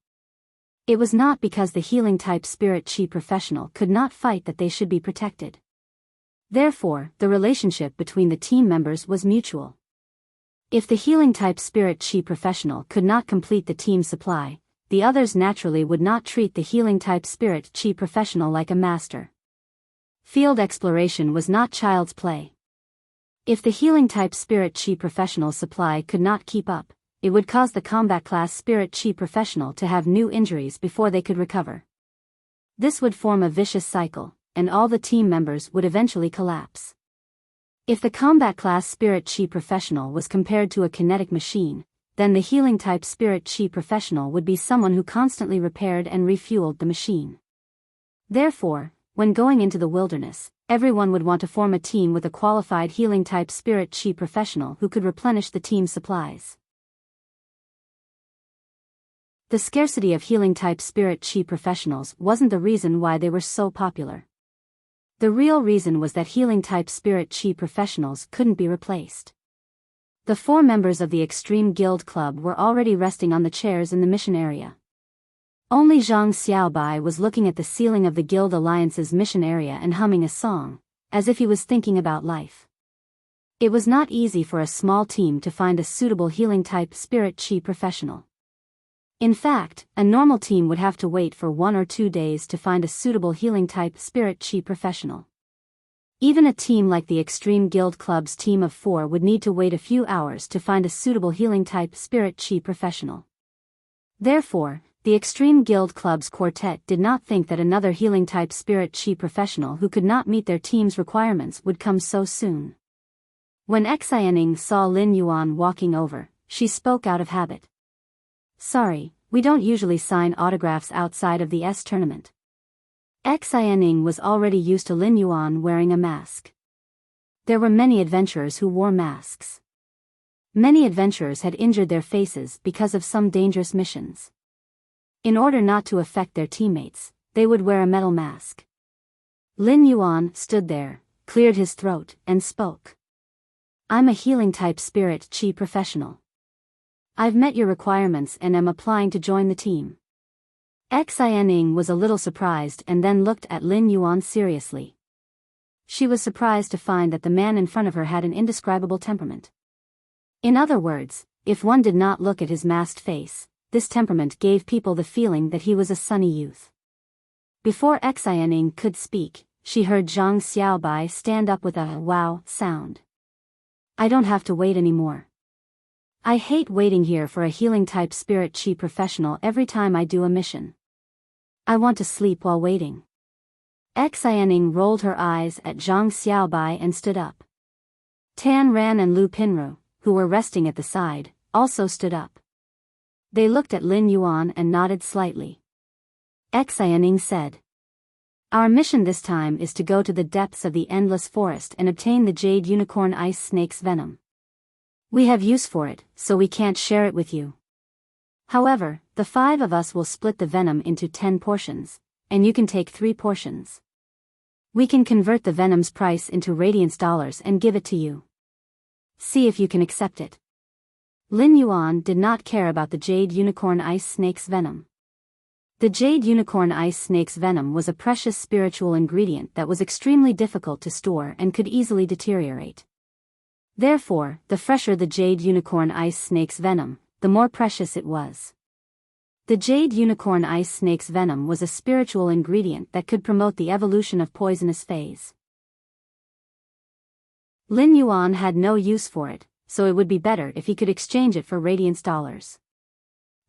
It was not because the healing-type spirit chi professional could not fight that they should be protected. Therefore, the relationship between the team members was mutual. If the healing-type spirit chi professional could not complete the team supply, the others naturally would not treat the healing-type spirit chi professional like a master. Field exploration was not child's play. If the healing-type spirit chi professional supply could not keep up, it would cause the combat class spirit chi professional to have new injuries before they could recover. This would form a vicious cycle, and all the team members would eventually collapse. If the combat class spirit chi professional was compared to a kinetic machine, then the healing-type spirit chi professional would be someone who constantly repaired and refueled the machine. Therefore, when going into the wilderness, everyone would want to form a team with a qualified healing-type spirit chi professional who could replenish the team's supplies. The scarcity of healing-type spirit chi professionals wasn't the reason why they were so popular. The real reason was that healing-type spirit chi professionals couldn't be replaced. The 4 members of the Extreme Guild Club were already resting on the chairs in the mission area. Only Zhang Xiaobai was looking at the ceiling of the Guild Alliance's mission area and humming a song, as if he was thinking about life. It was not easy for a small team to find a suitable healing-type spirit chi professional. In fact, a normal team would have to wait for 1 or 2 days to find a suitable healing-type spirit chi professional. Even a team like the Extreme Guild Club's team of 4 would need to wait a few hours to find a suitable healing-type spirit chi professional. Therefore, the Extreme Guild Club's quartet did not think that another healing-type spirit chi professional who could not meet their team's requirements would come so soon. When Xianing saw Lin Yuan walking over, she spoke out of habit. "Sorry, we don't usually sign autographs outside of the S tournament." Xianing was already used to Lin Yuan wearing a mask. There were many adventurers who wore masks. Many adventurers had injured their faces because of some dangerous missions. In order not to affect their teammates, they would wear a metal mask. Lin Yuan stood there, cleared his throat, and spoke. "I'm a healing-type spirit chi professional. I've met your requirements and am applying to join the team." Xianing was a little surprised and then looked at Lin Yuan seriously. She was surprised to find that the man in front of her had an indescribable temperament. In other words, if one did not look at his masked face, this temperament gave people the feeling that he was a sunny youth. Before Xianing could speak, she heard Zhang Xiaobai stand up with a "wow" sound. "I don't have to wait anymore. I hate waiting here for a healing-type spirit chi professional every time I do a mission. I want to sleep while waiting." Xianing rolled her eyes at Zhang Xiaobai and stood up. Tan Ran and Lu Pinru, who were resting at the side, also stood up. They looked at Lin Yuan and nodded slightly. Xianing said, "Our mission this time is to go to the depths of the endless forest and obtain the jade unicorn ice snake's venom. We have use for it, so we can't share it with you. However, the 5 of us will split the venom into 10 portions, and you can take 3 portions. We can convert the venom's price into radiance dollars and give it to you. See if you can accept it." Lin Yuan did not care about the jade unicorn ice snake's venom. The jade unicorn ice snake's venom was a precious spiritual ingredient that was extremely difficult to store and could easily deteriorate. Therefore, the fresher the jade unicorn ice snake's venom, the more precious it was. The jade unicorn ice snake's venom was a spiritual ingredient that could promote the evolution of poisonous phase. Lin Yuan had no use for it, so it would be better if he could exchange it for radiance dollars.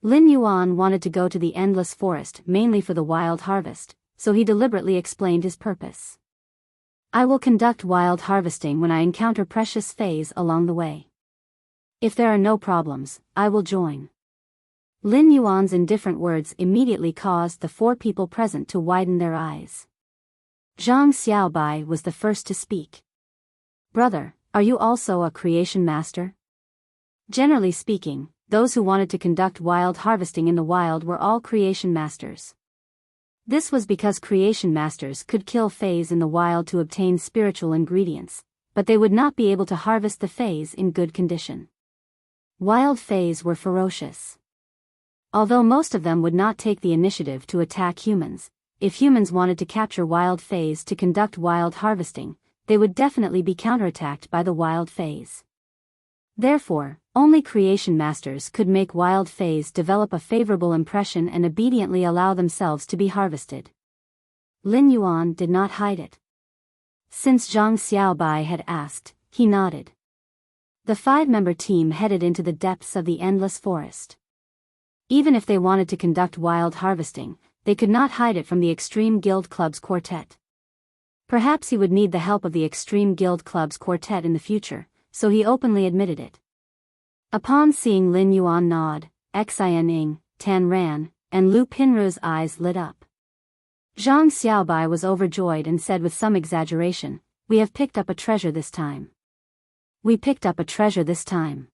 Lin Yuan wanted to go to the endless forest mainly for the wild harvest, so he deliberately explained his purpose. "I will conduct wild harvesting when I encounter precious phase along the way. If there are no problems, I will join." Lin Yuan's indifferent words immediately caused the 4 people present to widen their eyes. Zhang Xiaobai was the first to speak. "Brother, are you also a creation master?" Generally speaking, those who wanted to conduct wild harvesting in the wild were all creation masters. This was because creation masters could kill phase in the wild to obtain spiritual ingredients, but they would not be able to harvest the phase in good condition. Wild phase were ferocious. Although most of them would not take the initiative to attack humans, if humans wanted to capture wild phase to conduct wild harvesting, they would definitely be counterattacked by the wild phase. Therefore, only creation masters could make wild phase develop a favorable impression and obediently allow themselves to be harvested. Lin Yuan did not hide it. Since Zhang Xiaobai had asked, he nodded. The 5-member team headed into the depths of the endless forest. Even if they wanted to conduct wild harvesting, they could not hide it from the Extreme Guild Club's quartet. Perhaps he would need the help of the Extreme Guild Club's quartet in the future, so he openly admitted it. Upon seeing Lin Yuan nod, Xianing, Tan Ran, and Lu Pinru's eyes lit up. Zhang Xiaobai was overjoyed and said with some exaggeration, "We have picked up a treasure this time. We picked up a treasure this time.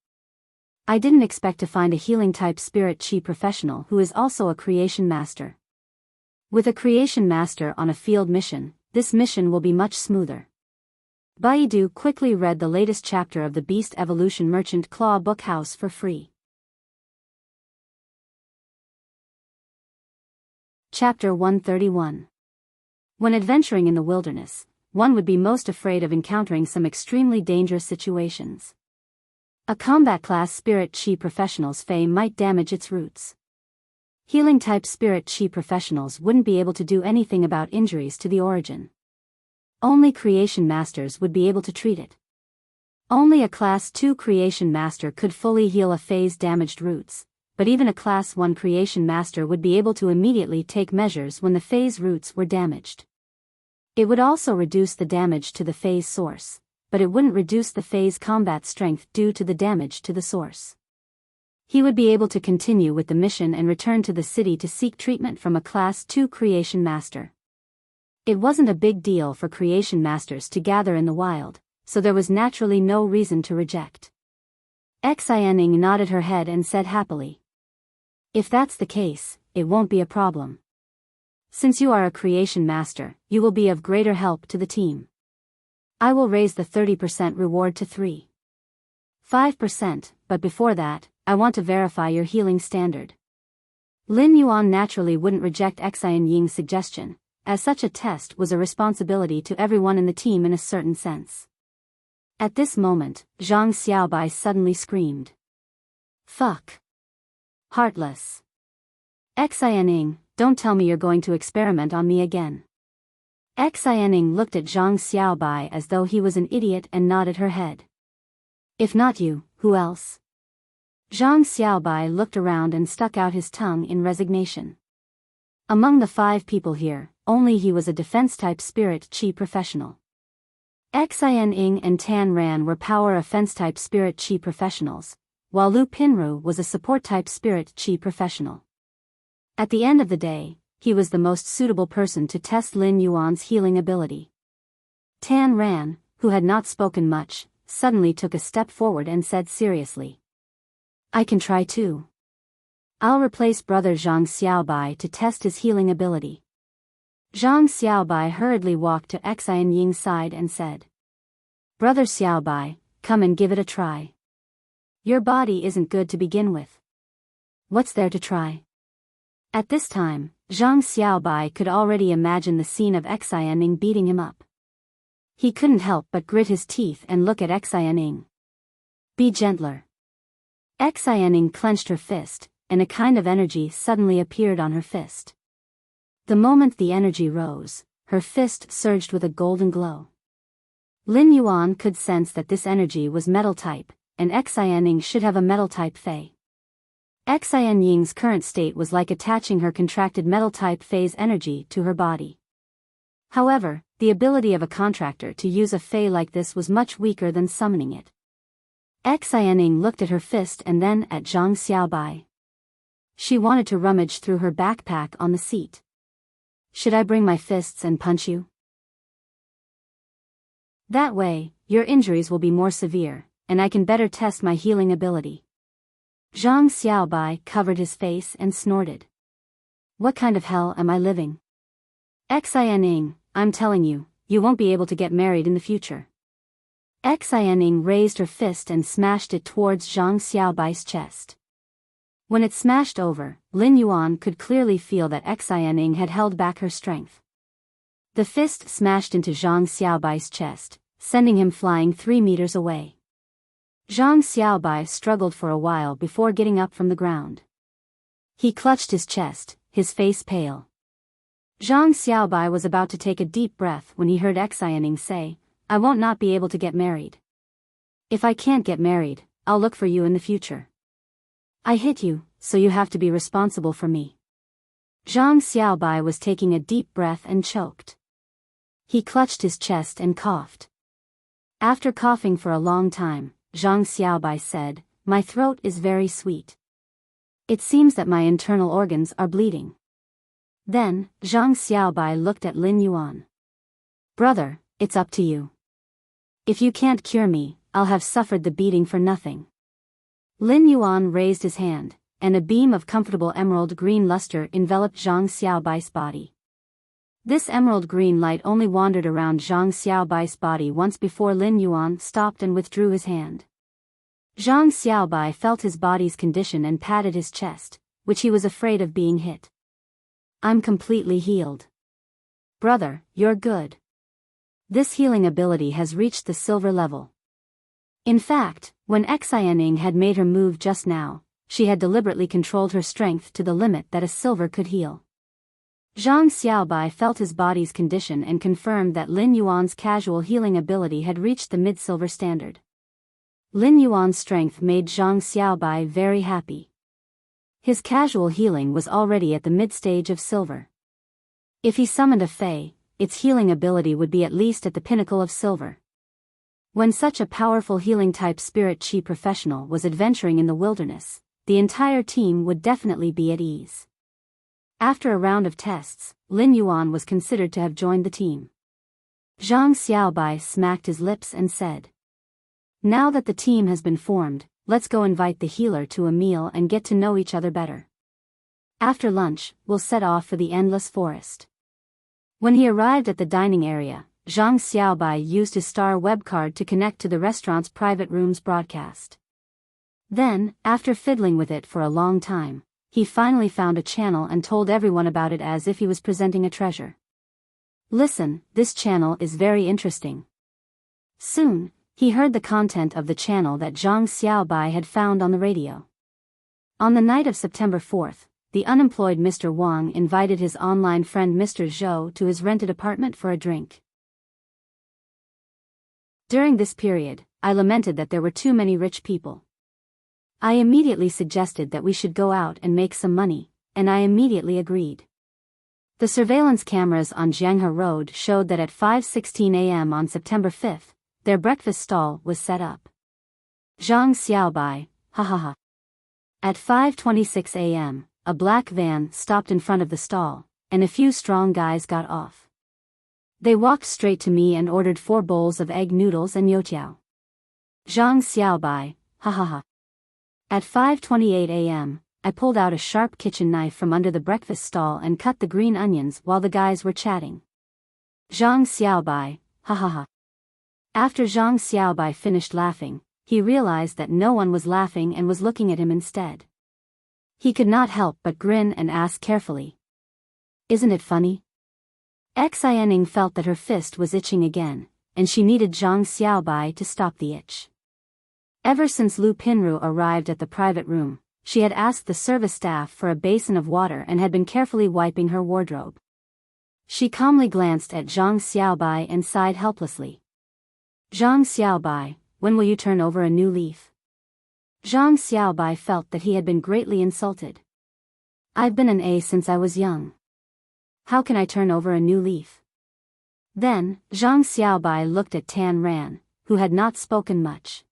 I didn't expect to find a healing-type spirit chi professional who is also a creation master. With a creation master on a field mission, this mission will be much smoother." Biyao quickly read the latest chapter of the Beast Evolution Merchant Claw Bookhouse for free. Chapter 131. When adventuring in the wilderness, one would be most afraid of encountering some extremely dangerous situations. A combat-class spirit chi professional's fey might damage its roots. Healing-type spirit chi professionals wouldn't be able to do anything about injuries to the origin. Only creation masters would be able to treat it. Only a Class 2 creation master could fully heal a fey's damaged roots, but even a Class 1 creation master would be able to immediately take measures when the fey's roots were damaged. It would also reduce the damage to the fey's source, but it wouldn't reduce the fey's combat strength due to the damage to the source. He would be able to continue with the mission and return to the city to seek treatment from a Class 2 creation master. It wasn't a big deal for creation masters to gather in the wild, so there was naturally no reason to reject. Xianing nodded her head and said happily, "If that's the case, it won't be a problem. Since you are a creation master, you will be of greater help to the team. I will raise the 30% reward to 5%, but before that, I want to verify your healing standard." Lin Yuan naturally wouldn't reject Xianying's suggestion, as such a test was a responsibility to everyone in the team in a certain sense. At this moment, Zhang Xiaobai suddenly screamed, "Fuck! Heartless! Xianing, don't tell me you're going to experiment on me again." Xianing looked at Zhang Xiaobai as though he was an idiot and nodded her head. "If not you, who else?" Zhang Xiaobai looked around and stuck out his tongue in resignation. Among the 5 people here, only he was a defense-type spirit chi professional. Xianying and Tan Ran were power offense-type spirit chi professionals, while Lu Pinru was a support-type spirit chi professional. At the end of the day, he was the most suitable person to test Lin Yuan's healing ability. Tan Ran, who had not spoken much, suddenly took a step forward and said seriously, "I can try too. I'll replace Brother Zhang Xiaobai to test his healing ability." Zhang Xiaobai hurriedly walked to Xianying's side and said, "Brother Xiaobai, come and give it a try. Your body isn't good to begin with. What's there to try?" At this time, Zhang Xiaobai could already imagine the scene of Xianying beating him up. He couldn't help but grit his teeth and look at Xianying. "Be gentler." Xianying clenched her fist, and a kind of energy suddenly appeared on her fist. The moment the energy rose, her fist surged with a golden glow. Lin Yuan could sense that this energy was metal type, and Xianying should have a metal type fey. Xianying's current state was like attaching her contracted metal type fey's energy to her body. However, the ability of a contractor to use a fey like this was much weaker than summoning it. Xianying looked at her fist and then at Zhang Xiaobai. She wanted to rummage through her backpack on the seat. "Should I bring my fists and punch you? That way, your injuries will be more severe, and I can better test my healing ability." Zhang Xiaobai covered his face and snorted. "What kind of hell am I living? Xianying, I'm telling you, you won't be able to get married in the future." Xianying raised her fist and smashed it towards Zhang Xiaobai's chest. When it smashed over, Lin Yuan could clearly feel that Xianying had held back her strength. The fist smashed into Zhang Xiaobai's chest, sending him flying 3 meters away. Zhang Xiaobai struggled for a while before getting up from the ground. He clutched his chest, his face pale. Zhang Xiaobai was about to take a deep breath when he heard Xianying say, "I won't not be able to get married. If I can't get married, I'll look for you in the future. I hit you, so you have to be responsible for me." Zhang Xiaobai was taking a deep breath and choked. He clutched his chest and coughed. After coughing for a long time, Zhang Xiaobai said, "My throat is very sweet. It seems that my internal organs are bleeding." Then, Zhang Xiaobai looked at Lin Yuan. "Brother, it's up to you. If you can't cure me, I'll have suffered the beating for nothing." Lin Yuan raised his hand, and a beam of comfortable emerald green luster enveloped Zhang Xiaobai's body. This emerald green light only wandered around Zhang Xiaobai's body once before Lin Yuan stopped and withdrew his hand. Zhang Xiaobai felt his body's condition and patted his chest, which he was afraid of being hit. "I'm completely healed. Brother, you're good." This healing ability has reached the silver level. In fact, when Xianing had made her move just now, she had deliberately controlled her strength to the limit that a silver could heal. Zhang Xiaobai felt his body's condition and confirmed that Lin Yuan's casual healing ability had reached the mid-silver standard. Lin Yuan's strength made Zhang Xiaobai very happy. His casual healing was already at the mid-stage of silver. If he summoned a Fey, its healing ability would be at least at the pinnacle of silver. When such a powerful healing-type spirit chi professional was adventuring in the wilderness, the entire team would definitely be at ease. After a round of tests, Lin Yuan was considered to have joined the team. Zhang Xiaobai smacked his lips and said, "Now that the team has been formed, let's go invite the healer to a meal and get to know each other better. After lunch, we'll set off for the endless forest." When he arrived at the dining area, Zhang Xiaobai used his star web card to connect to the restaurant's private rooms broadcast. Then, after fiddling with it for a long time, he finally found a channel and told everyone about it as if he was presenting a treasure. "Listen, this channel is very interesting." Soon, he heard the content of the channel that Zhang Xiaobai had found on the radio. On the night of September 4th, the unemployed Mr. Wang invited his online friend Mr. Zhou to his rented apartment for a drink. During this period, I lamented that there were too many rich people. I immediately suggested that we should go out and make some money, and I immediately agreed. The surveillance cameras on Jianghe Road showed that at 5:16 a.m. on September 5th, their breakfast stall was set up. Zhang Xiaobai, ha ha ha. At 5:26 a.m., a black van stopped in front of the stall, and a few strong guys got off. They walked straight to me and ordered 4 bowls of egg noodles and youtiao. Zhang Xiaobai, ha ha ha. At 5:28 a.m., I pulled out a sharp kitchen knife from under the breakfast stall and cut the green onions while the guys were chatting. Zhang Xiaobai, ha ha ha. After Zhang Xiaobai finished laughing, he realized that no one was laughing and was looking at him instead. He could not help but grin and ask carefully, "Isn't it funny?" Xianing felt that her fist was itching again, and she needed Zhang Xiaobai to stop the itch. Ever since Lu Pinru arrived at the private room, she had asked the service staff for a basin of water and had been carefully wiping her wardrobe. She calmly glanced at Zhang Xiaobai and sighed helplessly. "Zhang Xiaobai, when will you turn over a new leaf?" Zhang Xiaobai felt that he had been greatly insulted. "I've been an A since I was young. How can I turn over a new leaf?" Then, Zhang Xiaobai looked at Tan Ran, who had not spoken much.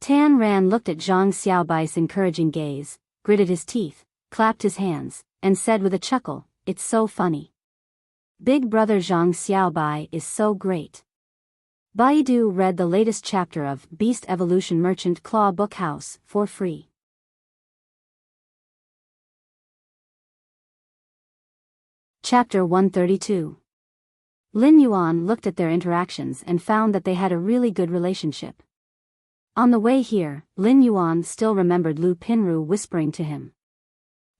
Tan Ran looked at Zhang Xiaobai's encouraging gaze, gritted his teeth, clapped his hands, and said with a chuckle, "It's so funny. Big brother Zhang Xiaobai is so great." Baidu read the latest chapter of Beast Evolution Merchant Claw Book House for free. Chapter 132. Lin Yuan looked at their interactions and found that they had a really good relationship. On the way here, Lin Yuan still remembered Lu Pinru whispering to him,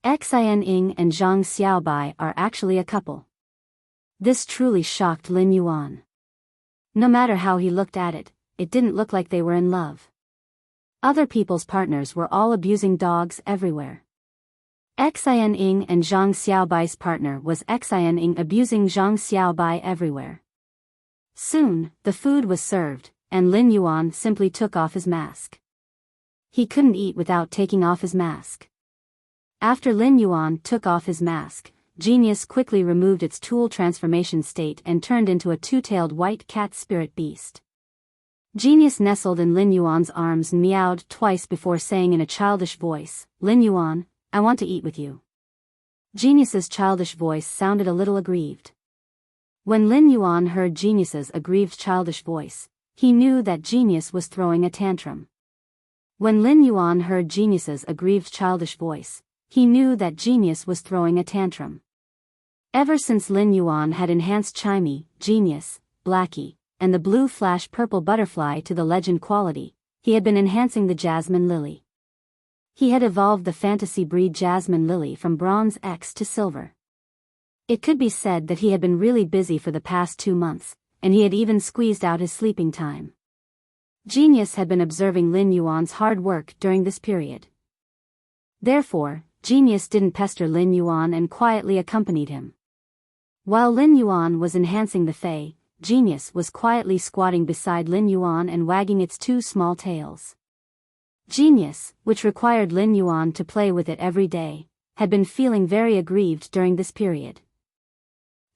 "Xianing and Zhang Xiaobai are actually a couple." This truly shocked Lin Yuan. No matter how he looked at it, it didn't look like they were in love. Other people's partners were all abusing dogs everywhere. Xianing and Zhang Xiaobai's partner was Xianing abusing Zhang Xiaobai everywhere. Soon, the food was served, and Lin Yuan simply took off his mask. He couldn't eat without taking off his mask. After Lin Yuan took off his mask, Genius quickly removed its tool transformation state and turned into a 2-tailed white cat spirit beast. Genius nestled in Lin Yuan's arms and meowed twice before saying in a childish voice, "Lin Yuan, I want to eat with you." Genius's childish voice sounded a little aggrieved. When Lin Yuan heard Genius's aggrieved childish voice, he knew that Genius was throwing a tantrum. When Lin Yuan heard Genius's aggrieved childish voice, he knew that Genius was throwing a tantrum. Ever since Lin Yuan had enhanced Chimey, Genius, Blackie, and the blue flash purple butterfly to the legend quality, he had been enhancing the Jasmine Lily. He had evolved the fantasy breed Jasmine Lily from Bronze X to Silver. It could be said that he had been really busy for the past 2 months, and he had even squeezed out his sleeping time. Genius had been observing Lin Yuan's hard work during this period. Therefore, Genius didn't pester Lin Yuan and quietly accompanied him. While Lin Yuan was enhancing the Fey, Genius was quietly squatting beside Lin Yuan and wagging its two small tails. Genius, which required Lin Yuan to play with it every day, had been feeling very aggrieved during this period.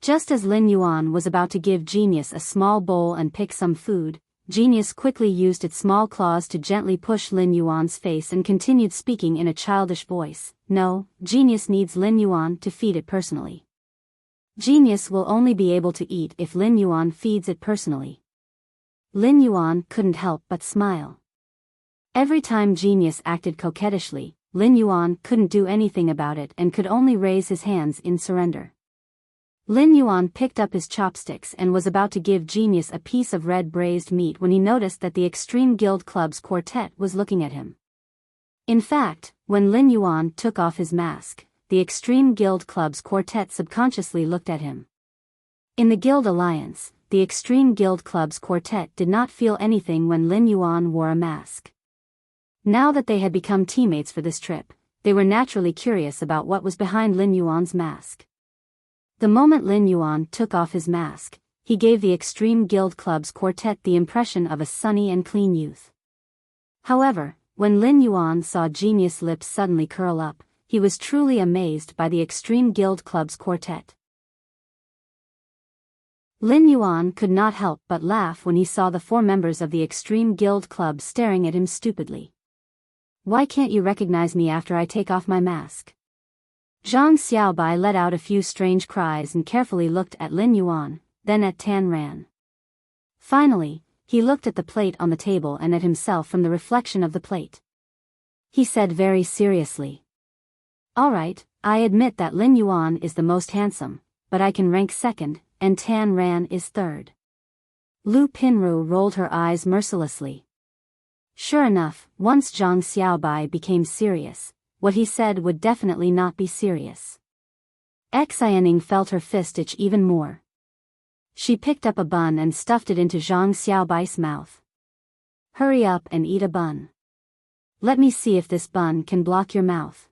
Just as Lin Yuan was about to give Genius a small bowl and pick some food, Genius quickly used its small claws to gently push Lin Yuan's face and continued speaking in a childish voice. No, Genius needs Lin Yuan to feed it personally. Genius will only be able to eat if Lin Yuan feeds it personally. Lin Yuan couldn't help but smile. Every time Genius acted coquettishly, Lin Yuan couldn't do anything about it and could only raise his hands in surrender. Lin Yuan picked up his chopsticks and was about to give Genius a piece of red braised meat when he noticed that the Extreme Guild Club's quartet was looking at him. In fact, when Lin Yuan took off his mask, the Extreme Guild Club's quartet subconsciously looked at him. In the Guild Alliance, the Extreme Guild Club's quartet did not feel anything when Lin Yuan wore a mask. Now that they had become teammates for this trip, they were naturally curious about what was behind Lin Yuan's mask. The moment Lin Yuan took off his mask, he gave the Extreme Guild Club's quartet the impression of a sunny and clean youth. However, when Lin Yuan saw Genius' lips suddenly curl up, he was truly amazed by the Extreme Guild Club's quartet. Lin Yuan could not help but laugh when he saw the 4 members of the Extreme Guild Club staring at him stupidly. "Why can't you recognize me after I take off my mask?" Zhang Xiaobai let out a few strange cries and carefully looked at Lin Yuan, then at Tan Ran. Finally, he looked at the plate on the table and at himself from the reflection of the plate. He said very seriously, "All right, I admit that Lin Yuan is the most handsome, but I can rank second, and Tan Ran is third." Lu Pinru rolled her eyes mercilessly. Sure enough, once Zhang Xiaobai became serious, what he said would definitely not be serious. Xianing felt her fist itch even more. She picked up a bun and stuffed it into Zhang Xiaobai's mouth. "Hurry up and eat a bun. Let me see if this bun can block your mouth."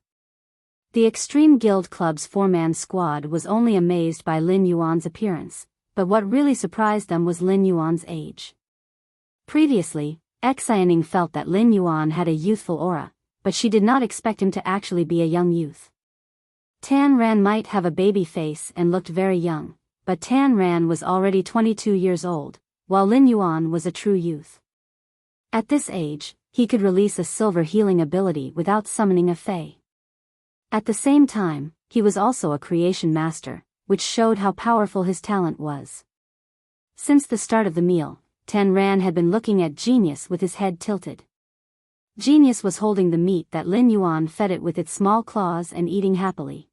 The Extreme Guild Club's 4-man squad was only amazed by Lin Yuan's appearance, but what really surprised them was Lin Yuan's age. Previously, Xianing felt that Lin Yuan had a youthful aura, but she did not expect him to actually be a young youth. Tan Ran might have a baby face and looked very young, but Tan Ran was already 22 years old, while Lin Yuan was a true youth. At this age, he could release a silver healing ability without summoning a Fey. At the same time, he was also a creation master, which showed how powerful his talent was. Since the start of the meal, Tan Ran had been looking at Genius with his head tilted. Genius was holding the meat that Lin Yuan fed it with its small claws and eating happily.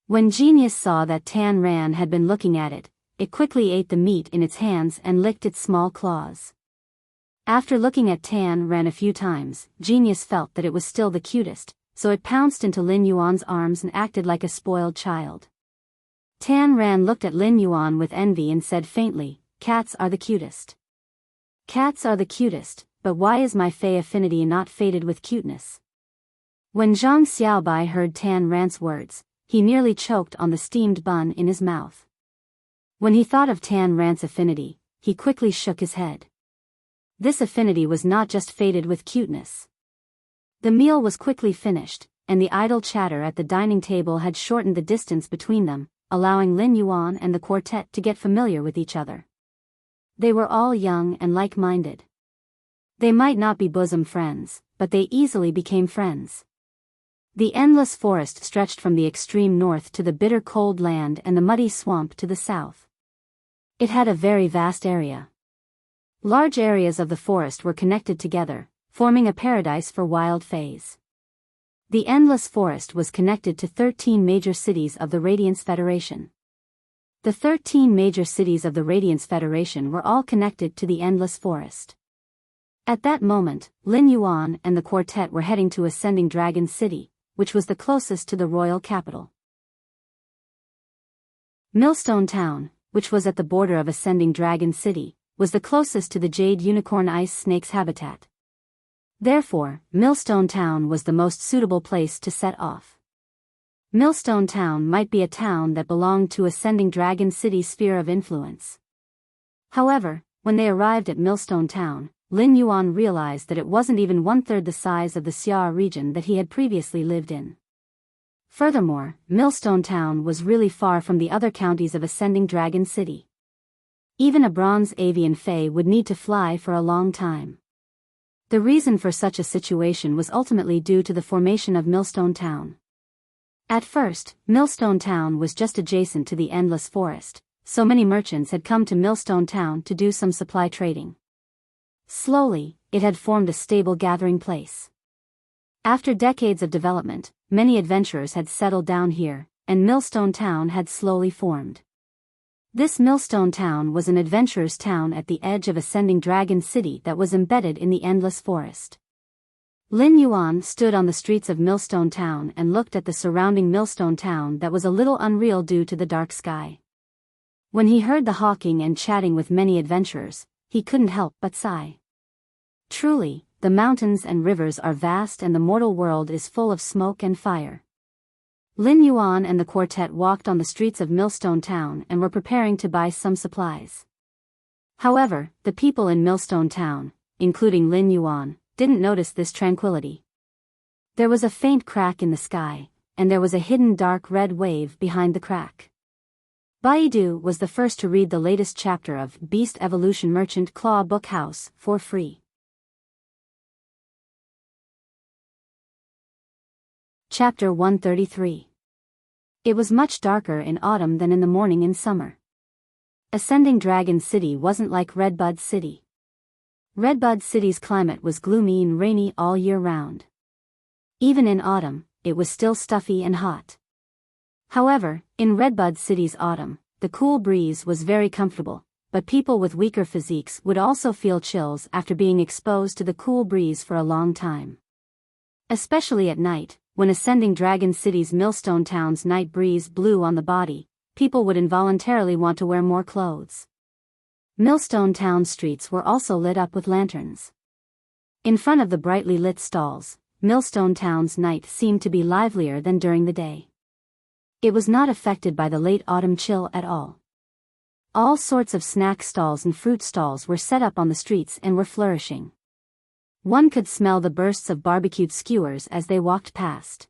When Genius saw that Tan Ran had been looking at it, it quickly ate the meat in its hands and licked its small claws. After looking at Tan Ran a few times, Genius felt that it was still the cutest, so it pounced into Lin Yuan's arms and acted like a spoiled child. Tan Ran looked at Lin Yuan with envy and said faintly, "Cats are the cutest. Cats are the cutest, but why is my Fey affinity not fated with cuteness?" When Zhang Xiaobai heard Tan Ran's words, he nearly choked on the steamed bun in his mouth. When he thought of Tan Ran's affinity, he quickly shook his head. This affinity was not just fated with cuteness. The meal was quickly finished, and the idle chatter at the dining table had shortened the distance between them, allowing Lin Yuan and the quartet to get familiar with each other. They were all young and like-minded. They might not be bosom friends, but they easily became friends. The endless forest stretched from the extreme north to the bitter cold land and the muddy swamp to the south. It had a very vast area. Large areas of the forest were connected together, forming a paradise for wild fays. The endless forest was connected to 13 major cities of the Radiance Federation. The 13 major cities of the Radiance Federation were all connected to the endless forest. At that moment, Lin Yuan and the quartet were heading to Ascending Dragon City, which was the closest to the royal capital. Millstone Town, which was at the border of Ascending Dragon City, was the closest to the Jade Unicorn Ice Snake's habitat. Therefore, Millstone Town was the most suitable place to set off. Millstone Town might be a town that belonged to Ascending Dragon City's sphere of influence. However, when they arrived at Millstone Town, Lin Yuan realized that it wasn't even one-third the size of the Xia region that he had previously lived in. Furthermore, Millstone Town was really far from the other counties of Ascending Dragon City. Even a bronze avian fae would need to fly for a long time. The reason for such a situation was ultimately due to the formation of Millstone Town. At first, Millstone Town was just adjacent to the Endless Forest, so many merchants had come to Millstone Town to do some supply trading. Slowly, it had formed a stable gathering place. After decades of development, many adventurers had settled down here, and Millstone Town had slowly formed. This Millstone Town was an adventurer's town at the edge of Ascending Dragon City that was embedded in the Endless Forest. Lin Yuan stood on the streets of Millstone Town and looked at the surrounding Millstone Town that was a little unreal due to the dark sky. When he heard the hawking and chatting with many adventurers, he couldn't help but sigh. Truly, the mountains and rivers are vast and the mortal world is full of smoke and fire. Lin Yuan and the quartet walked on the streets of Millstone Town and were preparing to buy some supplies. However, the people in Millstone Town, including Lin Yuan, didn't notice this tranquility. There was a faint crack in the sky, and there was a hidden dark red wave behind the crack. Baidu was the first to read the latest chapter of Beast Evolution Merchant Claw Book House for free. Chapter 133. It was much darker in autumn than in the morning in summer. Ascending Dragon City wasn't like Redbud City. Redbud City's climate was gloomy and rainy all year round. Even in autumn, it was still stuffy and hot. However, in Redbud City's autumn, the cool breeze was very comfortable, but people with weaker physiques would also feel chills after being exposed to the cool breeze for a long time. Especially at night, when Ascending Dragon City's Millstone Town's night breeze blew on the body, people would involuntarily want to wear more clothes. Millstone Town streets were also lit up with lanterns. In front of the brightly lit stalls, Millstone Town's night seemed to be livelier than during the day. It was not affected by the late autumn chill at all. All sorts of snack stalls and fruit stalls were set up on the streets and were flourishing. One could smell the bursts of barbecued skewers as they walked past.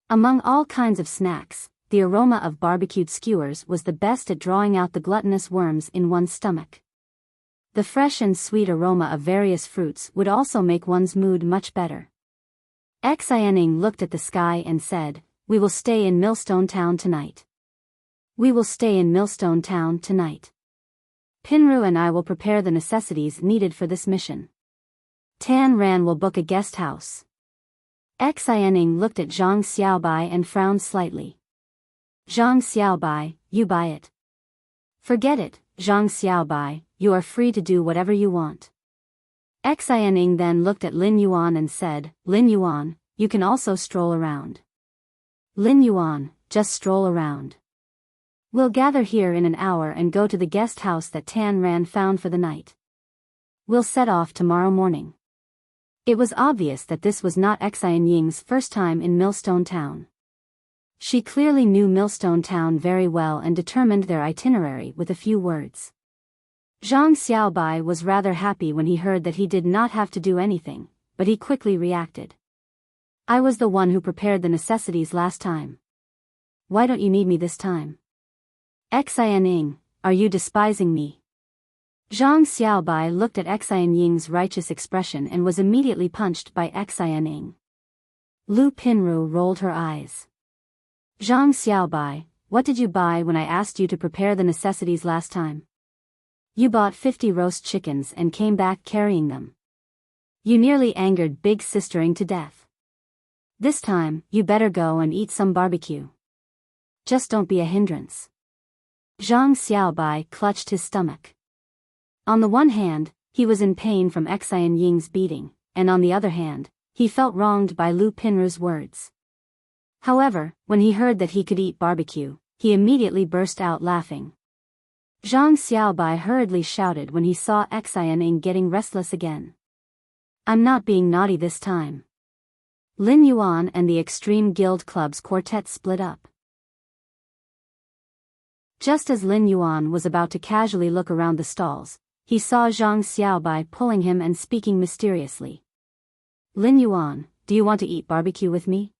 Among all kinds of snacks, the aroma of barbecued skewers was the best at drawing out the gluttonous worms in one's stomach. The fresh and sweet aroma of various fruits would also make one's mood much better. Xianing looked at the sky and said, "We will stay in Millstone Town tonight. We will stay in Millstone Town tonight. Pinru and I will prepare the necessities needed for this mission. Tan Ran will book a guest house." Xianing looked at Zhang Xiaobai and frowned slightly. "Zhang Xiaobai, you buy it." "Forget it, Zhang Xiaobai, you are free to do whatever you want." Xianing then looked at Lin Yuan and said, "Lin Yuan, you can also stroll around." "Lin Yuan, just stroll around. We'll gather here in an hour and go to the guest house that Tan Ran found for the night. We'll set off tomorrow morning." It was obvious that this was not Xianying's first time in Millstone Town. She clearly knew Millstone Town very well and determined their itinerary with a few words. Zhang Xiaobai was rather happy when he heard that he did not have to do anything, but he quickly reacted. "I was the one who prepared the necessities last time. Why don't you need me this time?" "Xianying, are you despising me?" Zhang Xiaobai looked at Xianying's righteous expression and was immediately punched by Xianying. Lu Pinru rolled her eyes. "Zhang Xiaobai, what did you buy when I asked you to prepare the necessities last time? You bought 50 roast chickens and came back carrying them. You nearly angered Big Sistering to death. This time, you better go and eat some barbecue. Just don't be a hindrance." Zhang Xiaobai clutched his stomach. On the one hand, he was in pain from Xianying's beating, and on the other hand, he felt wronged by Lu Pinru's words. However, when he heard that he could eat barbecue, he immediately burst out laughing. Zhang Xiaobai hurriedly shouted when he saw Xianning getting restless again. I'm not being naughty this time. Lin Yuan and the Extreme Guild Club's quartet split up. Just as Lin Yuan was about to casually look around the stalls, he saw Zhang Xiaobai pulling him and speaking mysteriously. Lin Yuan, do you want to eat barbecue with me?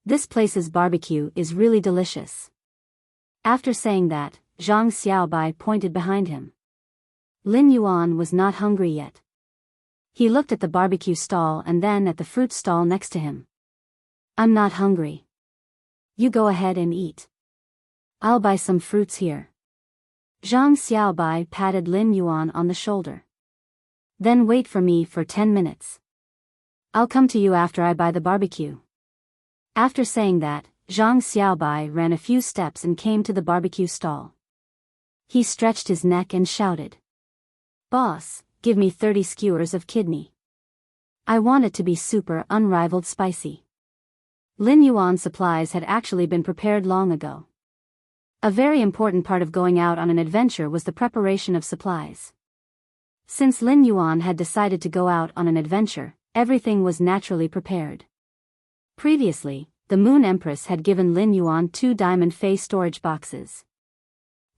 This place's barbecue is really delicious. After saying that, Zhang Xiaobai pointed behind him. Lin Yuan was not hungry yet. He looked at the barbecue stall and then at the fruit stall next to him. I'm not hungry. You go ahead and eat. I'll buy some fruits here. Zhang Xiaobai patted Lin Yuan on the shoulder. Then wait for me for 10 minutes. I'll come to you after I buy the barbecue. After saying that, Zhang Xiaobai ran a few steps and came to the barbecue stall. He stretched his neck and shouted. Boss, give me 30 skewers of kidney. I want it to be super unrivaled spicy. Lin Yuan's supplies had actually been prepared long ago. A very important part of going out on an adventure was the preparation of supplies. Since Lin Yuan had decided to go out on an adventure, everything was naturally prepared. Previously, the Moon Empress had given Lin Yuan 2 diamond face storage boxes.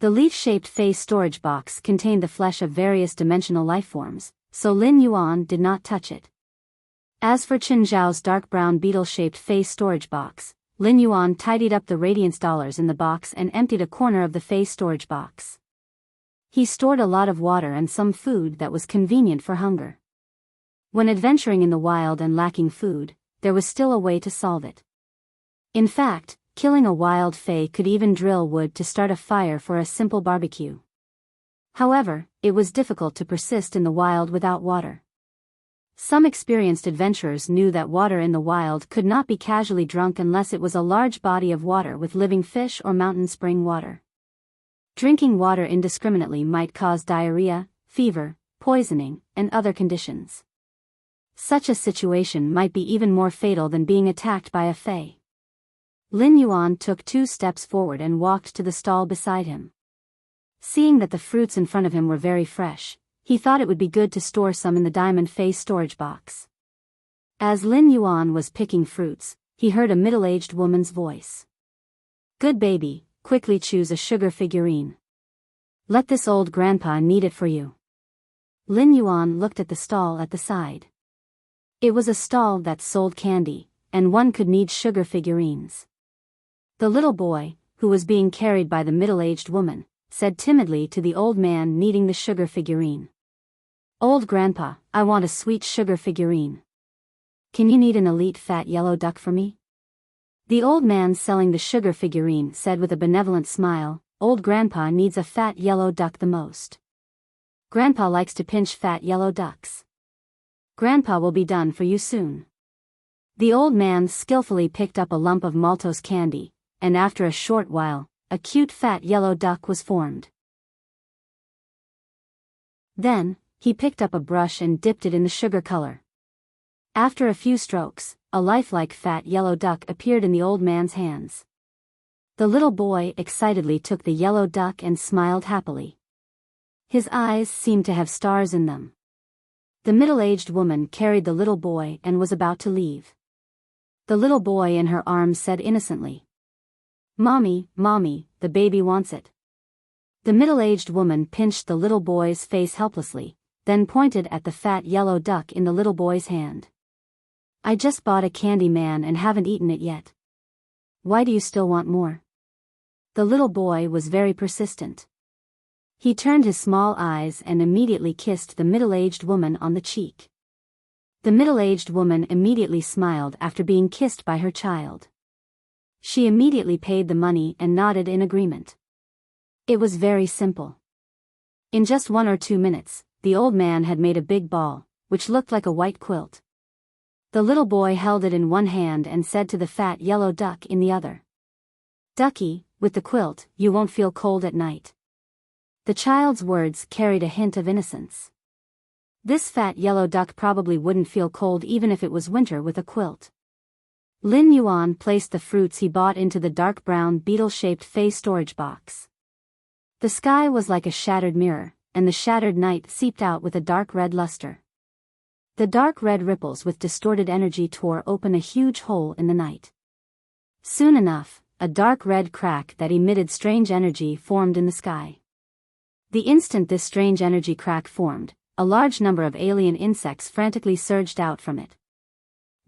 The leaf-shaped face storage box contained the flesh of various dimensional lifeforms, so Lin Yuan did not touch it. As for Qin Zhao's dark brown beetle-shaped face storage box, Lin Yuan tidied up the radiance dollars in the box and emptied a corner of the face storage box. He stored a lot of water and some food that was convenient for hunger. When adventuring in the wild and lacking food, there was still a way to solve it. In fact, killing a wild fae could even drill wood to start a fire for a simple barbecue. However, it was difficult to persist in the wild without water. Some experienced adventurers knew that water in the wild could not be casually drunk unless it was a large body of water with living fish or mountain spring water. Drinking water indiscriminately might cause diarrhea, fever, poisoning, and other conditions. Such a situation might be even more fatal than being attacked by a fae. Lin Yuan took 2 steps forward and walked to the stall beside him. Seeing that the fruits in front of him were very fresh, he thought it would be good to store some in the diamond face storage box. As Lin Yuan was picking fruits, he heard a middle-aged woman's voice. Good baby, quickly choose a sugar figurine. Let this old grandpa knead it for you. Lin Yuan looked at the stall at the side. It was a stall that sold candy, and one could knead sugar figurines. The little boy, who was being carried by the middle-aged woman, said timidly to the old man kneading the sugar figurine. Old grandpa, I want a sweet sugar figurine. Can you knead an elite fat yellow duck for me? The old man selling the sugar figurine said with a benevolent smile, Old grandpa needs a fat yellow duck the most. Grandpa likes to pinch fat yellow ducks. Grandpa will be done for you soon. The old man skillfully picked up a lump of maltose candy, and after a short while, a cute fat yellow duck was formed. Then, he picked up a brush and dipped it in the sugar color. After a few strokes, a lifelike fat yellow duck appeared in the old man's hands. The little boy excitedly took the yellow duck and smiled happily. His eyes seemed to have stars in them. The middle-aged woman carried the little boy and was about to leave. The little boy in her arms said innocently, Mommy, Mommy, the baby wants it. The middle-aged woman pinched the little boy's face helplessly, then pointed at the fat yellow duck in the little boy's hand. I just bought a candy man and haven't eaten it yet. Why do you still want more? The little boy was very persistent. He turned his small eyes and immediately kissed the middle-aged woman on the cheek. The middle-aged woman immediately smiled after being kissed by her child. She immediately paid the money and nodded in agreement. It was very simple. In just 1 or 2 minutes, the old man had made a big ball, which looked like a white quilt. The little boy held it in one hand and said to the fat yellow duck in the other, Ducky, with the quilt, you won't feel cold at night. The child's words carried a hint of innocence. This fat yellow duck probably wouldn't feel cold even if it was winter with a quilt. Lin Yuan placed the fruits he bought into the dark brown beetle-shaped face storage box. The sky was like a shattered mirror, and the shattered night seeped out with a dark red luster. The dark red ripples with distorted energy tore open a huge hole in the night. Soon enough, a dark red crack that emitted strange energy formed in the sky. The instant this strange energy crack formed, a large number of alien insects frantically surged out from it.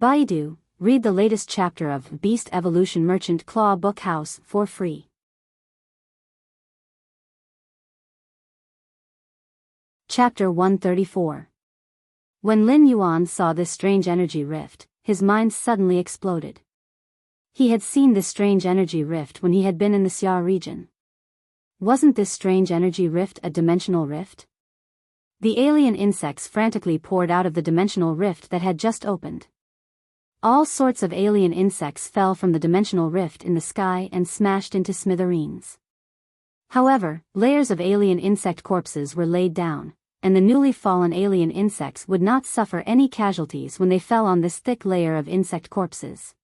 Baidu, read the latest chapter of Beast Evolution Merchant Claw Book House for free. Chapter 134. When Lin Yuan saw this strange energy rift, his mind suddenly exploded. He had seen this strange energy rift when he had been in the Xia region. Wasn't this strange energy rift a dimensional rift? The alien insects frantically poured out of the dimensional rift that had just opened. All sorts of alien insects fell from the dimensional rift in the sky and smashed into smithereens. However, layers of alien insect corpses were laid down, and the newly fallen alien insects would not suffer any casualties when they fell on this thick layer of insect corpses.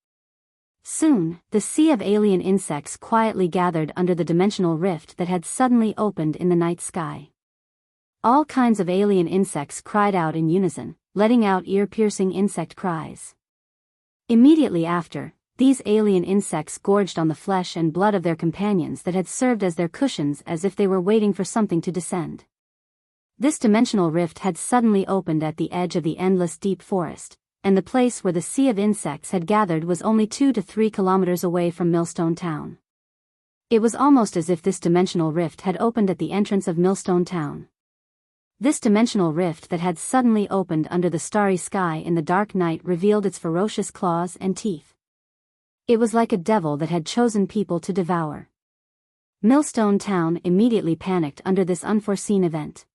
Soon, the sea of alien insects quietly gathered under the dimensional rift that had suddenly opened in the night sky. All kinds of alien insects cried out in unison, letting out ear-piercing insect cries. Immediately after, these alien insects gorged on the flesh and blood of their companions that had served as their cushions as if they were waiting for something to descend. This dimensional rift had suddenly opened at the edge of the endless deep forest, and the place where the sea of insects had gathered was only 2 to 3 kilometers away from Millstone Town. It was almost as if this dimensional rift had opened at the entrance of Millstone Town. This dimensional rift that had suddenly opened under the starry sky in the dark night revealed its ferocious claws and teeth. It was like a devil that had chosen people to devour. Millstone Town immediately panicked under this unforeseen event.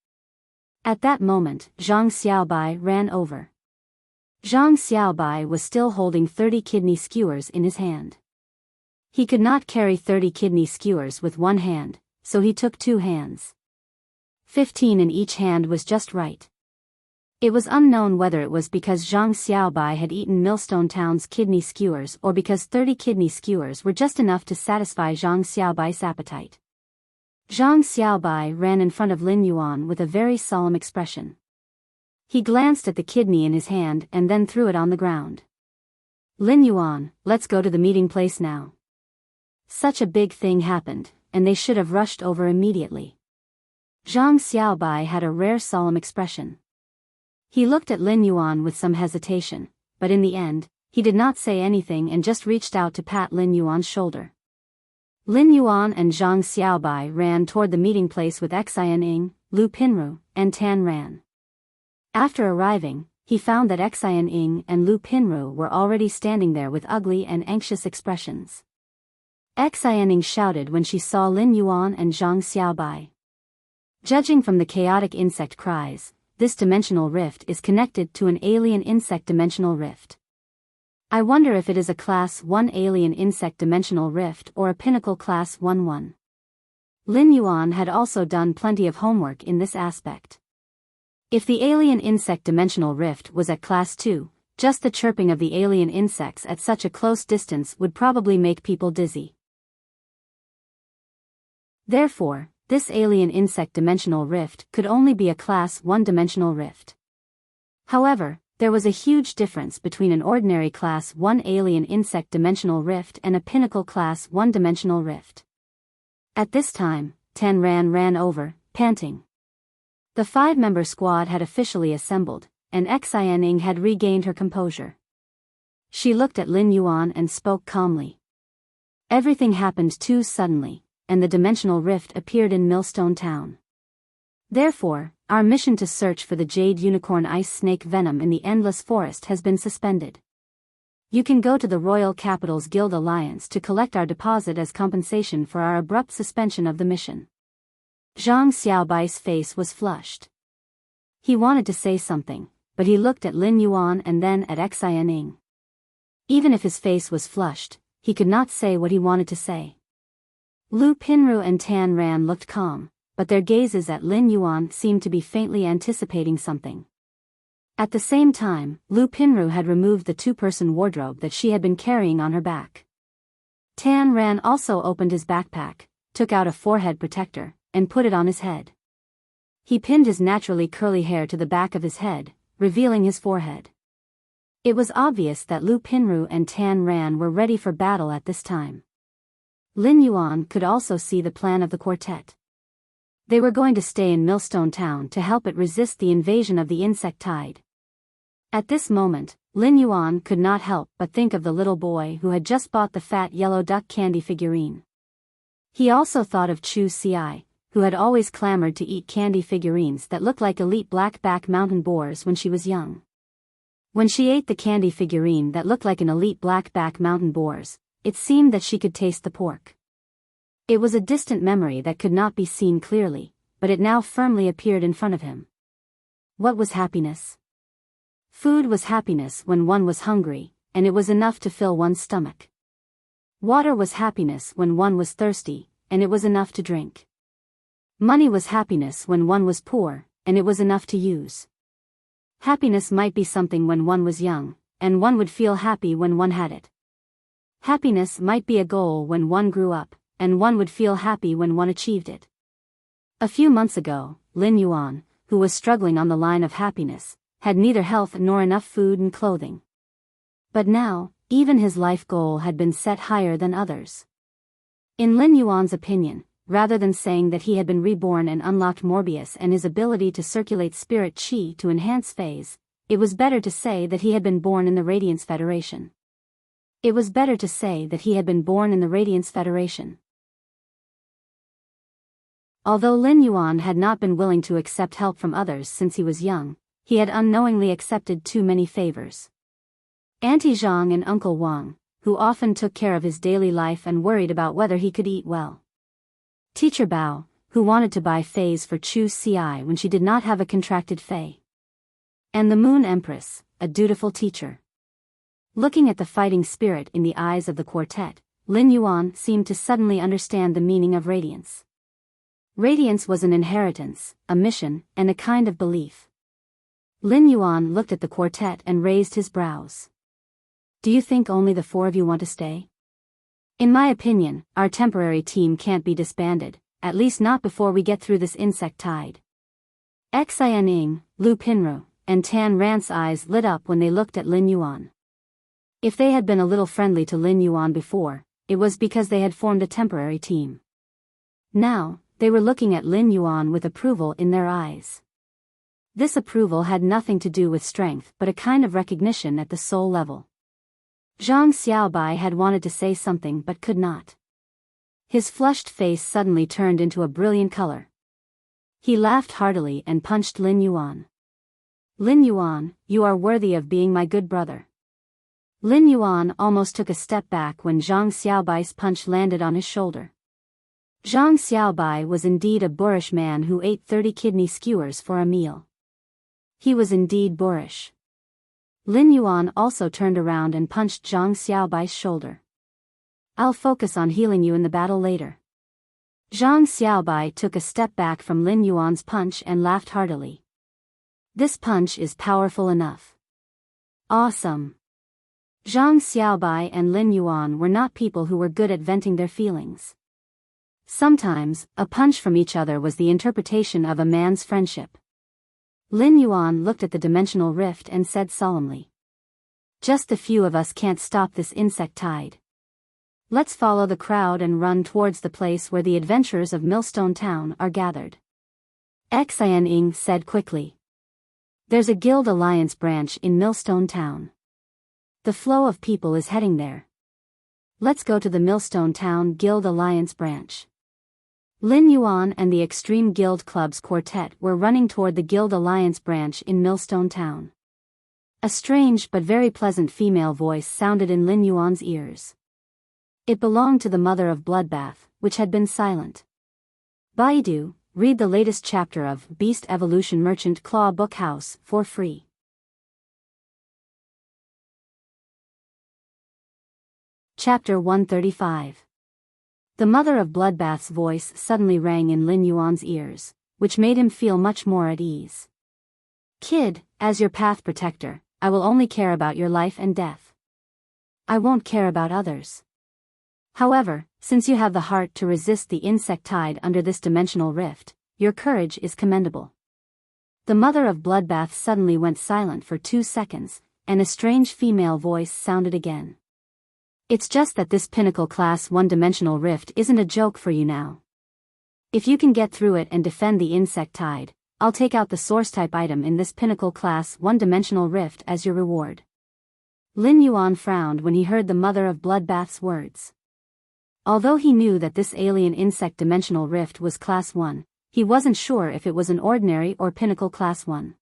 At that moment, Zhang Xiaobai ran over. Zhang Xiaobai was still holding 30 kidney skewers in his hand. He could not carry 30 kidney skewers with one hand, so he took 2 hands. 15 in each hand was just right. It was unknown whether it was because Zhang Xiaobai had eaten Millstone Town's kidney skewers or because 30 kidney skewers were just enough to satisfy Zhang Xiaobai's appetite. Zhang Xiaobai ran in front of Lin Yuan with a very solemn expression. He glanced at the kidney in his hand and then threw it on the ground. Lin Yuan, let's go to the meeting place now. Such a big thing happened, and they should have rushed over immediately. Zhang Xiaobai had a rare solemn expression. He looked at Lin Yuan with some hesitation, but in the end, he did not say anything and just reached out to pat Lin Yuan's shoulder. Lin Yuan and Zhang Xiaobai ran toward the meeting place with Xianing, Lu Pinru, and Tan Ran. After arriving, he found that Xianing and Lu Pinru were already standing there with ugly and anxious expressions. Xianing shouted when she saw Lin Yuan and Zhang Xiaobai. Judging from the chaotic insect cries, this dimensional rift is connected to an alien insect dimensional rift. I wonder if it is a Class 1 alien insect dimensional rift or a Pinnacle Class 1-1. Lin Yuan had also done plenty of homework in this aspect. If the alien insect dimensional rift was at Class 2, just the chirping of the alien insects at such a close distance would probably make people dizzy. Therefore, this alien insect dimensional rift could only be a Class 1 dimensional rift. However, there was a huge difference between an ordinary Class 1 alien insect dimensional rift and a Pinnacle Class 1 dimensional rift. At this time, Tan ran over, panting. The 5-member squad had officially assembled, and Xianing had regained her composure. She looked at Lin Yuan and spoke calmly. Everything happened too suddenly, and the dimensional rift appeared in Millstone Town. Therefore, our mission to search for the Jade Unicorn Ice Snake Venom in the Endless Forest has been suspended. You can go to the Royal Capital's Guild Alliance to collect our deposit as compensation for our abrupt suspension of the mission. Zhang Xiaobai's face was flushed. He wanted to say something, but he looked at Lin Yuan and then at Xianing. Even if his face was flushed, he could not say what he wanted to say. Lu Pinru and Tan Ran looked calm, but their gazes at Lin Yuan seemed to be faintly anticipating something. At the same time, Lu Pinru had removed the 2-person wardrobe that she had been carrying on her back. Tan Ran also opened his backpack, took out a forehead protector, and put it on his head. He pinned his naturally curly hair to the back of his head, revealing his forehead. It was obvious that Lu Pinru and Tan Ran were ready for battle at this time. Lin Yuan could also see the plan of the quartet. They were going to stay in Millstone Town to help it resist the invasion of the insect tide. At this moment, Lin Yuan could not help but think of the little boy who had just bought the fat yellow duck candy figurine. He also thought of Chu Ci, who had always clamored to eat candy figurines that looked like elite black-back mountain boars when she was young. When she ate the candy figurine that looked like an elite black-back mountain boars, it seemed that she could taste the pork. It was a distant memory that could not be seen clearly, but it now firmly appeared in front of him. What was happiness? Food was happiness when one was hungry, and it was enough to fill one's stomach. Water was happiness when one was thirsty, and it was enough to drink. Money was happiness when one was poor, and it was enough to use. Happiness might be something when one was young, and one would feel happy when one had it. Happiness might be a goal when one grew up, and one would feel happy when one achieved it. A few months ago, Lin Yuan, who was struggling on the line of happiness, had neither health nor enough food and clothing. But now, even his life goal had been set higher than others. In Lin Yuan's opinion, rather than saying that he had been reborn and unlocked Morbius and his ability to circulate spirit chi to enhance phase, it was better to say that he had been born in the Radiance Federation. It was better to say that he had been born in the Radiance Federation. Although Lin Yuan had not been willing to accept help from others since he was young, he had unknowingly accepted too many favors. Auntie Zhang and Uncle Wang, who often took care of his daily life and worried about whether he could eat well. Teacher Bao, who wanted to buy Fays for Chu Ci when she did not have a contracted Fay. And the Moon Empress, a dutiful teacher. Looking at the fighting spirit in the eyes of the quartet, Lin Yuan seemed to suddenly understand the meaning of radiance. Radiance was an inheritance, a mission, and a kind of belief. Lin Yuan looked at the quartet and raised his brows. Do you think only the 4 of you want to stay? In my opinion, our temporary team can't be disbanded, at least not before we get through this insect tide. Xin Ying, Lu Pinru, and Tan Ran's eyes lit up when they looked at Lin Yuan. If they had been a little friendly to Lin Yuan before, it was because they had formed a temporary team. Now, they were looking at Lin Yuan with approval in their eyes. This approval had nothing to do with strength but a kind of recognition at the soul level. Zhang Xiaobai had wanted to say something but could not. His flushed face suddenly turned into a brilliant color. He laughed heartily and punched Lin Yuan. Lin Yuan, you are worthy of being my good brother. Lin Yuan almost took a step back when Zhang Xiaobai's punch landed on his shoulder. Zhang Xiaobai was indeed a boorish man who ate 30 kidney skewers for a meal. He was indeed boorish. Lin Yuan also turned around and punched Zhang Xiaobai's shoulder. I'll focus on healing you in the battle later. Zhang Xiaobai took a step back from Lin Yuan's punch and laughed heartily. This punch is powerful enough. Awesome. Zhang Xiaobai and Lin Yuan were not people who were good at venting their feelings. Sometimes, a punch from each other was the interpretation of a man's friendship. Lin Yuan looked at the dimensional rift and said solemnly. Just a few of us can't stop this insect tide. Let's follow the crowd and run towards the place where the adventurers of Millstone Town are gathered. Xin Ying said quickly. There's a guild alliance branch in Millstone Town. The flow of people is heading there. Let's go to the Millstone Town Guild Alliance branch. Lin Yuan and the Extreme Guild Club's quartet were running toward the Guild Alliance branch in Millstone Town. A strange but very pleasant female voice sounded in Lin Yuan's ears. It belonged to the mother of Bloodbath, which had been silent. Baidu, read the latest chapter of Beast Evolution Merchant Claw Book House for free. Chapter 135. The mother of Bloodbath's voice suddenly rang in Lin Yuan's ears, which made him feel much more at ease. Kid, as your path protector, I will only care about your life and death. I won't care about others. However, since you have the heart to resist the insect tide under this dimensional rift, your courage is commendable. The mother of Bloodbath suddenly went silent for 2 seconds, and a strange female voice sounded again. It's just that this pinnacle class 1 dimensional rift isn't a joke for you now. If you can get through it and defend the insect tide, I'll take out the source type item in this pinnacle class 1 dimensional rift as your reward. Lin Yuan frowned when he heard the mother of Bloodbath's words. Although he knew that this alien insect dimensional rift was class 1, he wasn't sure if it was an ordinary or pinnacle class 1.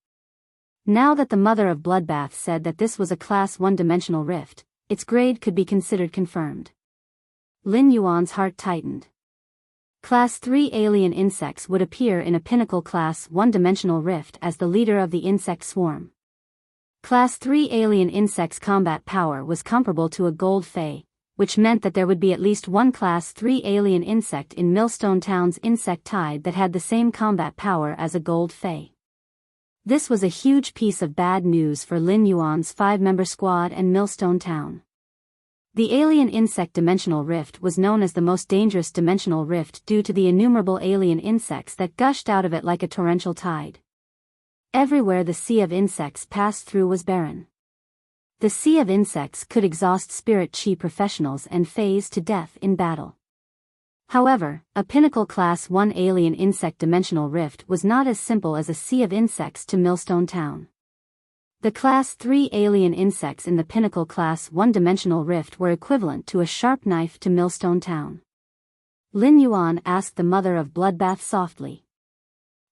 Now that the mother of Bloodbath said that this was a class 1 dimensional rift, its grade could be considered confirmed. Lin Yuan's heart tightened. Class 3 alien insects would appear in a pinnacle class 1 dimensional rift as the leader of the insect swarm. Class 3 alien insects' combat power was comparable to a gold fey, which meant that there would be at least one class 3 alien insect in Millstone Town's insect tide that had the same combat power as a gold fey. This was a huge piece of bad news for Lin Yuan's 5-member squad and Millstone Town. The alien insect dimensional rift was known as the most dangerous dimensional rift due to the innumerable alien insects that gushed out of it like a torrential tide. Everywhere the sea of insects passed through was barren. The sea of insects could exhaust spirit chi professionals and phase to death in battle. However, a pinnacle class 1 alien insect dimensional rift was not as simple as a sea of insects to Millstone Town. The class 3 alien insects in the pinnacle class 1 dimensional rift were equivalent to a sharp knife to Millstone Town. Lin Yuan asked the mother of Bloodbath softly.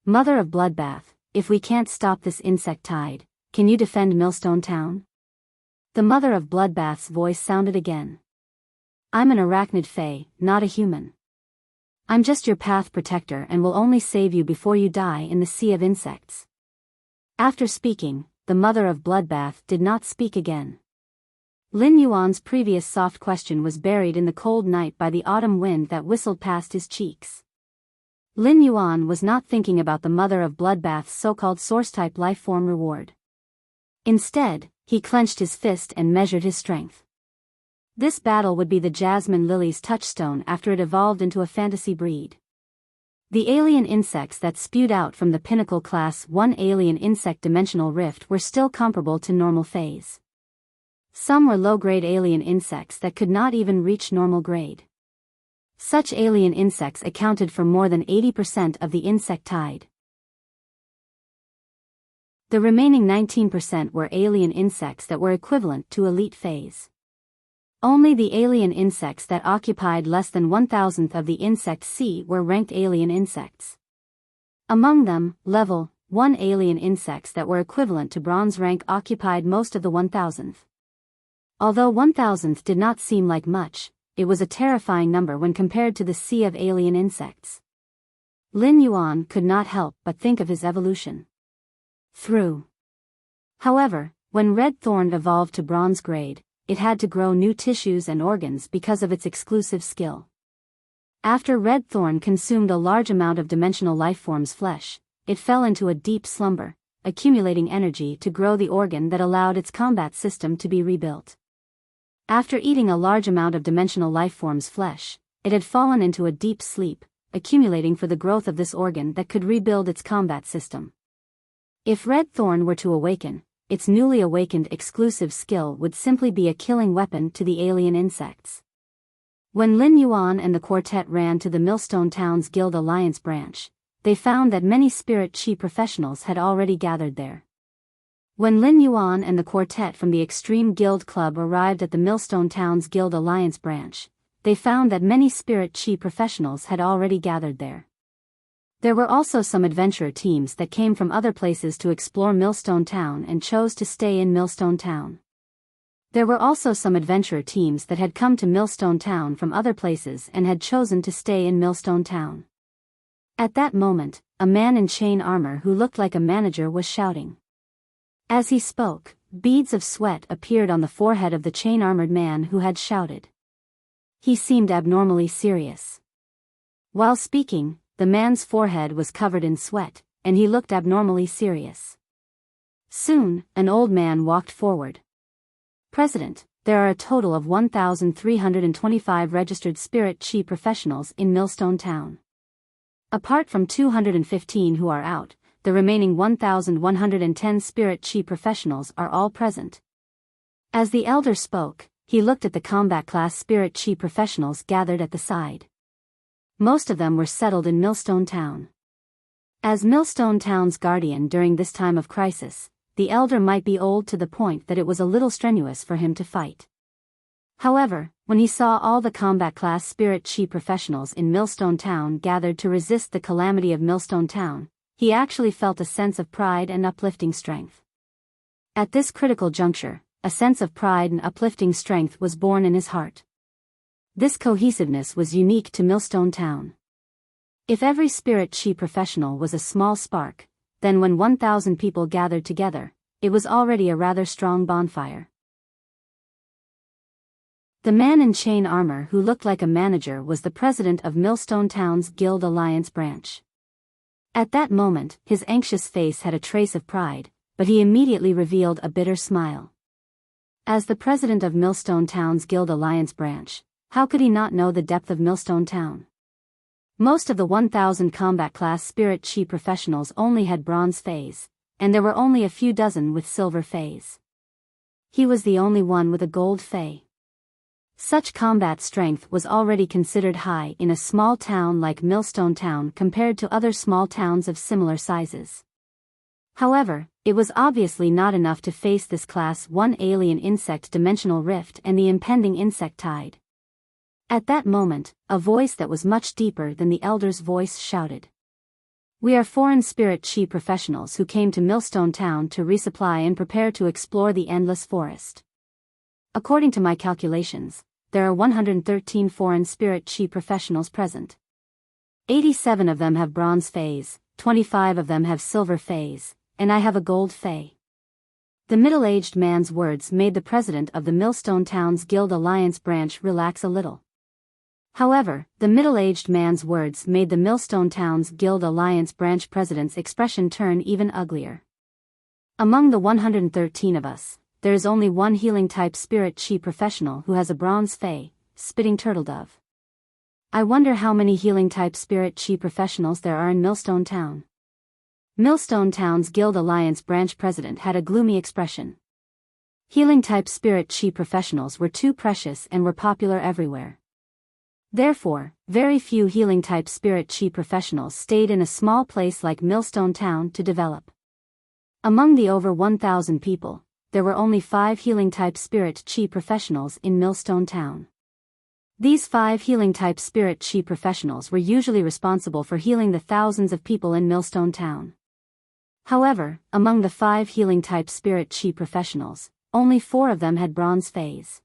Mother of Bloodbath, if we can't stop this insect tide, can you defend Millstone Town? The mother of Bloodbath's voice sounded again. I'm an arachnid fae, not a human. I'm just your path protector and will only save you before you die in the sea of insects. After speaking, the mother of Bloodbath did not speak again. Lin Yuan's previous soft question was buried in the cold night by the autumn wind that whistled past his cheeks. Lin Yuan was not thinking about the mother of Bloodbath's so-called source-type lifeform reward. Instead, he clenched his fist and measured his strength. This battle would be the Jasmine Lily's touchstone after it evolved into a fantasy breed. The alien insects that spewed out from the pinnacle class 1 alien insect dimensional rift were still comparable to normal phase. Some were low-grade alien insects that could not even reach normal grade. Such alien insects accounted for more than 80% of the insect tide. The remaining 19% were alien insects that were equivalent to elite phase. Only the alien insects that occupied less than 1,000th of the insect sea were ranked alien insects. Among them, level 1 alien insects that were equivalent to bronze rank occupied most of the 1,000th. Although 1,000th did not seem like much, it was a terrifying number when compared to the sea of alien insects. Lin Yuan could not help but think of his evolution. However, when Red Thorn evolved to bronze grade, it had to grow new tissues and organs because of its exclusive skill. After Red Thorn consumed a large amount of dimensional lifeform's flesh, it fell into a deep slumber, accumulating energy to grow the organ that allowed its combat system to be rebuilt. After eating a large amount of dimensional lifeform's flesh, it had fallen into a deep sleep, accumulating for the growth of this organ that could rebuild its combat system. If Red Thorn were to awaken, its newly awakened exclusive skill would simply be a killing weapon to the alien insects. When Lin Yuan and the quartet ran to the Millstone Town's Guild Alliance branch, they found that many spirit chi professionals had already gathered there. When Lin Yuan and the quartet from the Extreme Guild Club arrived at the Millstone Town's Guild Alliance branch, they found that many spirit chi professionals had already gathered there. There were also some adventurer teams that came from other places to explore Millstone Town and chose to stay in Millstone Town. There were also some adventurer teams that had come to Millstone Town from other places and had chosen to stay in Millstone Town. At that moment, a man in chain armor who looked like a manager was shouting. As he spoke, beads of sweat appeared on the forehead of the chain-armored man who had shouted. He seemed abnormally serious. While speaking, the man's forehead was covered in sweat, and he looked abnormally serious. Soon, an old man walked forward. President, there are a total of 1,325 registered spirit chi professionals in Millstone Town. Apart from 215 who are out, the remaining 1,110 spirit chi professionals are all present. As the elder spoke, he looked at the combat class spirit chi professionals gathered at the side. Most of them were settled in Millstone Town. As Millstone Town's guardian during this time of crisis, the elder might be old to the point that it was a little strenuous for him to fight. However, when he saw all the combat class spirit chi professionals in Millstone Town gathered to resist the calamity of Millstone Town, he actually felt a sense of pride and uplifting strength. At this critical juncture, a sense of pride and uplifting strength was born in his heart. This cohesiveness was unique to Millstone Town. If every spirit chi professional was a small spark, then when 1,000 people gathered together, it was already a rather strong bonfire. The man in chain armor who looked like a manager was the president of Millstone Town's Guild Alliance branch. At that moment, his anxious face had a trace of pride, but he immediately revealed a bitter smile. As the president of Millstone Town's Guild Alliance branch, how could he not know the depth of Millstone Town? Most of the 1,000 combat class spirit chi professionals only had bronze phase, and there were only a few dozen with silver phase. He was the only one with a gold phase. Such combat strength was already considered high in a small town like Millstone Town compared to other small towns of similar sizes. However, it was obviously not enough to face this Class 1 alien insect dimensional rift and the impending insect tide. At that moment, a voice that was much deeper than the elder's voice shouted. "We are foreign spirit chi professionals who came to Millstone Town to resupply and prepare to explore the endless forest. According to my calculations, there are 113 foreign spirit chi professionals present. 87 of them have bronze phase, 25 of them have silver phase, and I have a gold phase." The middle-aged man's words made the president of the Millstone Town's Guild Alliance branch relax a little. However, the middle-aged man's words made the Millstone Town's Guild Alliance branch president's expression turn even uglier. "Among the 113 of us, there is only one healing-type spirit chi professional who has a bronze phase, spitting turtle dove. I wonder how many healing-type spirit chi professionals there are in Millstone Town." Millstone Town's Guild Alliance branch president had a gloomy expression. Healing-type spirit chi professionals were too precious and were popular everywhere. Therefore, very few healing-type spirit chi professionals stayed in a small place like Millstone Town to develop. Among the over 1,000 people, there were only 5 healing-type spirit chi professionals in Millstone Town. These 5 healing-type spirit chi professionals were usually responsible for healing the thousands of people in Millstone Town. However, among the 5 healing-type spirit chi professionals, only 4 of them had bronze phase.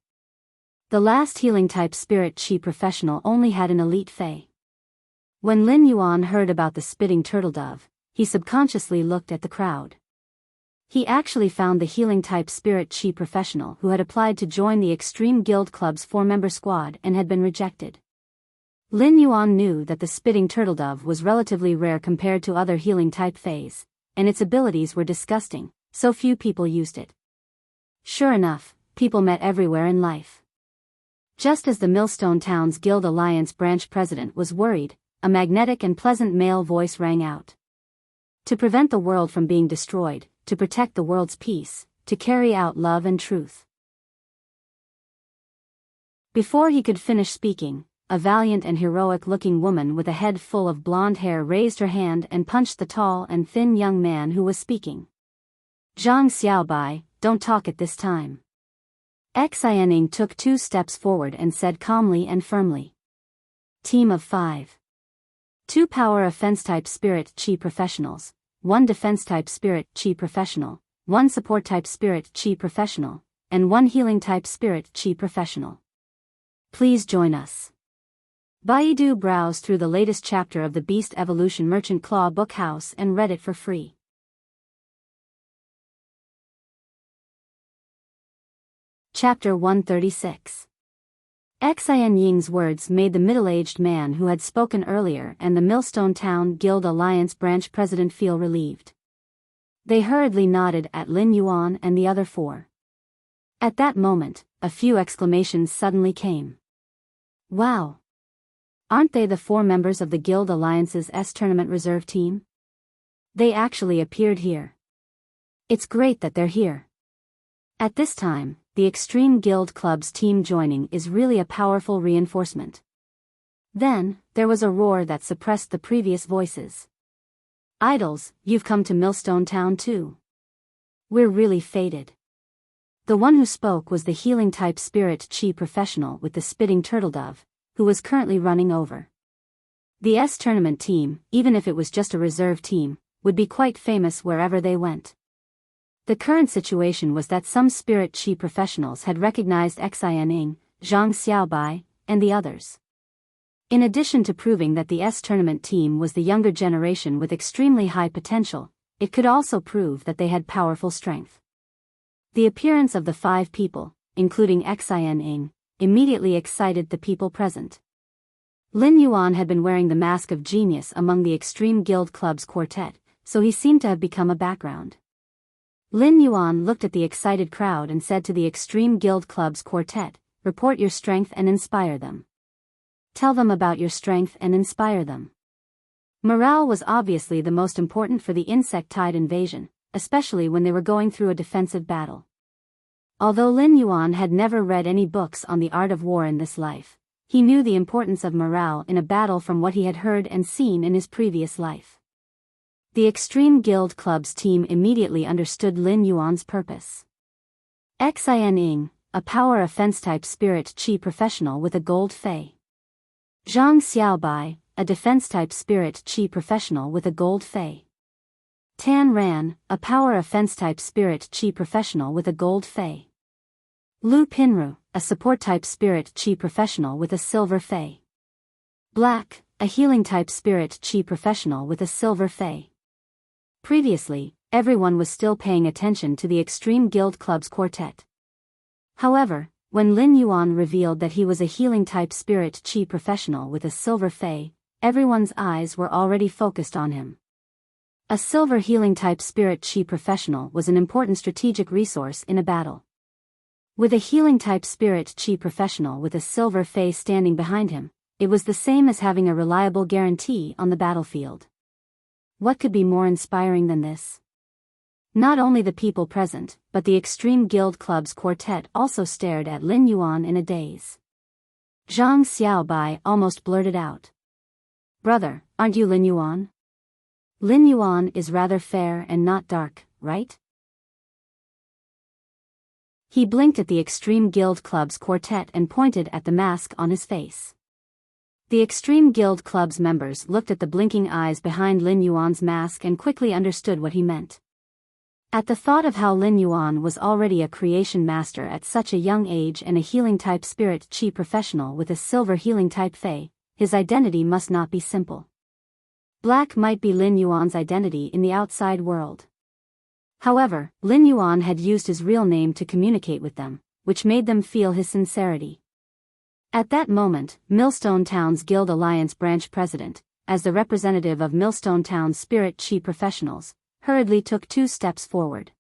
The last healing-type spirit chi professional only had an elite phase. When Lin Yuan heard about the spitting turtle dove, he subconsciously looked at the crowd. He actually found the healing-type spirit chi professional who had applied to join the Extreme Guild Club's 4-member squad and had been rejected. Lin Yuan knew that the spitting turtle dove was relatively rare compared to other healing-type phase, and its abilities were disgusting, so few people used it. Sure enough, people met everywhere in life. Just as the Millstone Town's Guild Alliance branch president was worried, a magnetic and pleasant male voice rang out. "To prevent the world from being destroyed, to protect the world's peace, to carry out love and truth." Before he could finish speaking, a valiant and heroic-looking woman with a head full of blonde hair raised her hand and punched the tall and thin young man who was speaking. "Zhang Xiaobai, don't talk at this time." Xianing took 2 steps forward and said calmly and firmly. "Team of 5. 2 power offense-type spirit chi professionals, 1 defense-type spirit chi professional, 1 support-type spirit chi professional, and 1 healing-type spirit chi professional. Please join us." Baidu browsed through the latest chapter of the Beast Evolution Merchant Claw Book House and read it for free. Chapter 136. Xian Ying's words made the middle-aged man who had spoken earlier and the Millstone Town Guild Alliance branch president feel relieved. They hurriedly nodded at Lin Yuan and the other 4. At that moment, a few exclamations suddenly came. Wow! Aren't they the 4 members of the Guild Alliance's tournament reserve team? They actually appeared here. It's great that they're here. At this time, the Extreme Guild Club's team joining is really a powerful reinforcement. Then, there was a roar that suppressed the previous voices. Idols, you've come to Millstone Town too. We're really fated. The one who spoke was the healing-type spirit chi professional with the spitting turtle dove, who was currently running over. The tournament team, even if it was just a reserve team, would be quite famous wherever they went. The current situation was that some spirit chi professionals had recognized Xin Ying, Zhang Xiaobai, and the others. In addition to proving that the tournament team was the younger generation with extremely high potential, it could also prove that they had powerful strength. The appearance of the 5 people, including Xin Ying, immediately excited the people present. Lin Yuan had been wearing the mask of genius among the Extreme Guild Club's quartet, so he seemed to have become a background. Lin Yuan looked at the excited crowd and said to the Extreme Guild Club's quartet, "Report your strength and inspire them. Tell them about your strength and inspire them." Morale was obviously the most important for the insect-tide invasion, especially when they were going through a defensive battle. Although Lin Yuan had never read any books on the art of war in this life, he knew the importance of morale in a battle from what he had heard and seen in his previous life. The Extreme Guild Club's team immediately understood Lin Yuan's purpose. Xin Ying, a power offense-type spirit chi professional with a gold fei. Zhang Xiaobai, a defense-type spirit chi professional with a gold fei. Tan Ran, a power offense-type spirit chi professional with a gold fei. Lu Pinru, a support-type spirit chi professional with a silver fei. Black, a healing-type spirit chi professional with a silver fei. Previously, everyone was still paying attention to the Extreme Guild Club's quartet. However, when Lin Yuan revealed that he was a healing-type spirit chi professional with a silver fei, everyone's eyes were already focused on him. A silver healing-type spirit chi professional was an important strategic resource in a battle. With a healing-type spirit chi professional with a silver fei standing behind him, it was the same as having a reliable guarantee on the battlefield. What could be more inspiring than this? Not only the people present, but the Extreme Guild Club's quartet also stared at Lin Yuan in a daze. Zhang Xiaobai almost blurted out. "Brother, aren't you Lin Yuan? Lin Yuan is rather fair and not dark, right?" He blinked at the Extreme Guild Club's quartet and pointed at the mask on his face. The Extreme Guild Club's members looked at the blinking eyes behind Lin Yuan's mask and quickly understood what he meant. At the thought of how Lin Yuan was already a creation master at such a young age and a healing-type spirit chi professional with a silver healing-type fei, his identity must not be simple. Black might be Lin Yuan's identity in the outside world. However, Lin Yuan had used his real name to communicate with them, which made them feel his sincerity. At that moment, Millstone Town's Guild Alliance branch president, as the representative of Millstone Town's spirit chi professionals, hurriedly took 2 steps forward.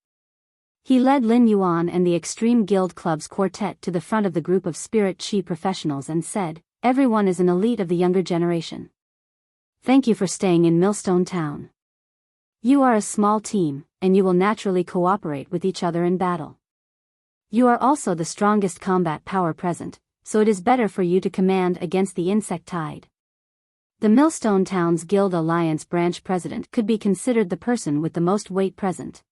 He led Lin Yuan and the Extreme Guild Club's quartet to the front of the group of spirit chi professionals and said, "Everyone is an elite of the younger generation. Thank you for staying in Millstone Town. You are a small team, and you will naturally cooperate with each other in battle. You are also the strongest combat power present, so it is better for you to command against the insect tide." The Millstone Town's Guild Alliance branch president could be considered the person with the most weight present.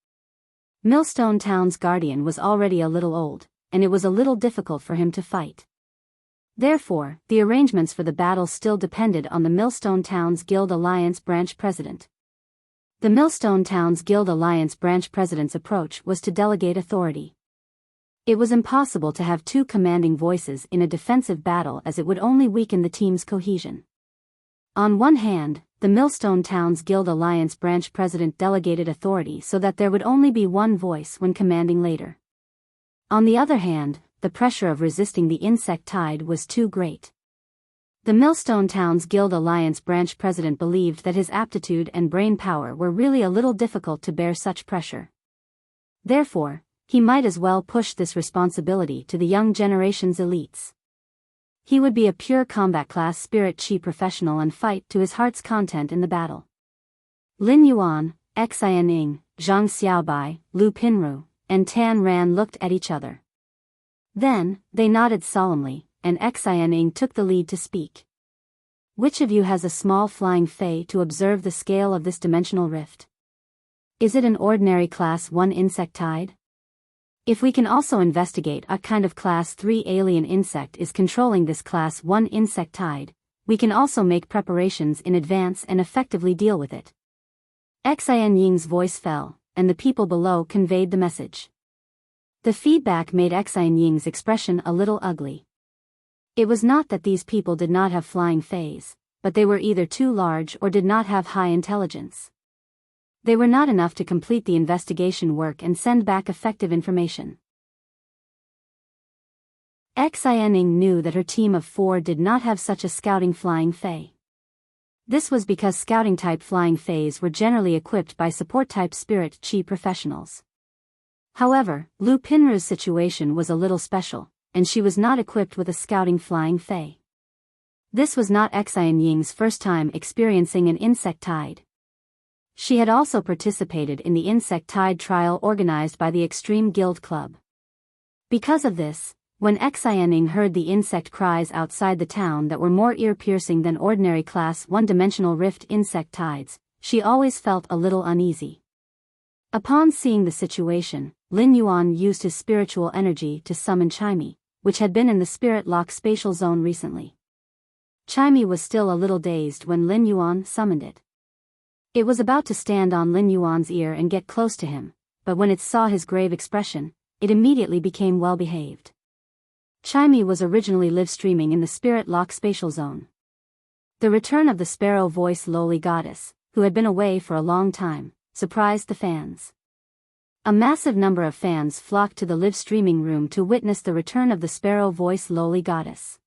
Millstone Town's guardian was already a little old, and it was a little difficult for him to fight. Therefore, the arrangements for the battle still depended on the Millstone Town's Guild Alliance branch president. The Millstone Town's Guild Alliance branch president's approach was to delegate authority. It was impossible to have 2 commanding voices in a defensive battle as it would only weaken the team's cohesion. On one hand, the Millstone Town's Guild Alliance branch president delegated authority so that there would only be one voice when commanding later. On the other hand, the pressure of resisting the insect tide was too great. The Millstone Town's Guild Alliance branch president believed that his aptitude and brain power were really a little difficult to bear such pressure. Therefore, he might as well push this responsibility to the young generation's elites. He would be a pure combat class spirit chi professional and fight to his heart's content in the battle. Lin Yuan, Xianing, Zhang Xiaobai, Lu Pinru, and Tan Ran looked at each other. Then, they nodded solemnly, and Xianing took the lead to speak. Which of you has a small flying fae to observe the scale of this dimensional rift? Is it an ordinary Class 1 insectide? If we can also investigate what kind of Class 3 alien insect is controlling this Class 1 insectide, we can also make preparations in advance and effectively deal with it. Xian Ying's voice fell, and the people below conveyed the message. The feedback made Xian Ying's expression a little ugly. It was not that these people did not have flying faes, but they were either too large or did not have high intelligence. They were not enough to complete the investigation work and send back effective information. Xianing knew that her team of 4 did not have such a scouting flying fae. This was because scouting-type flying faes were generally equipped by support-type spirit chi professionals. However, Lu Pinru's situation was a little special, and she was not equipped with a scouting flying fae. This was not Xian Ying's first time experiencing an insect tide. She had also participated in the insect tide trial organized by the Extreme Guild Club. Because of this, when Xianing heard the insect cries outside the town that were more ear-piercing than ordinary Class 1 dimensional rift insect tides, she always felt a little uneasy. Upon seeing the situation, Lin Yuan used his spiritual energy to summon Chimey, which had been in the spirit lock spatial zone recently. Chimey was still a little dazed when Lin Yuan summoned it. It was about to stand on Lin Yuan's ear and get close to him, but when it saw his grave expression, it immediately became well-behaved. Chimey was originally live-streaming in the spirit lock spatial zone. The return of the sparrow-voiced lowly goddess, who had been away for a long time, surprised the fans. A massive number of fans flocked to the live-streaming room to witness the return of the sparrow-voiced lowly goddess.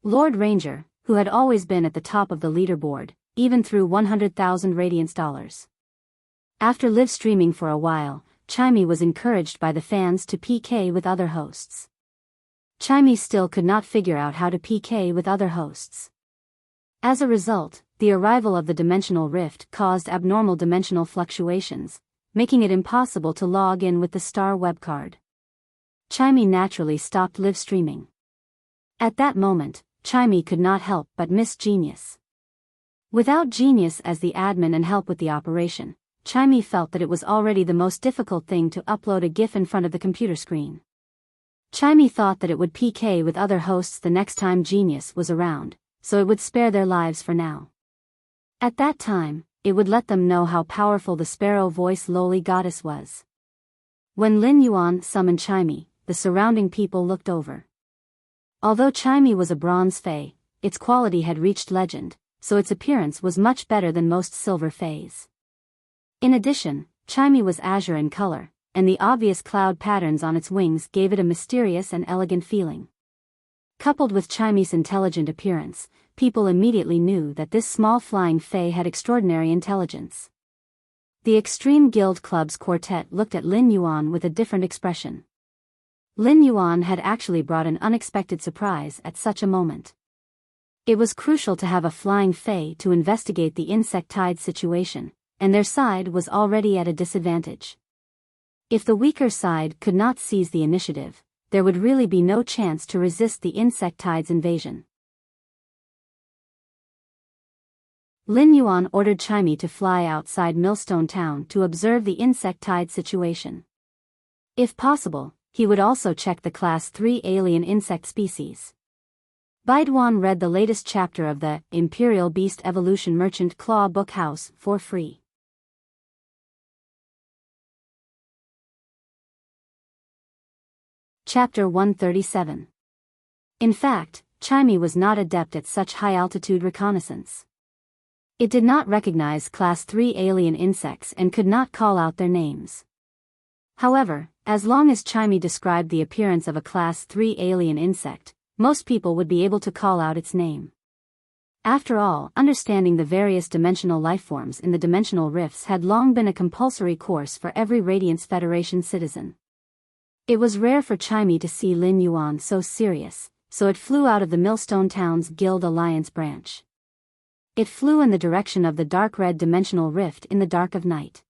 Lord Ranger, who had always been at the top of the leaderboard, even through 100,000 radiance dollars. After live-streaming for a while, Chimey was encouraged by the fans to PK with other hosts. Chimey still could not figure out how to PK with other hosts. As a result, the arrival of the dimensional rift caused abnormal dimensional fluctuations, making it impossible to log in with the star webcard. Chimey naturally stopped live streaming. At that moment, Chimey could not help but miss Genius. Without Genius as the admin and help with the operation, Chimey felt that it was already the most difficult thing to upload a GIF in front of the computer screen. Chimey thought that it would PK with other hosts the next time Genius was around, so it would spare their lives for now. At that time, it would let them know how powerful the sparrow-voiced lowly goddess was. When Lin Yuan summoned Chimey, the surrounding people looked over. Although Chimey was a bronze fae, its quality had reached legend, so its appearance was much better than most silver faes. In addition, Chimey was azure in color, and the obvious cloud patterns on its wings gave it a mysterious and elegant feeling. Coupled with Chimey's intelligent appearance, people immediately knew that this small flying fae had extraordinary intelligence. The Extreme Guild Club's quartet looked at Lin Yuan with a different expression. Lin Yuan had actually brought an unexpected surprise at such a moment. It was crucial to have a flying fae to investigate the insectide situation, and their side was already at a disadvantage. If the weaker side could not seize the initiative, there would really be no chance to resist the insectide's invasion. Lin Yuan ordered Chimey to fly outside Millstone Town to observe the insectide situation. If possible, he would also check the Class 3 alien insect species. Baiduan read the latest chapter of the Imperial Beast Evolution Merchant Claw Book House for free. Chapter 137. In fact, Chimey was not adept at such high-altitude reconnaissance. It did not recognize Class 3 alien insects and could not call out their names. However, as long as Chimey described the appearance of a Class 3 alien insect, most people would be able to call out its name. After all, understanding the various dimensional lifeforms in the dimensional rifts had long been a compulsory course for every Radiance Federation citizen. It was rare for Chimey to see Lin Yuan so serious, so it flew out of the Millstone Town's Guild Alliance branch. It flew in the direction of the dark red dimensional rift in the dark of night.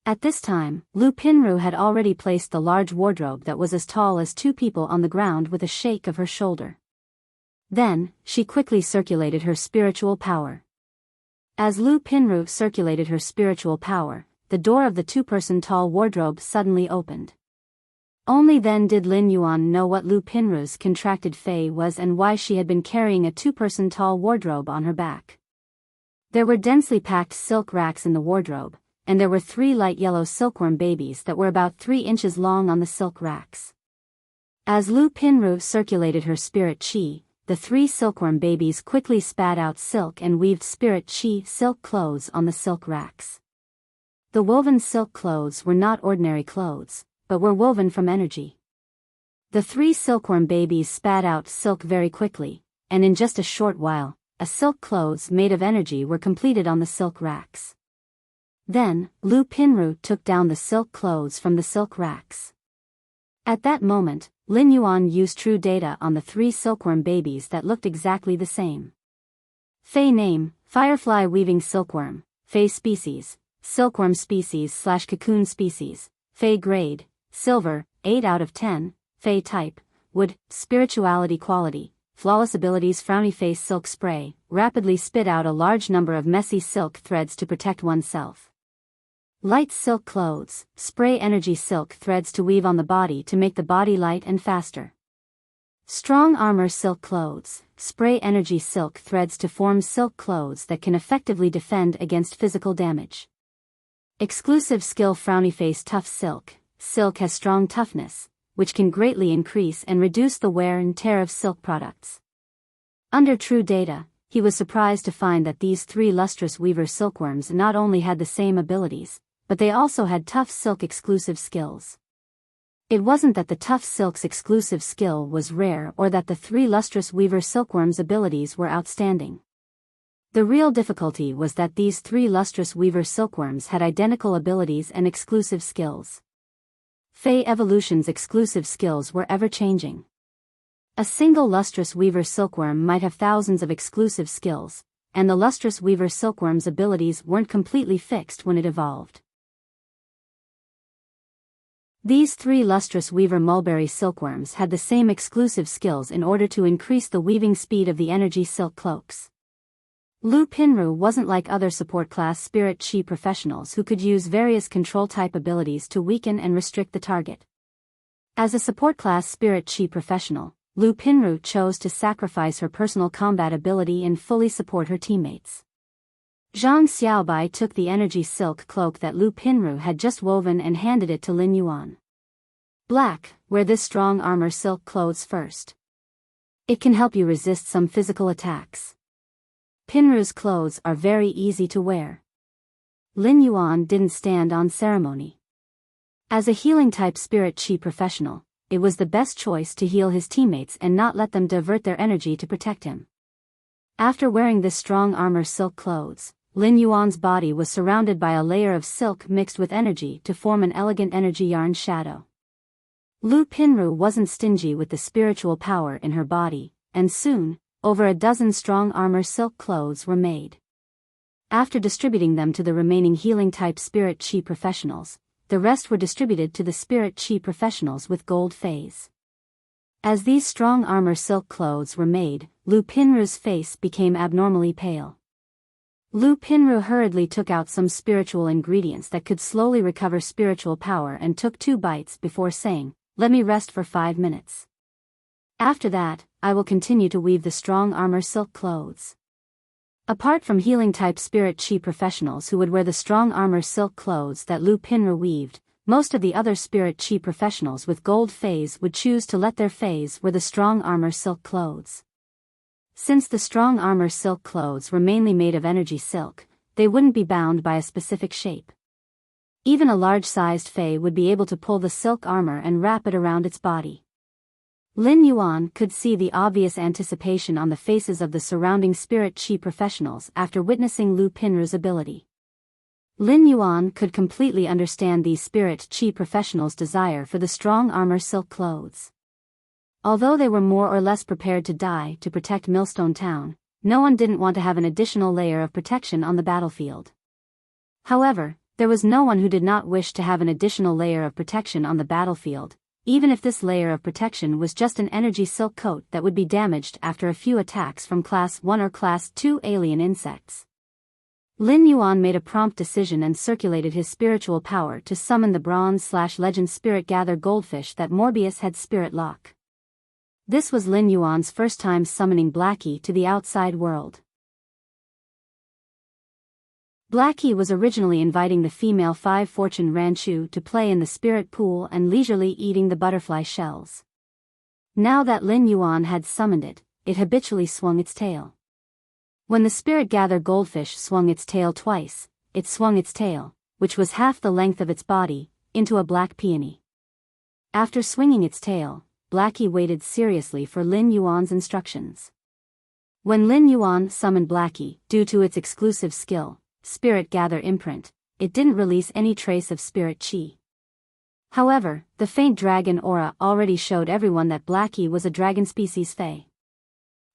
At this time, Lu Pinru had already placed the large wardrobe that was as tall as two people on the ground with a shake of her shoulder. Then, she quickly circulated her spiritual power. As Lu Pinru circulated her spiritual power, the door of the two-person tall wardrobe suddenly opened. Only then did Lin Yuan know what Lu Pinru's contracted fei was and why she had been carrying a two-person tall wardrobe on her back. There were densely packed silk racks in the wardrobe, and there were 3 light yellow silkworm babies that were about 3 inches long on the silk racks. As Lu Pinru circulated her spirit qi, the 3 silkworm babies quickly spat out silk and weaved spirit qi silk clothes on the silk racks. The woven silk clothes were not ordinary clothes, but were woven from energy. The 3 silkworm babies spat out silk very quickly, and in just a short while, a silk clothes made of energy were completed on the silk racks. Then, Lu Pinru took down the silk clothes from the silk racks. At that moment, Lin Yuan used true data on the 3 silkworm babies that looked exactly the same. Fei name, Firefly Weaving Silkworm, Fei species, Silkworm species/Cocoon species, Fei grade, Silver, 8 out of 10, Fei type, Wood, Spirituality quality, Flawless abilities Frowny Face Silk Spray, rapidly spit out a large number of messy silk threads to protect oneself. Light silk clothes, spray energy silk threads to weave on the body to make the body light and faster. Strong armor silk clothes, spray energy silk threads to form silk clothes that can effectively defend against physical damage. Exclusive skill Frowny Face Tough Silk, silk has strong toughness, which can greatly increase and reduce the wear and tear of silk products. Under true data, he was surprised to find that these 3 lustrous weaver silkworms not only had the same abilities, but they also had tough silk exclusive skills. It wasn't that the tough silk's exclusive skill was rare or that the 3 lustrous weaver silkworms' abilities were outstanding. The real difficulty was that these 3 lustrous weaver silkworms had identical abilities and exclusive skills. Fei Evolution's exclusive skills were ever-changing. A single lustrous weaver silkworm might have thousands of exclusive skills, and the lustrous weaver silkworm's abilities weren't completely fixed when it evolved. These 3 lustrous weaver mulberry silkworms had the same exclusive skills in order to increase the weaving speed of the energy silk cloaks. Lu Pinru wasn't like other support-class spirit qi professionals who could use various control-type abilities to weaken and restrict the target. As a support-class spirit qi professional, Lu Pinru chose to sacrifice her personal combat ability and fully support her teammates. Zhang Xiaobai took the energy silk cloak that Lu Pinru had just woven and handed it to Lin Yuan. Black, wear this strong armor silk clothes first. It can help you resist some physical attacks. Pinru's clothes are very easy to wear. Lin Yuan didn't stand on ceremony. As a healing-type spirit qi professional, it was the best choice to heal his teammates and not let them divert their energy to protect him. After wearing this strong armor silk clothes, Lin Yuan's body was surrounded by a layer of silk mixed with energy to form an elegant energy yarn shadow. Lu Pinru wasn't stingy with the spiritual power in her body, and soon, over a dozen strong armor silk clothes were made. After distributing them to the remaining healing-type spirit qi professionals, the rest were distributed to the spirit qi professionals with gold feis. As these strong armor silk clothes were made, Lu Pinru's face became abnormally pale. Lu Pinru hurriedly took out some spiritual ingredients that could slowly recover spiritual power and took 2 bites before saying, "Let me rest for 5 minutes. After that, I will continue to weave the strong armor silk clothes." Apart from healing-type spirit qi professionals who would wear the strong armor silk clothes that Lu Pinru weaved, most of the other spirit qi professionals with gold feis would choose to let their feis wear the strong armor silk clothes. Since the strong armor silk clothes were mainly made of energy silk, they wouldn't be bound by a specific shape. Even a large-sized fei would be able to pull the silk armor and wrap it around its body. Lin Yuan could see the obvious anticipation on the faces of the surrounding spirit qi professionals after witnessing Lu Pinru's ability. Lin Yuan could completely understand these spirit chi professionals' desire for the strong armor silk clothes. Although they were more or less prepared to die to protect Millstone Town, no one didn't want to have an additional layer of protection on the battlefield. However, there was no one who did not wish to have an additional layer of protection on the battlefield, even if this layer of protection was just an energy silk coat that would be damaged after a few attacks from Class 1 or Class 2 alien insects. Lin Yuan made a prompt decision and circulated his spiritual power to summon the bronze/legend spirit gather goldfish that Morbius had spirit lock. This was Lin Yuan's first time summoning Blackie to the outside world. Blackie was originally inviting the female 5 Fortune Ranchu to play in the spirit pool and leisurely eating the butterfly shells. Now that Lin Yuan had summoned it, it habitually swung its tail. When the spirit gather goldfish swung its tail twice, it swung its tail, which was half the length of its body, into a black peony. After swinging its tail, Blackie waited seriously for Lin Yuan's instructions. When Lin Yuan summoned Blackie, due to its exclusive skill, Spirit Gather Imprint, it didn't release any trace of spirit chi. However, the faint dragon aura already showed everyone that Blackie was a dragon species fae.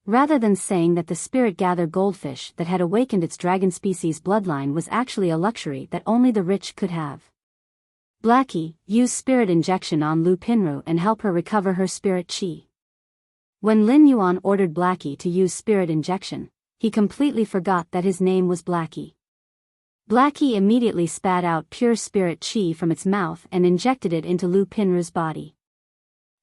Rather than saying that the Spirit Gather goldfish that had awakened its dragon species bloodline was actually a luxury that only the rich could have, Blackie used spirit injection on Lu Pinru and help her recover her spirit chi. When Lin Yuan ordered Blackie to use spirit injection, he completely forgot that his name was Blackie. Blackie immediately spat out pure spirit chi from its mouth and injected it into Lu Pinru's body.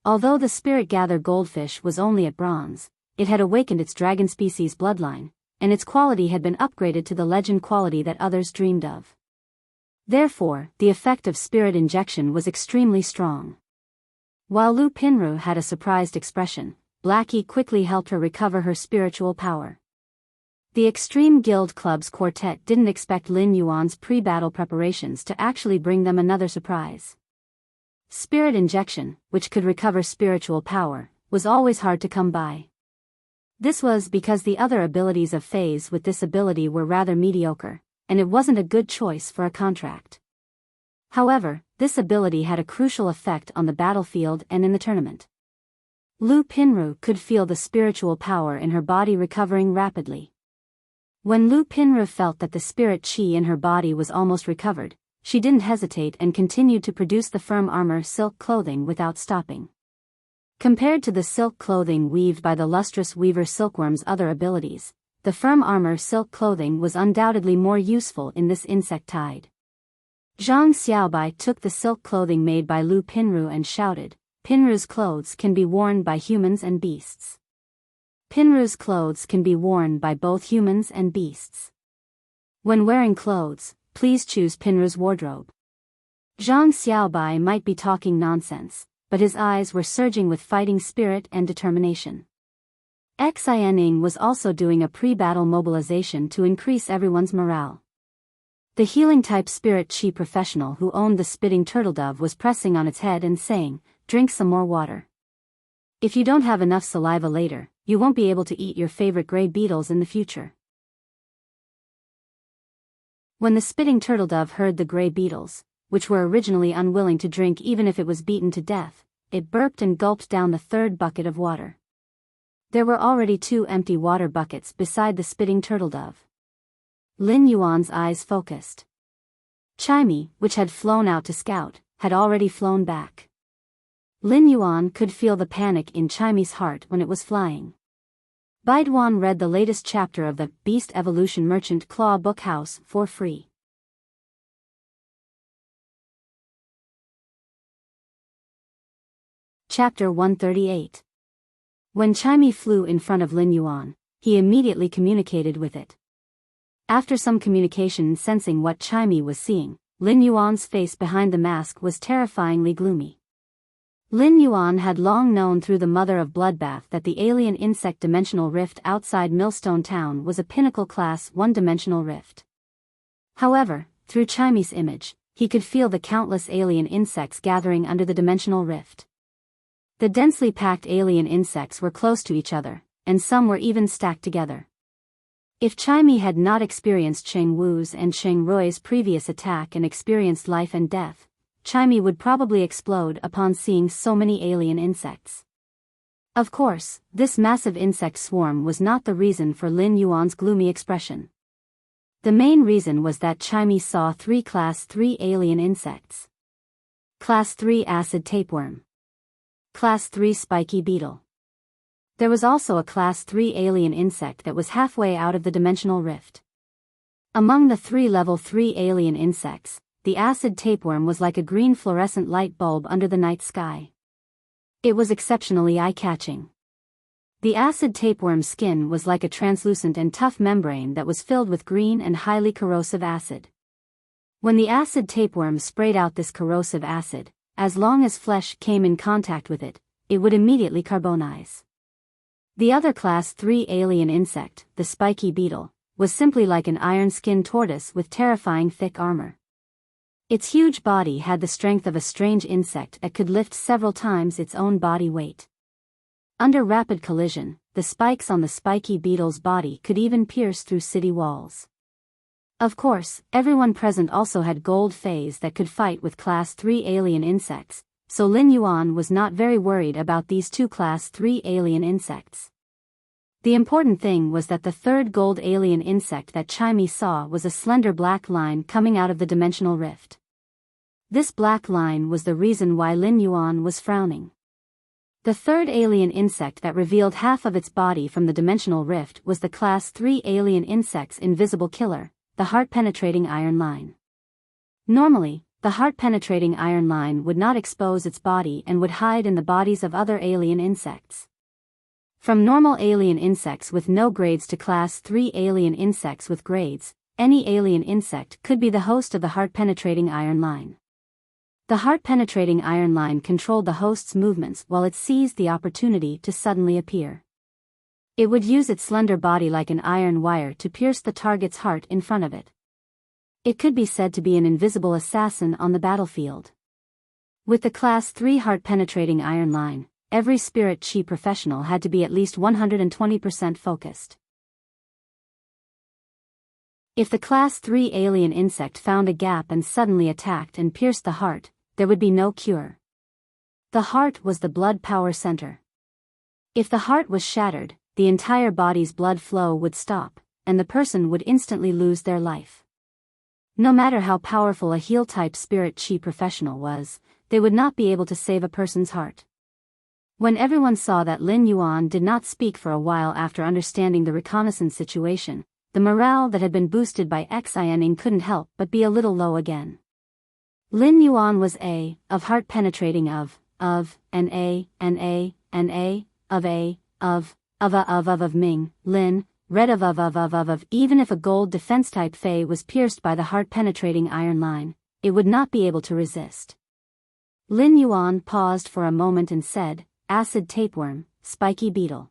Although the Spirit Gather goldfish was only at bronze, it had awakened its dragon species bloodline, and its quality had been upgraded to the legend quality that others dreamed of. Therefore, the effect of spirit injection was extremely strong. While Lu Pinru had a surprised expression, Blackie quickly helped her recover her spiritual power. The Extreme Guild Club's quartet didn't expect Lin Yuan's pre-battle preparations to actually bring them another surprise. Spirit injection, which could recover spiritual power, was always hard to come by. This was because the other abilities of Fays with this ability were rather mediocre, and it wasn't a good choice for a contract. However, this ability had a crucial effect on the battlefield and in the tournament. Lu Pinru could feel the spiritual power in her body recovering rapidly. When Lu Pinru felt that the spirit chi in her body was almost recovered, she didn't hesitate and continued to produce the firm armor silk clothing without stopping. Compared to the silk clothing weaved by the lustrous weaver silkworm's other abilities, the firm armor silk clothing was undoubtedly more useful in this insect tide. Zhang Xiaobai took the silk clothing made by Lu Pinru and shouted, "Pinru's clothes can be worn by humans and beasts. Pinru's clothes can be worn by both humans and beasts. When wearing clothes, please choose Pinru's wardrobe." Zhang Xiaobai might be talking nonsense, but his eyes were surging with fighting spirit and determination. Xianing was also doing a pre-battle mobilization to increase everyone's morale. The healing-type spirit chi professional who owned the spitting turtle dove was pressing on its head and saying, "Drink some more water. If you don't have enough saliva later, you won't be able to eat your favorite gray beetles in the future." When the spitting turtle dove heard the gray beetles, which were originally unwilling to drink even if it was beaten to death, it burped and gulped down the third bucket of water. There were already 2 empty water buckets beside the spitting turtle dove. Lin Yuan's eyes focused. Chimey, which had flown out to scout, had already flown back. Lin Yuan could feel the panic in Chimey's heart when it was flying. Baiduan read the latest chapter of the Beast Evolution Merchant Claw Book House for free. Chapter 138. When Chimey flew in front of Lin Yuan, he immediately communicated with it. After some communication sensing what Chimey was seeing, Lin Yuan's face behind the mask was terrifyingly gloomy. Lin Yuan had long known through the Mother of Bloodbath that the alien insect dimensional rift outside Millstone Town was a pinnacle class 1-dimensional rift. However, through Chimey's image, he could feel the countless alien insects gathering under the dimensional rift. The densely packed alien insects were close to each other, and some were even stacked together. If Chimei had not experienced Cheng Wu's and Cheng Rui's previous attack and experienced life and death, Chimei would probably explode upon seeing so many alien insects. Of course, this massive insect swarm was not the reason for Lin Yuan's gloomy expression. The main reason was that Chimei saw 3 Class 3 alien insects. Class 3 acid tapeworm. Class 3 spiky beetle. There was also a Class 3 alien insect that was halfway out of the dimensional rift. Among the 3 Level 3 alien insects, the acid tapeworm was like a green fluorescent light bulb under the night sky. It was exceptionally eye-catching. The acid tapeworm's skin was like a translucent and tough membrane that was filled with green and highly corrosive acid. When the acid tapeworm sprayed out this corrosive acid, as long as flesh came in contact with it, it would immediately carbonize. The other Class 3 alien insect, the spiky beetle, was simply like an iron-skinned tortoise with terrifying thick armor. Its huge body had the strength of a strange insect that could lift several times its own body weight. Under rapid collision, the spikes on the spiky beetle's body could even pierce through city walls. Of course, everyone present also had gold phase that could fight with Class 3 alien insects, so Lin Yuan was not very worried about these 2 Class 3 alien insects. The important thing was that the 3rd gold alien insect that Chimei saw was a slender black line coming out of the dimensional rift. This black line was the reason why Lin Yuan was frowning. The 3rd alien insect that revealed half of its body from the dimensional rift was the Class 3 alien insect's invisible killer, the heart-penetrating iron line. Normally, the heart-penetrating iron line would not expose its body and would hide in the bodies of other alien insects. From normal alien insects with no grades to Class 3 alien insects with grades, any alien insect could be the host of the heart-penetrating iron line. The heart-penetrating iron line controlled the host's movements while it seized the opportunity to suddenly appear. It would use its slender body like an iron wire to pierce the target's heart in front of it. It could be said to be an invisible assassin on the battlefield. With the Class 3 heart-penetrating iron line, every spirit chi professional had to be at least 120% focused. If the Class 3 alien insect found a gap and suddenly attacked and pierced the heart, there would be no cure. The heart was the blood power center. If the heart was shattered, the entire body's blood flow would stop, and the person would instantly lose their life. No matter how powerful a heal-type spirit chi professional was, they would not be able to save a person's heart. When everyone saw that Lin Yuan did not speak for a while after understanding the reconnaissance situation, the morale that had been boosted by Xianing couldn't help but be a little low again. Lin Yuan was of heart-penetrating of Ming, Lin, red of. Even if a gold defense-type Fei was pierced by the heart-penetrating iron line, it would not be able to resist. Lin Yuan paused for a moment and said, "Acid tapeworm, spiky beetle."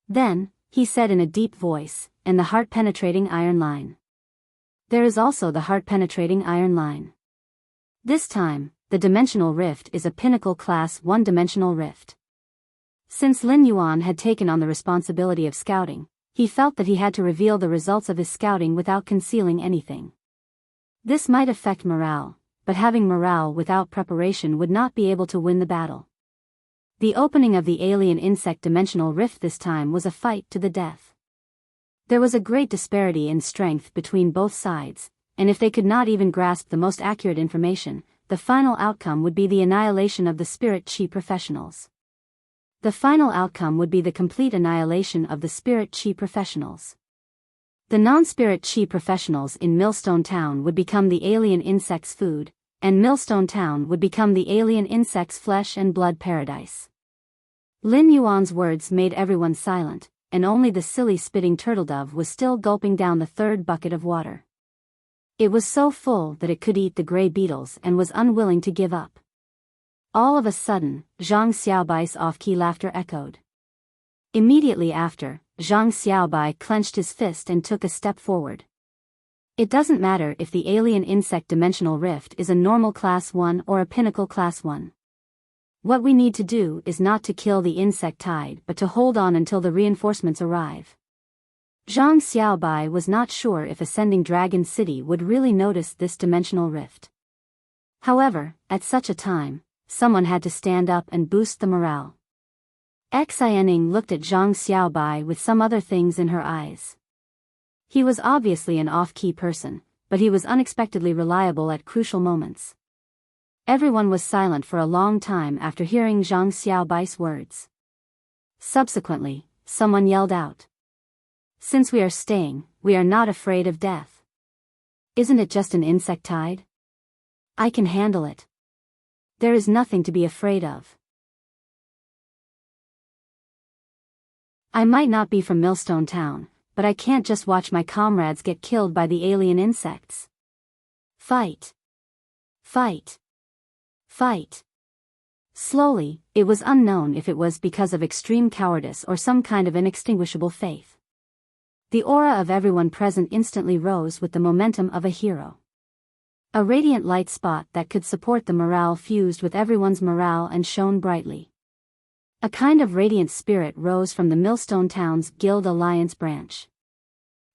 Then, he said in a deep voice, "And the heart-penetrating iron line." There is also the heart-penetrating iron line. This time, the dimensional rift is a pinnacle Class 1 dimensional rift. Since Lin Yuan had taken on the responsibility of scouting, he felt that he had to reveal the results of his scouting without concealing anything. This might affect morale, but having morale without preparation would not be able to win the battle. The opening of the alien insect dimensional rift this time was a fight to the death. There was a great disparity in strength between both sides, and if they could not even grasp the most accurate information, the final outcome would be the annihilation of the spirit chi professionals. The final outcome would be the complete annihilation of the spirit chi professionals. The non-spirit chi professionals in Millstone Town would become the alien insects' food, and Millstone Town would become the alien insects' flesh and blood paradise. Lin Yuan's words made everyone silent, and only the silly spitting turtledove was still gulping down the 3rd bucket of water. It was so full that it could eat the gray beetles and was unwilling to give up. All of a sudden, Zhang Xiaobai's off-key laughter echoed. Immediately after, Zhang Xiaobai clenched his fist and took a step forward. It doesn't matter if the alien insect dimensional rift is a normal Class 1 or a pinnacle Class 1. What we need to do is not to kill the insect tide but to hold on until the reinforcements arrive. Zhang Xiaobai was not sure if ascending Dragon City would really notice this dimensional rift. However, at such a time, someone had to stand up and boost the morale. Xianing looked at Zhang Xiaobai with some other things in her eyes. He was obviously an off-key person, but he was unexpectedly reliable at crucial moments. Everyone was silent for a long time after hearing Zhang Xiaobai's words. Subsequently, someone yelled out. "Since we are staying, we are not afraid of death. Isn't it just an insect tide? I can handle it. There is nothing to be afraid of. I might not be from Millstone Town, but I can't just watch my comrades get killed by the alien insects. Fight! Fight! Fight!" Slowly, it was unknown if it was because of extreme cowardice or some kind of inextinguishable faith. The aura of everyone present instantly rose with the momentum of a hero. A radiant light spot that could support the morale fused with everyone's morale and shone brightly. A kind of radiant spirit rose from the Millstone Town's Guild Alliance branch.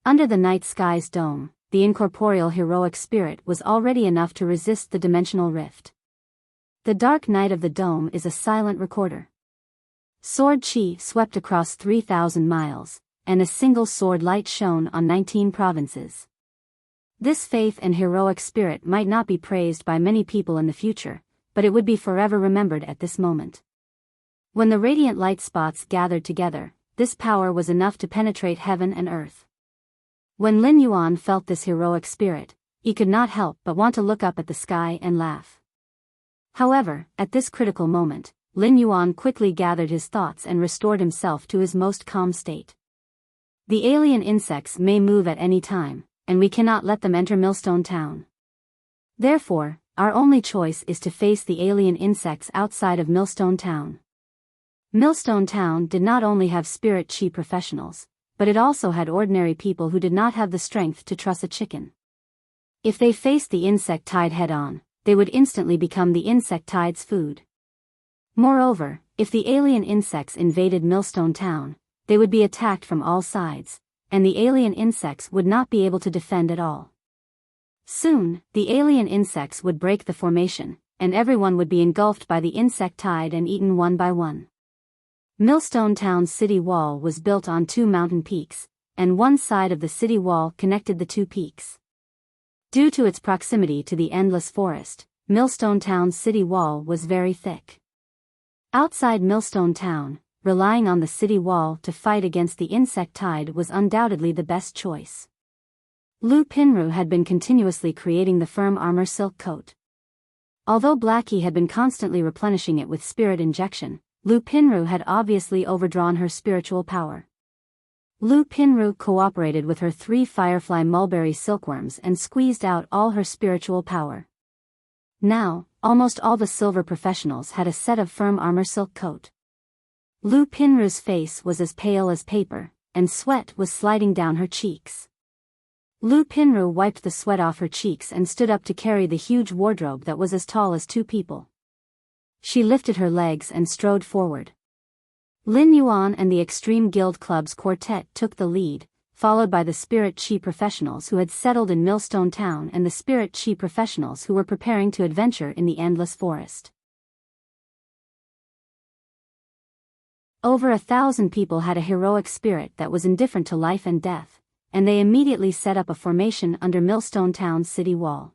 Under the night sky's dome, the incorporeal heroic spirit was already enough to resist the dimensional rift. The dark night of the dome is a silent recorder. Sword chi swept across 3,000 miles, and a single sword light shone on 19 provinces. This faith and heroic spirit might not be praised by many people in the future, but it would be forever remembered at this moment. When the radiant light spots gathered together, this power was enough to penetrate heaven and earth. When Lin Yuan felt this heroic spirit, he could not help but want to look up at the sky and laugh. However, at this critical moment, Lin Yuan quickly gathered his thoughts and restored himself to his most calm state. The alien insects may move at any time, and we cannot let them enter Millstone Town. Therefore, our only choice is to face the alien insects outside of Millstone Town. Millstone Town did not only have spirit chi professionals, but it also had ordinary people who did not have the strength to truss a chicken. If they faced the insect tide head-on, they would instantly become the insect tide's food. Moreover, if the alien insects invaded Millstone Town, they would be attacked from all sides, and the alien insects would not be able to defend at all. Soon, the alien insects would break the formation, and everyone would be engulfed by the insect tide and eaten one by one. Millstone Town's city wall was built on 2 mountain peaks, and one side of the city wall connected the 2 peaks. Due to its proximity to the endless forest, Millstone Town's city wall was very thick. Outside Millstone Town, relying on the city wall to fight against the insect tide was undoubtedly the best choice. Lu Pinru had been continuously creating the firm armor silk coat. Although Blackie had been constantly replenishing it with spirit injection, Lu Pinru had obviously overdrawn her spiritual power. Lu Pinru cooperated with her 3 firefly mulberry silkworms and squeezed out all her spiritual power. Now, almost all the silver professionals had a set of firm armor silk coat. Lu Pinru's face was as pale as paper, and sweat was sliding down her cheeks. Lu Pinru wiped the sweat off her cheeks and stood up to carry the huge wardrobe that was as tall as 2 people. She lifted her legs and strode forward. Lin Yuan and the Extreme Guild Club's quartet took the lead, followed by the Spirit Chi professionals who had settled in Millstone Town and the Spirit Chi professionals who were preparing to adventure in the endless forest. Over 1,000 people had a heroic spirit that was indifferent to life and death, and they immediately set up a formation under Millstone Town's city wall.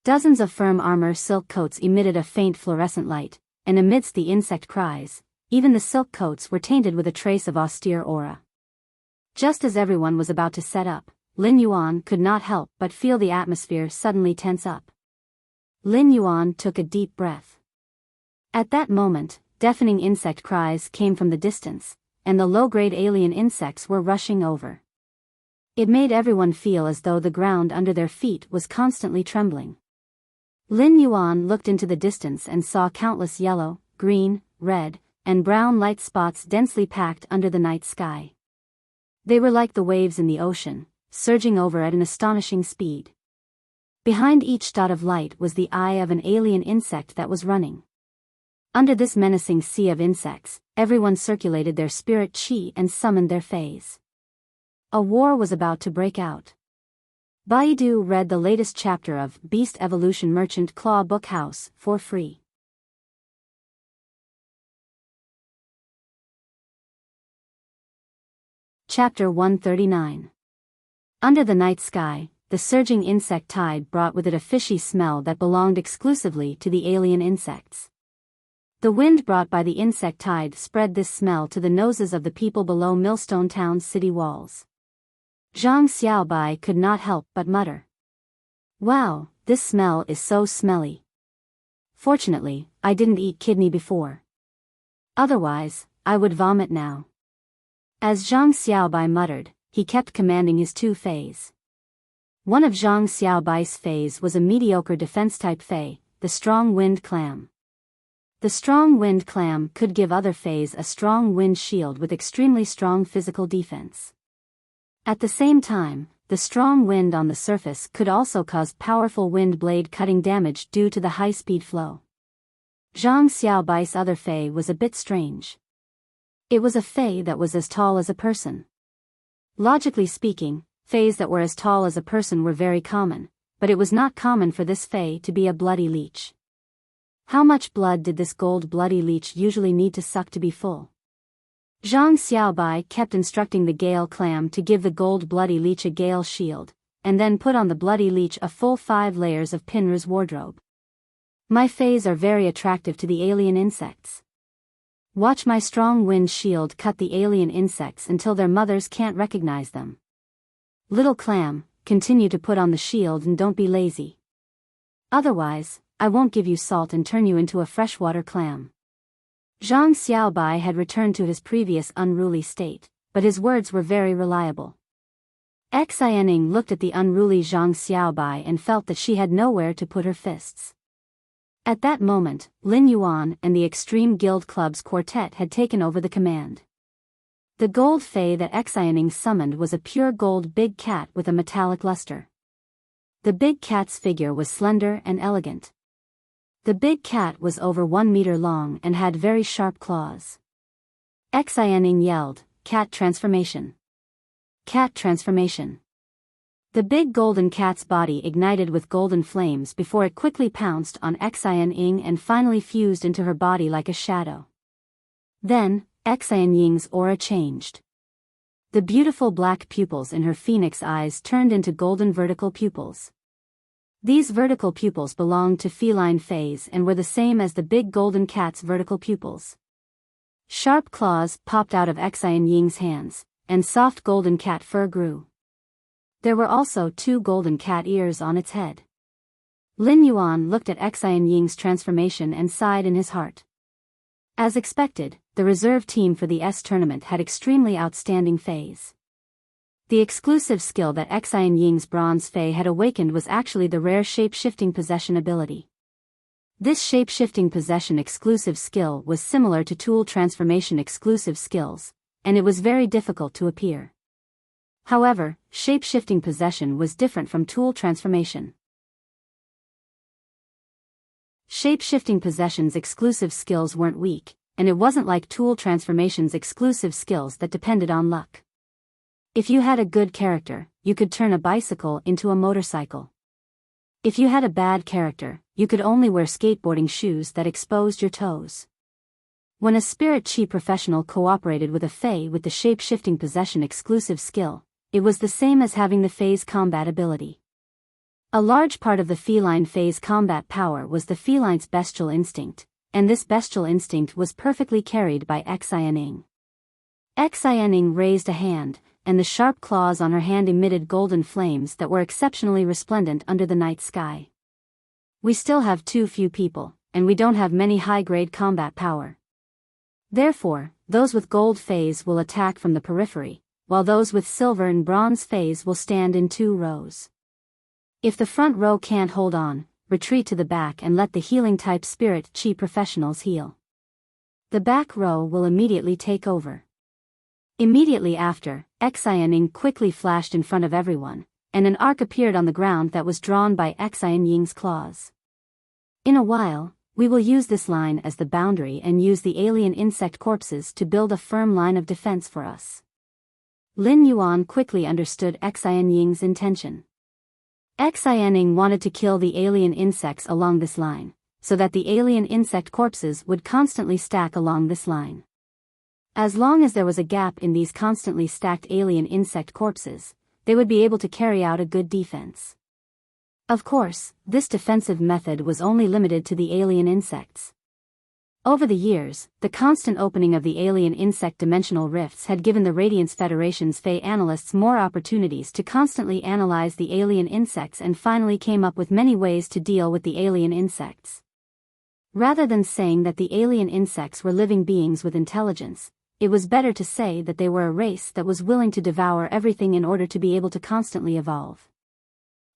Dozens of firm armor silk coats emitted a faint fluorescent light, and amidst the insect cries, even the silk coats were tainted with a trace of austere aura. Just as everyone was about to set up, Lin Yuan could not help but feel the atmosphere suddenly tense up. Lin Yuan took a deep breath. At that moment, deafening insect cries came from the distance, and the low-grade alien insects were rushing over. It made everyone feel as though the ground under their feet was constantly trembling. Lin Yuan looked into the distance and saw countless yellow, green, red, and brown light spots densely packed under the night sky. They were like the waves in the ocean, surging over at an astonishing speed. Behind each dot of light was the eye of an alien insect that was running. Under this menacing sea of insects, everyone circulated their spirit chi and summoned their fays. A war was about to break out. Biyao read the latest chapter of Beast Evolution Merchant Claw Book House for free. Chapter 139. Under the night sky, the surging insect tide brought with it a fishy smell that belonged exclusively to the alien insects. The wind brought by the insect tide spread this smell to the noses of the people below Millstone Town's city walls. Zhang Xiaobai could not help but mutter. Wow, this smell is so smelly. Fortunately, I didn't eat kidney before. Otherwise, I would vomit now. As Zhang Xiaobai muttered, he kept commanding his two fays. One of Zhang Xiaobai's fays was a mediocre defense-type fay, the Strong Wind Clam. The Strong Wind Clam could give other fays a strong wind shield with extremely strong physical defense. At the same time, the strong wind on the surface could also cause powerful wind blade cutting damage due to the high-speed flow. Zhang Xiaobai's other fay was a bit strange. It was a fay that was as tall as a person. Logically speaking, fays that were as tall as a person were very common, but it was not common for this fay to be a bloody leech. How much blood did this gold bloody leech usually need to suck to be full? Zhang Xiaobai kept instructing the Gale Clam to give the gold bloody leech a Gale shield, and then put on the bloody leech a full 5 layers of Pinra's wardrobe. My fays are very attractive to the alien insects. Watch my strong wind shield cut the alien insects until their mothers can't recognize them. Little clam, continue to put on the shield and don't be lazy. Otherwise, I won't give you salt and turn you into a freshwater clam. Zhang Xiaobai had returned to his previous unruly state, but his words were very reliable. Xianing looked at the unruly Zhang Xiaobai and felt that she had nowhere to put her fists. At that moment, Lin Yuan and the Extreme Guild Club's quartet had taken over the command. The gold fay that Xianing summoned was a pure gold big cat with a metallic luster. The big cat's figure was slender and elegant. The big cat was over 1 meter long and had very sharp claws. Xianing yelled, "Cat transformation! Cat transformation!" The big golden cat's body ignited with golden flames before it quickly pounced on Xianing and finally fused into her body like a shadow. Then, Xianing's aura changed. The beautiful black pupils in her phoenix eyes turned into golden vertical pupils. These vertical pupils belonged to feline fays and were the same as the big golden cat's vertical pupils. Sharp claws popped out of Xianing's hands, and soft golden cat fur grew. There were also 2 golden cat ears on its head. Lin Yuan looked at Xianing's transformation and sighed in his heart. As expected, the reserve team for the S tournament had extremely outstanding fays. The exclusive skill that Xianing's bronze fay had awakened was actually the rare shape-shifting possession ability. This shape-shifting possession exclusive skill was similar to tool transformation exclusive skills, and it was very difficult to appear. However, shape-shifting possession was different from tool transformation. Shape-shifting possession's exclusive skills weren't weak, and it wasn't like tool transformation's exclusive skills that depended on luck. If you had a good character, you could turn a bicycle into a motorcycle. If you had a bad character, you could only wear skateboarding shoes that exposed your toes. When a spirit chi professional cooperated with a fey with the shape-shifting possession exclusive skill, it was the same as having the fey's combat ability. A large part of the feline fey's combat power was the feline's bestial instinct, and this bestial instinct was perfectly carried by Xianing. Xianing raised a hand, and the sharp claws on her hand emitted golden flames that were exceptionally resplendent under the night sky. We still have too few people, and we don't have many high-grade combat power. Therefore, those with gold fays will attack from the periphery, while those with silver and bronze fays will stand in 2 rows. If the front row can't hold on, retreat to the back and let the healing-type spirit chi professionals heal. The back row will immediately take over. Immediately after, Xianing quickly flashed in front of everyone, and an arc appeared on the ground that was drawn by Xianing's claws. In a while, we will use this line as the boundary and use the alien insect corpses to build a firm line of defense for us. Lin Yuan quickly understood Xian Ying's intention. Xian Ying wanted to kill the alien insects along this line, so that the alien insect corpses would constantly stack along this line. As long as there was a gap in these constantly stacked alien insect corpses, they would be able to carry out a good defense. Of course, this defensive method was only limited to the alien insects. Over the years, the constant opening of the alien insect dimensional rifts had given the Radiance Federation's Fey analysts more opportunities to constantly analyze the alien insects and finally came up with many ways to deal with the alien insects. Rather than saying that the alien insects were living beings with intelligence, it was better to say that they were a race that was willing to devour everything in order to be able to constantly evolve.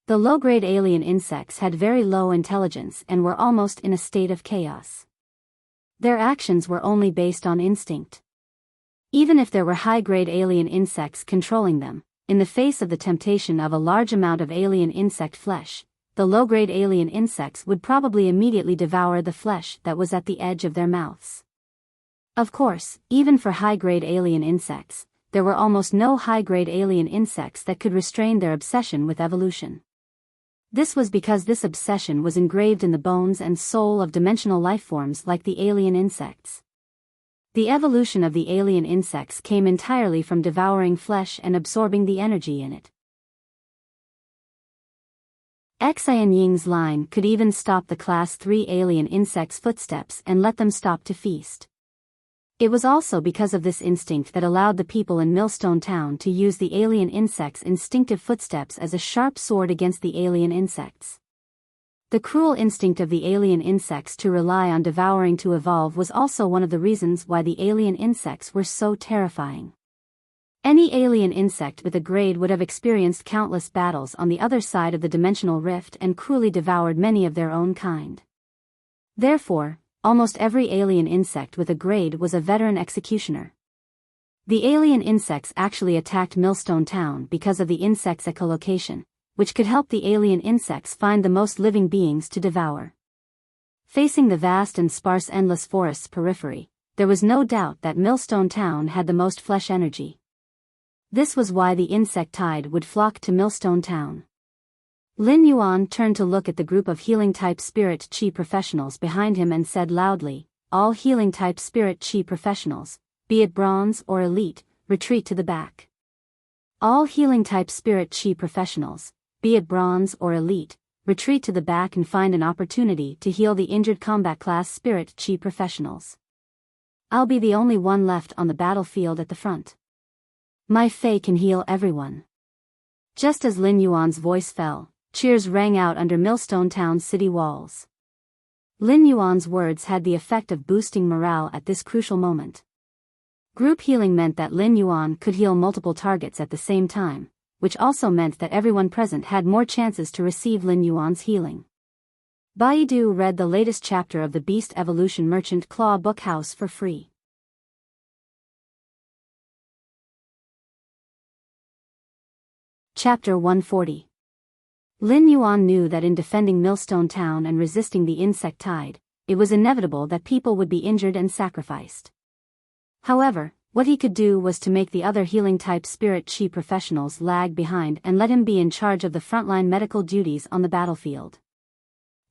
The low-grade alien insects had very low intelligence and were almost in a state of chaos. Their actions were only based on instinct. Even if there were high-grade alien insects controlling them, in the face of the temptation of a large amount of alien insect flesh, the low-grade alien insects would probably immediately devour the flesh that was at the edge of their mouths. Of course, even for high-grade alien insects, there were almost no high-grade alien insects that could restrain their obsession with evolution. This was because this obsession was engraved in the bones and soul of dimensional lifeforms like the alien insects. The evolution of the alien insects came entirely from devouring flesh and absorbing the energy in it. Xian Ying's line could even stop the Class 3 alien insects' footsteps and let them stop to feast. It was also because of this instinct that allowed the people in Millstone Town to use the alien insects' instinctive footsteps as a sharp sword against the alien insects. The cruel instinct of the alien insects to rely on devouring to evolve was also one of the reasons why the alien insects were so terrifying. Any alien insect with a grade would have experienced countless battles on the other side of the dimensional rift and cruelly devoured many of their own kind. Therefore, almost every alien insect with a grade was a veteran executioner. The alien insects actually attacked Millstone Town because of the insect's echolocation, which could help the alien insects find the most living beings to devour. Facing the vast and sparse endless forest's periphery, there was no doubt that Millstone Town had the most flesh energy. This was why the insect tide would flock to Millstone Town. Lin Yuan turned to look at the group of healing-type spirit chi professionals behind him and said loudly, "All healing-type spirit chi professionals, be it bronze or elite, retreat to the back. All healing-type spirit chi professionals, be it bronze or elite, retreat to the back and find an opportunity to heal the injured combat class spirit chi professionals. I'll be the only one left on the battlefield at the front. My Fey can heal everyone." Just as Lin Yuan's voice fell, cheers rang out under Millstone Town's city walls. Lin Yuan's words had the effect of boosting morale at this crucial moment. Group healing meant that Lin Yuan could heal multiple targets at the same time, which also meant that everyone present had more chances to receive Lin Yuan's healing. Biyao read the latest chapter of the Beast Evolution Merchant Claw Bookhouse for free. Chapter 140. Lin Yuan knew that in defending Millstone Town and resisting the insect tide, it was inevitable that people would be injured and sacrificed. However, what he could do was to make the other healing-type spirit chi professionals lag behind and let him be in charge of the frontline medical duties on the battlefield.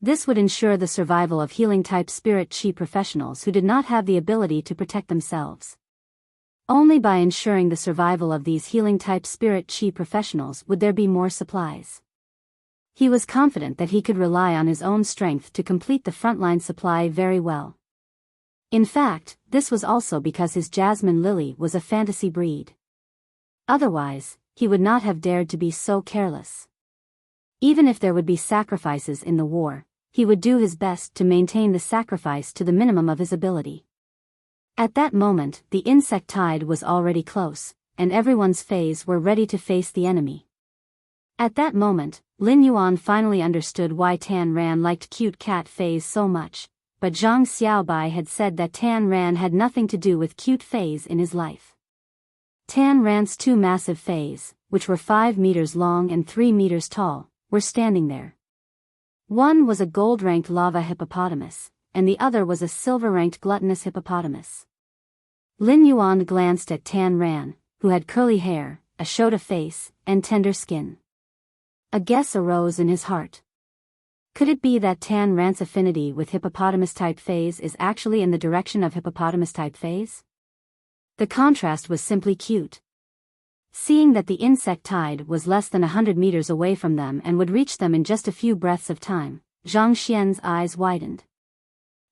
This would ensure the survival of healing-type spirit chi professionals who did not have the ability to protect themselves. Only by ensuring the survival of these healing-type spirit chi professionals would there be more supplies. He was confident that he could rely on his own strength to complete the frontline supply very well. In fact, this was also because his Jasmine Lily was a fantasy breed. Otherwise, he would not have dared to be so careless. Even if there would be sacrifices in the war, he would do his best to maintain the sacrifice to the minimum of his ability. At that moment, the insect tide was already close, and everyone's Feys were ready to face the enemy. At that moment, Lin Yuan finally understood why Tan Ran liked cute cat Feys so much, but Zhang Xiaobai had said that Tan Ran had nothing to do with cute Feys in his life. Tan Ran's two massive Feys, which were 5 meters long and 3 meters tall, were standing there. One was a gold-ranked lava hippopotamus, and the other was a silver-ranked gluttonous hippopotamus. Lin Yuan glanced at Tan Ran, who had curly hair, a Shota face, and tender skin. A guess arose in his heart. Could it be that Tan Rant's affinity with hippopotamus-type phase is actually in the direction of hippopotamus-type phase? The contrast was simply cute. Seeing that the insect tide was less than 100 meters away from them and would reach them in just a few breaths of time, Zhang Xian's eyes widened.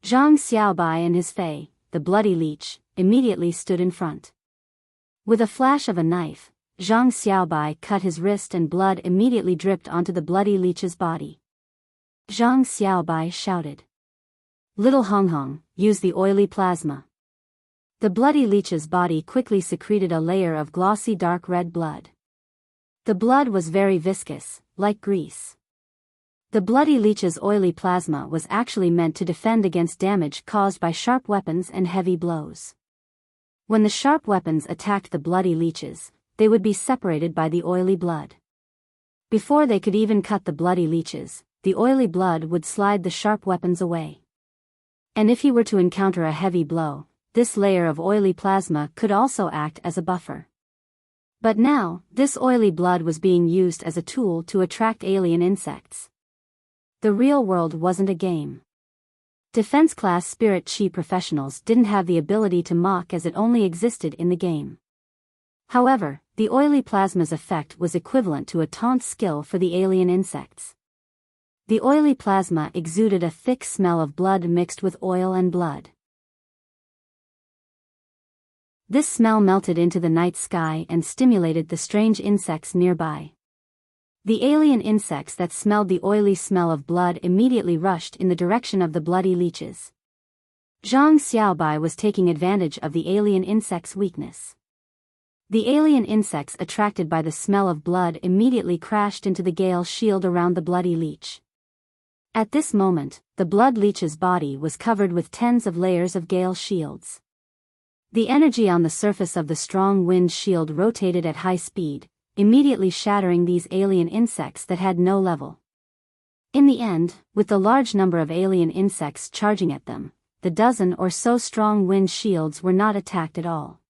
Zhang Xiaobai and his Fei, the bloody leech, immediately stood in front. With a flash of a knife, Zhang Xiaobai cut his wrist and blood immediately dripped onto the bloody leech's body. Zhang Xiaobai shouted. Little Honghong, use the oily plasma. The bloody leech's body quickly secreted a layer of glossy dark red blood. The blood was very viscous, like grease. The bloody leech's oily plasma was actually meant to defend against damage caused by sharp weapons and heavy blows. When the sharp weapons attacked the bloody leeches, they would be separated by the oily blood. Before they could even cut the bloody leeches, the oily blood would slide the sharp weapons away. And if he were to encounter a heavy blow, this layer of oily plasma could also act as a buffer. But now, this oily blood was being used as a tool to attract alien insects. The real world wasn't a game. Defense-class spirit chi professionals didn't have the ability to mock as it only existed in the game. However, the oily plasma's effect was equivalent to a taunt skill for the alien insects. The oily plasma exuded a thick smell of blood mixed with oil and blood. This smell melted into the night sky and stimulated the strange insects nearby. The alien insects that smelled the oily smell of blood immediately rushed in the direction of the bloody leeches. Zhang Xiaobai was taking advantage of the alien insects' weakness. The alien insects attracted by the smell of blood immediately crashed into the gale shield around the bloody leech. At this moment, the blood leech's body was covered with tens of layers of gale shields. The energy on the surface of the strong wind shield rotated at high speed, immediately shattering these alien insects that had no level. In the end, with the large number of alien insects charging at them, the dozen or so strong wind shields were not attacked at all.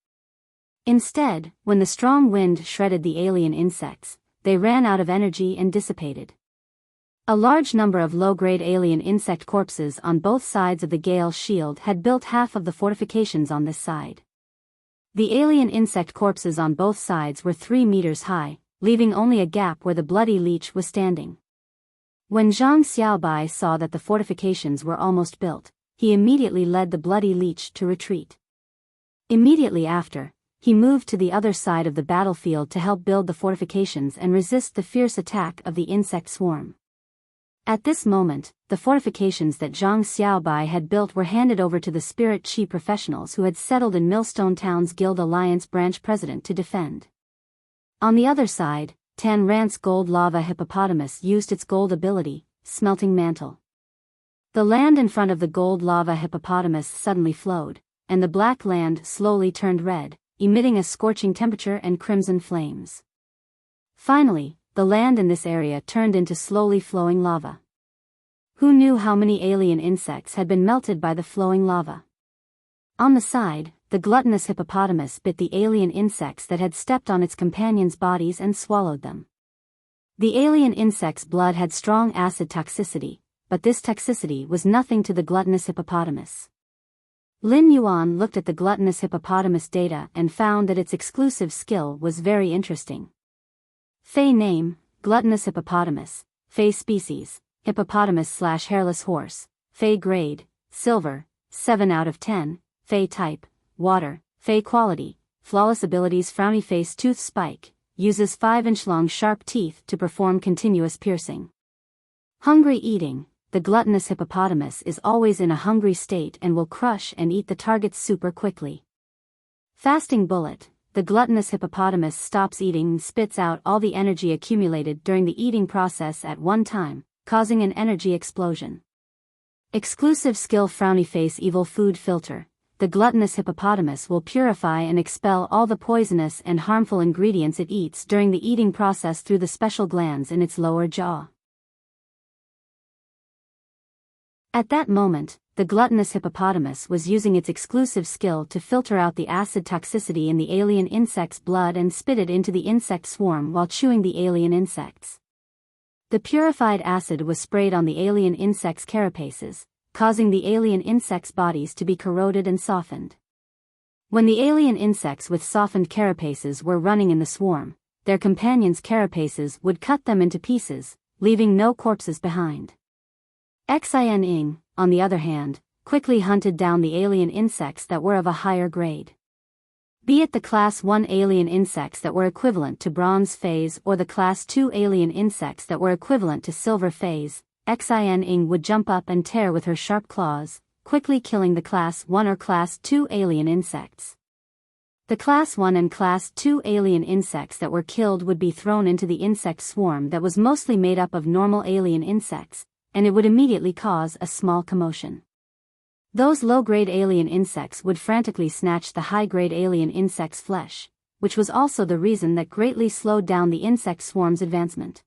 Instead, when the strong wind shredded the alien insects, they ran out of energy and dissipated. A large number of low-grade alien insect corpses on both sides of the gale shield had built half of the fortifications on this side. The alien insect corpses on both sides were 3 meters high, leaving only a gap where the bloody leech was standing. When Zhang Xiaobai saw that the fortifications were almost built, he immediately led the bloody leech to retreat. Immediately after, he moved to the other side of the battlefield to help build the fortifications and resist the fierce attack of the insect swarm. At this moment, the fortifications that Zhang Xiaobai had built were handed over to the spirit chi professionals who had settled in Millstone Town's Guild Alliance branch president to defend. On the other side, Tan Rant's gold lava hippopotamus used its gold ability, Smelting Mantle. The land in front of the gold lava hippopotamus suddenly flowed, and the black land slowly turned red, emitting a scorching temperature and crimson flames. Finally, the land in this area turned into slowly flowing lava. Who knew how many alien insects had been melted by the flowing lava? On the side, the gluttonous hippopotamus bit the alien insects that had stepped on its companions' bodies and swallowed them. The alien insect's blood had strong acid toxicity, but this toxicity was nothing to the gluttonous hippopotamus. Lin Yuan looked at the gluttonous hippopotamus data and found that its exclusive skill was very interesting. Fei name, gluttonous hippopotamus. Fei species, hippopotamus/hairless horse. Fei grade, silver, 7 out of 10. Fei type, water. Fei quality, flawless abilities. Frowny face tooth spike, uses 5-inch long sharp teeth to perform continuous piercing. Hungry eating, the gluttonous hippopotamus is always in a hungry state and will crush and eat the targets super quickly. Fasting bullet, the gluttonous hippopotamus stops eating and spits out all the energy accumulated during the eating process at one time, causing an energy explosion. Exclusive skill. Frowny face evil food filter, the gluttonous hippopotamus will purify and expel all the poisonous and harmful ingredients it eats during the eating process through the special glands in its lower jaw. At that moment, the the gluttonous hippopotamus was using its exclusive skill to filter out the acid toxicity in the alien insect's blood and spit it into the insect swarm while chewing the alien insects. The purified acid was sprayed on the alien insect's carapaces, causing the alien insects' bodies to be corroded and softened. When the alien insects with softened carapaces were running in the swarm, their companions' carapaces would cut them into pieces, leaving no corpses behind. Xin-ing, on the other hand, quickly hunted down the alien insects that were of a higher grade. Be it the Class 1 alien insects that were equivalent to bronze phase or the Class 2 alien insects that were equivalent to silver phase, Xin-ing would jump up and tear with her sharp claws, quickly killing the Class 1 or Class 2 alien insects. The Class 1 and Class 2 alien insects that were killed would be thrown into the insect swarm that was mostly made up of normal alien insects, and it would immediately cause a small commotion. Those low-grade alien insects would frantically snatch the high-grade alien insect's flesh, which was also the reason that greatly slowed down the insect swarm's advancement.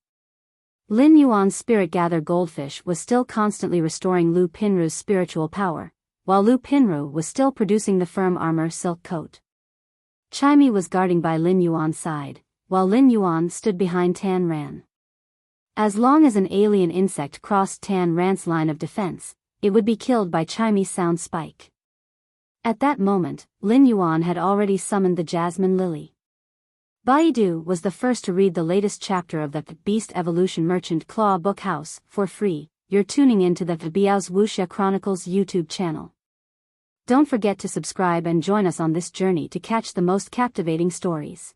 Lin Yuan's spirit-gather goldfish was still constantly restoring Lu Pinru's spiritual power, while Lu Pinru was still producing the firm armor silk coat. Chimei was guarding by Lin Yuan's side, while Lin Yuan stood behind Tan Ran. As long as an alien insect crossed Tan Ran's line of defense, it would be killed by Chimei's sound spike. At that moment, Lin Yuan had already summoned the Jasmine Lily. Baidu was the first to read the latest chapter of the Beast Evolution Merchant Claw Book House for free. You're tuning into the Biyao's Wuxia Chronicles YouTube channel. Don't forget to subscribe and join us on this journey to catch the most captivating stories.